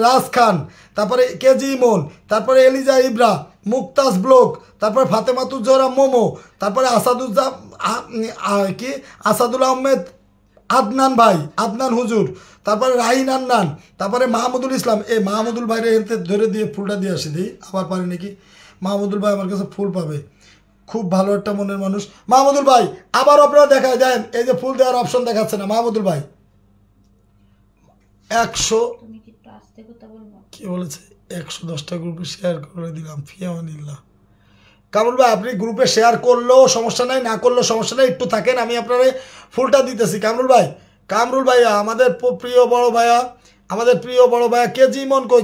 রাজ খান, তারপরে কেজি ইমন, তারপরে এলিজা ইব্রা, মুক্তাজ ব্লক, তারপরে ফাতেমাতুজ জোহরা মোমো, তারপরে আসাদুল আহমেদ আদনান ভাই, আদনান হুজুর, তারপরে রাহিন আন্নান, তারপরে মাহমুদুল ইসলাম। মাহমুদুল ভাইরে এতে ধরে দিয়ে ফুলটা দিয়ে আসি দিই, আবার পারি নাকি। মাহমুদুল ভাই আমার কাছে ফুল পাবে, খুব ভালো একটা মনের মানুষ মাহমুদুল ভাই। আবার আপনারা দেখায় দেন, এই যে ফুল দেওয়ার অপশন দেখাচ্ছে না মাহমুদুল ভাই। 100 কি বলেছে 110টা গ্রুপে শেয়ার করে দিলাম, ফিয়ামানিল্লাহ। কামরুল ভাই আপনি গ্রুপে শেয়ার করলেও সমস্যা নাই, না করলেও সমস্যা নাই, একটু থাকেন, আমি আপনার ফুলটা দিতেছি। কামরুল ভাই আমাদের প্রিয় বড় ভাইয়া কেজি মন কই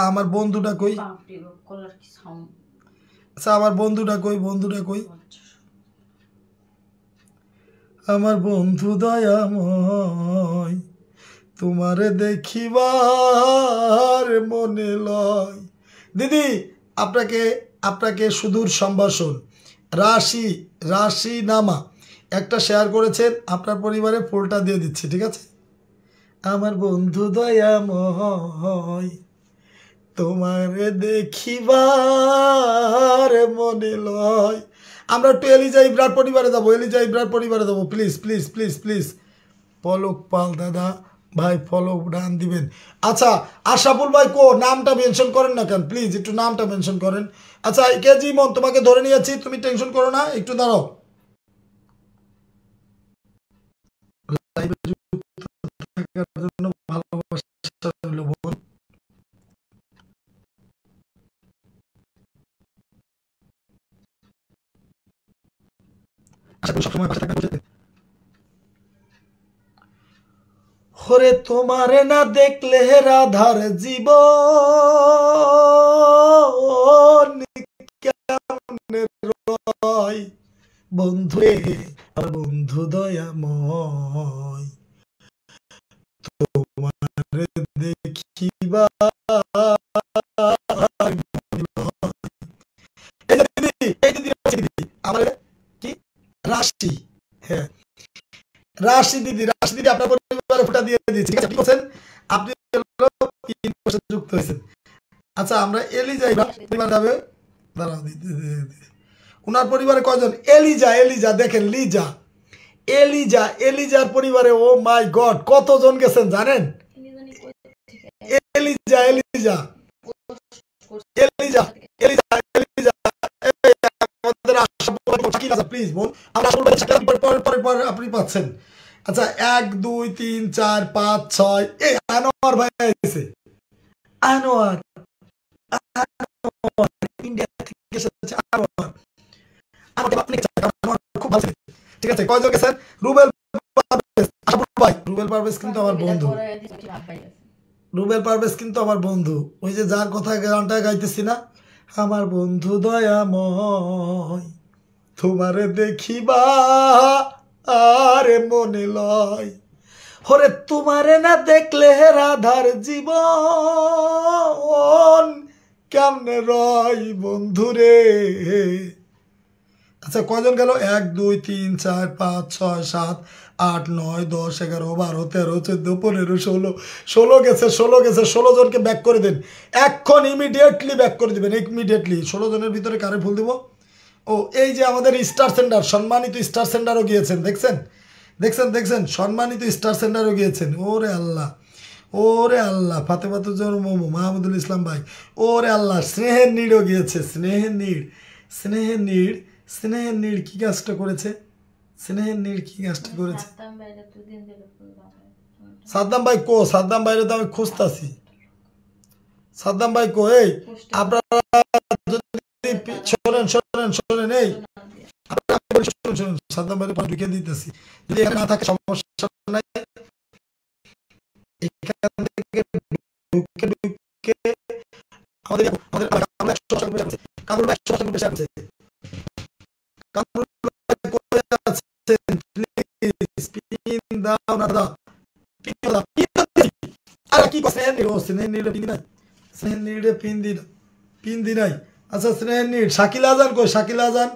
আমার বন্ধুটা কই, আমার বন্ধু দয়াময়, তোমারে দেখিবার মনে লয়। দিদি আপনাকে সুদূর সম্ভাষণ। রাশি নামা একটা শেয়ার করেছেন, আপনার পরিবারে ফুলটা দিয়ে দিচ্ছি, ঠিক আছে। আমার বন্ধু দয়াময়, তোমারে দেখিবার মনে লয়। আমরা একটু এলিজা ইব্রার পরিবারে যাবো, প্লিজ। পলক পাল দাদা ভাই ফলো ডান দিবেন। আচ্ছা আশরাফুল ভাই নামটা মেনশন করেন না কেন, প্লিজ একটু নামটা মেনশন করেন। আচ্ছা কেজি মন তোমাকে ধরে নিয়েছি, তুমি টেনশন করো না, একটু দাঁড়াও। ওরে তোমারে না দেখলে রাধার জীবন কেমনে রয়, বন্ধু দয়াময়, তোমারে দেখি দেখিবা আমার কি রাশি, হ্যাঁ রাশি দিদি আপনার পরিবারে ফোঁটা দিয়ে দিয়েছি, ঠিক আছে কি বলছেন আপনি 3 বছর যুক্ত হয়েছেন। আচ্ছা আমরা এলিজা পরিবার যাবে, দাঁড়াও দিদি ওনার পরিবারে কয়জন? এলিজা দেখেন এলিজার পরিবারে ও মাই গড কতজন গেছেন জানেন? এলিজা প্লিজ আপনি পাচ্ছেন। আচ্ছা 1 2 3 4 5 6 এই আনোয়ার ভাই এসেছে, আনোয়ার ইন্ডিয়া থেকে এসেছে আনোয়ার, আমাকে আপনি খুব ভালো, ঠিক আছে কয়জন গেছেন? রুবেল পারভেজ, আশাপুর ভাই, রুবেল পারভেজ কিন্তু আমার বন্ধু, রুবেল পারভেজ কিন্তু আমার বন্ধু, ওই যে যার কথা গানটা গাইতেছি না, আমার বন্ধু দয়াময় তোমারে দেখিবা আরে মনে লয়, হরে তোমারে না দেখলে রাধার জীবন কেমনে রয় বন্ধুরে। আচ্ছা কয়জন গেল? 1 2 3 4 5 6 7 8 9 10 11 12 13 14 15 16 গেছে 16 জনকে ব্যাক করে দেন এখন, ইমিডিয়েটলি ব্যাক করে দিবেন ইমিডিয়েটলি। 16 জনের ভিতরে কারে ফুল দিব? ও এই যে আমাদের স্টার সেন্টার, সম্মানিত স্টার সেন্টারও গিয়েছেন, দেখছেন সম্মানিত স্টার সেন্টারও গিয়েছেন। ওরে আল্লাহ ফাতেমাতুজ্জামান মোমো, মাহমুদুল ইসলাম ভাই, ওরে আল্লাহ স্নেহের নীড়ও গিয়েছে, স্নেহের নীড় কি কাজটা করেছে? সাদ্দাম ভাই কো? সাদ্দাম ভাইরে তো আমি খুঁজতাছি, সাদ্দাম ভাই কো? এই আপনারা শোনেন এই সাদ্দাম ভাইরে ঢুকে দিতেছি, যদি এখানে না থাকে সমস্যা নাই, এখান থেকে ঢুকে আমাদের কামরুল ভাই শাকিল আজান কই? শাকিল আজান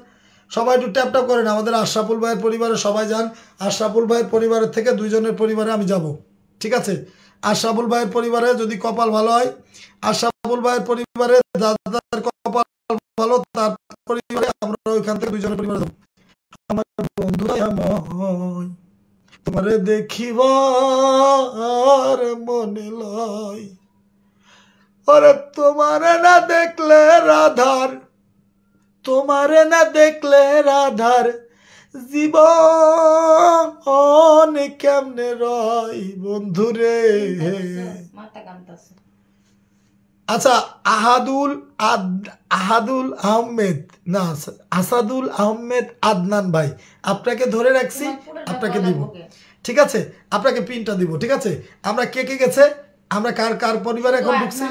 সবাই একটু ট্যাপ ট্যাপ করেন, আমাদের আশরাফুল ভাইয়ের পরিবারে সবাই যান, আশরাফুল ভাইয়ের পরিবারের থেকে 2 জনের পরিবারে আমি যাব, ঠিক আছে? আশরাফুল ভাইয়ের পরিবারে যদি কপাল ভালো হয়, আশরাফুল ভাইয়ের পরিবারে দাদার কপাল ভালো, তার পরিবারে আমরা ওইখান থেকে 2 জনের পরিবারে যাব। আমার বন্ধু তোমারে দেখিবার মনে লয়, ওরে তোমারে না দেখলে রাধার জীবন কেমনে রয় বন্ধুরে। আচ্ছা আসাদুল আহমেদ আদনান ভাই, আপনাকে ধরে রাখছি, আপনাকে দিব, ঠিক আছে? আপনাকে পিনটা দিব, ঠিক আছে? আমরা কে গেছে, আমরা কার পরিবারে এখন ঢুকছি?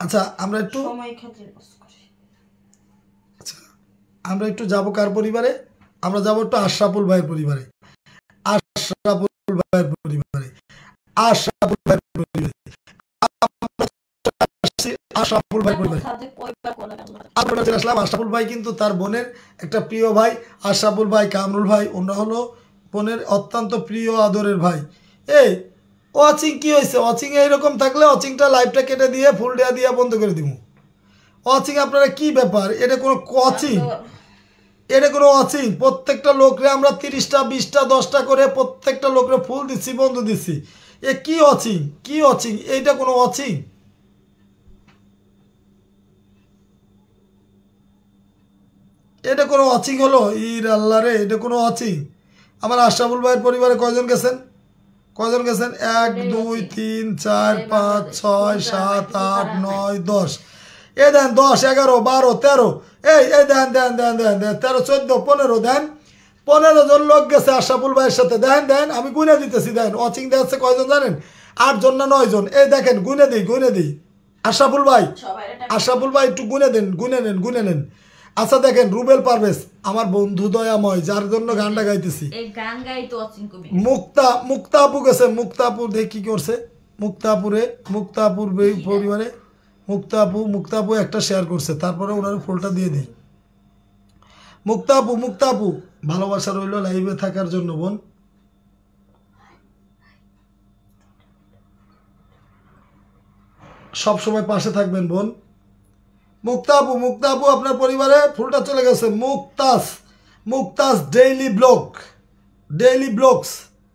আচ্ছা আমরা একটু আমরা একটু যাবো কার পরিবারে? আমরা যাবো একটু আশরাফুল ভাইয়ের পরিবারে, আশরাফুল ভাই কিন্তু তার বোনের একটা প্রিয় ভাই, আশরাফুল ভাই, কামরুল ভাই, ওনারা হলো বোনের অত্যন্ত প্রিয় আদরের ভাই। এই ওয়াচিং কি হয়েছে? ওয়াচিং এইরকম থাকলে ওয়াচিংটা লাইভটা কেটে দিয়ে ফুল দিয়া বন্ধ করে দিব। ওয়াচিং আপনারা কি ব্যাপার? এটা কোনো ওয়াচিং? প্রত্যেকটা লোকরে আমরা 30টা 20টা 10টা করে প্রত্যেকটা লোকরে ফুল দিচ্ছি, বন্ধু দিচ্ছি, এ কি ওয়াচিং? এইটা কোনো ওয়াচিং? এটা কোনো ওয়াচিং হলো? ইর আল্লাহ রে, এটা কোনো ওয়াচিং? আমার আশরাফুল ভাইয়ের পরিবারে কয়জন গেছেন? 1 2 3 4 5 6 7 8 9 10, এই দেন 10 11 12 13, এই দেন 13 14 15 দেন, 15 জন লোক গেছে আশরাফুল ভাইয়ের সাথে। দেন আমি গুনে দিতেছি, দেন ওয়াচিং দেখাচ্ছে কয়জন জানেন? 8 জন না 9 জন। এই দেখেন গুনে দিই। আশরাফুল ভাই একটু গুনে নেন। আচ্ছা দেখেন রুবেল পারভেজ আমার বন্ধু দয়াময়, যার জন্য গানটা গাইতেছি, মুক্তা আপু গেছে, মুক্তা আপু দেখি কি করছে, মুক্তাপুরে মুক্তাপুর পরিবারে মুক্তাপু একটা শেয়ার করছে, তারপরে ওনার ফুলটা দিয়ে দিই। মুক্তাপু ভালোবাসা রইল লাইভে থাকার জন্য বোন। সব সময় পাশে থাকবেন বোন। মুক্তাপু আপনার পরিবারে ফুলটা চলে গেছে। Mukta's daily blogs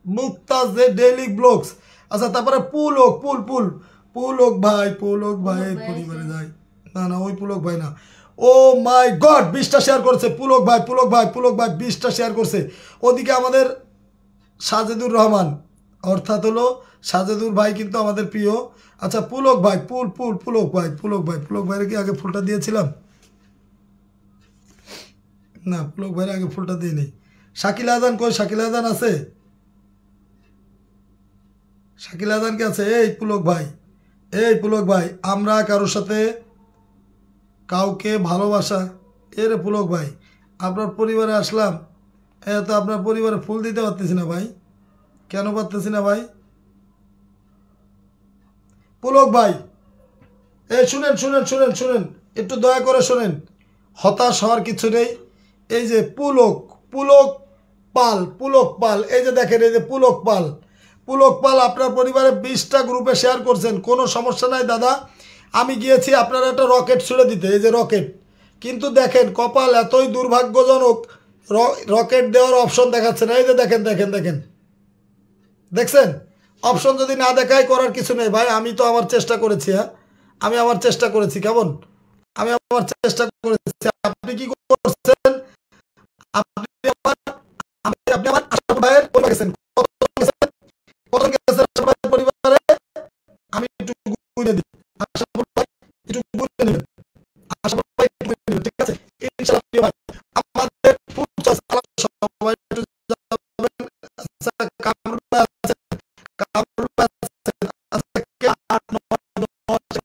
Mukta's daily blogs. আচ্ছা, তারপরে পুলক ভাই পরিবারে যাই না ওই পুলক ভাই না। ও মাই গড, 20টা শেয়ার করছে পুলক ভাই 20টা শেয়ার করছে। ওদিকে আমাদের সাজেদুর রহমান, অর্থাৎ হলো সাজেদুর ভাই কিন্তু আমাদের প্রিয়। আচ্ছা, পুলক ভাই পুলক ভাইয়ের কি আগে ফুলটা দিয়েছিলাম? না, পুলক ভাইয়ের আগে ফুলটা দিয়ে নেই। শাকিল আজান কই? শাকিল আজান আছে? শাকিল আজান কি আছে? এই পুলক ভাই আমরা কারোর সাথে কাউকে ভালোবাসা এরে পুলক ভাই আপনার পরিবারে আসলাম, তো আপনার পরিবারে ফুল দিতে পারতেছি না ভাই। কেন পারতেছি না ভাই? পুলক ভাই এই শুনেন, একটু দয়া করে শুনেন, হতাশ হওয়ার কিছু নেই। এই যে পুলক পাল, এই যে দেখেন, এই যে পুলক পাল আপনার পরিবারে 20টা গ্রুপে শেয়ার করছেন, কোনো সমস্যা নাই দাদা। আমি গিয়েছি আপনার একটা রকেট ছুড়ে দিতে, এই যে রকেট, কিন্তু দেখেন কপাল এতই দুর্ভাগ্যজনক, রকেট দেওয়ার অপশন দেখাচ্ছে না। এই যে দেখেন দেখছেন, অপশন যদি না দেখায় করার কিছু নেই ভাই। আমি তো আমার চেষ্টা করেছি, হ্যাঁ আমি আমার চেষ্টা করেছি, কেমন আমি আমার চেষ্টা করেছি। আপনি কি করছেন? আপনি আমার আশরাফ ভাইয়ের পরিবারে গেছেন, কত গেছেন আশরাফ ভাইয়ের পরিবারে? আমি একটু গুনে দিই, আশরাফ ভাই একটু গুনে নেবেন, আশরাফ ভাই একটু গুনে নেবেন, ঠিক আছে? ইনশাআল্লাহ প্রিয় ভাই, আমাদের ফুলচাষ সবাই একটু যাবেন। আচ্ছা, কামরুল ভাই আছে, কামরুল ভাই আছে, আচ্ছা কে 8 9 10 11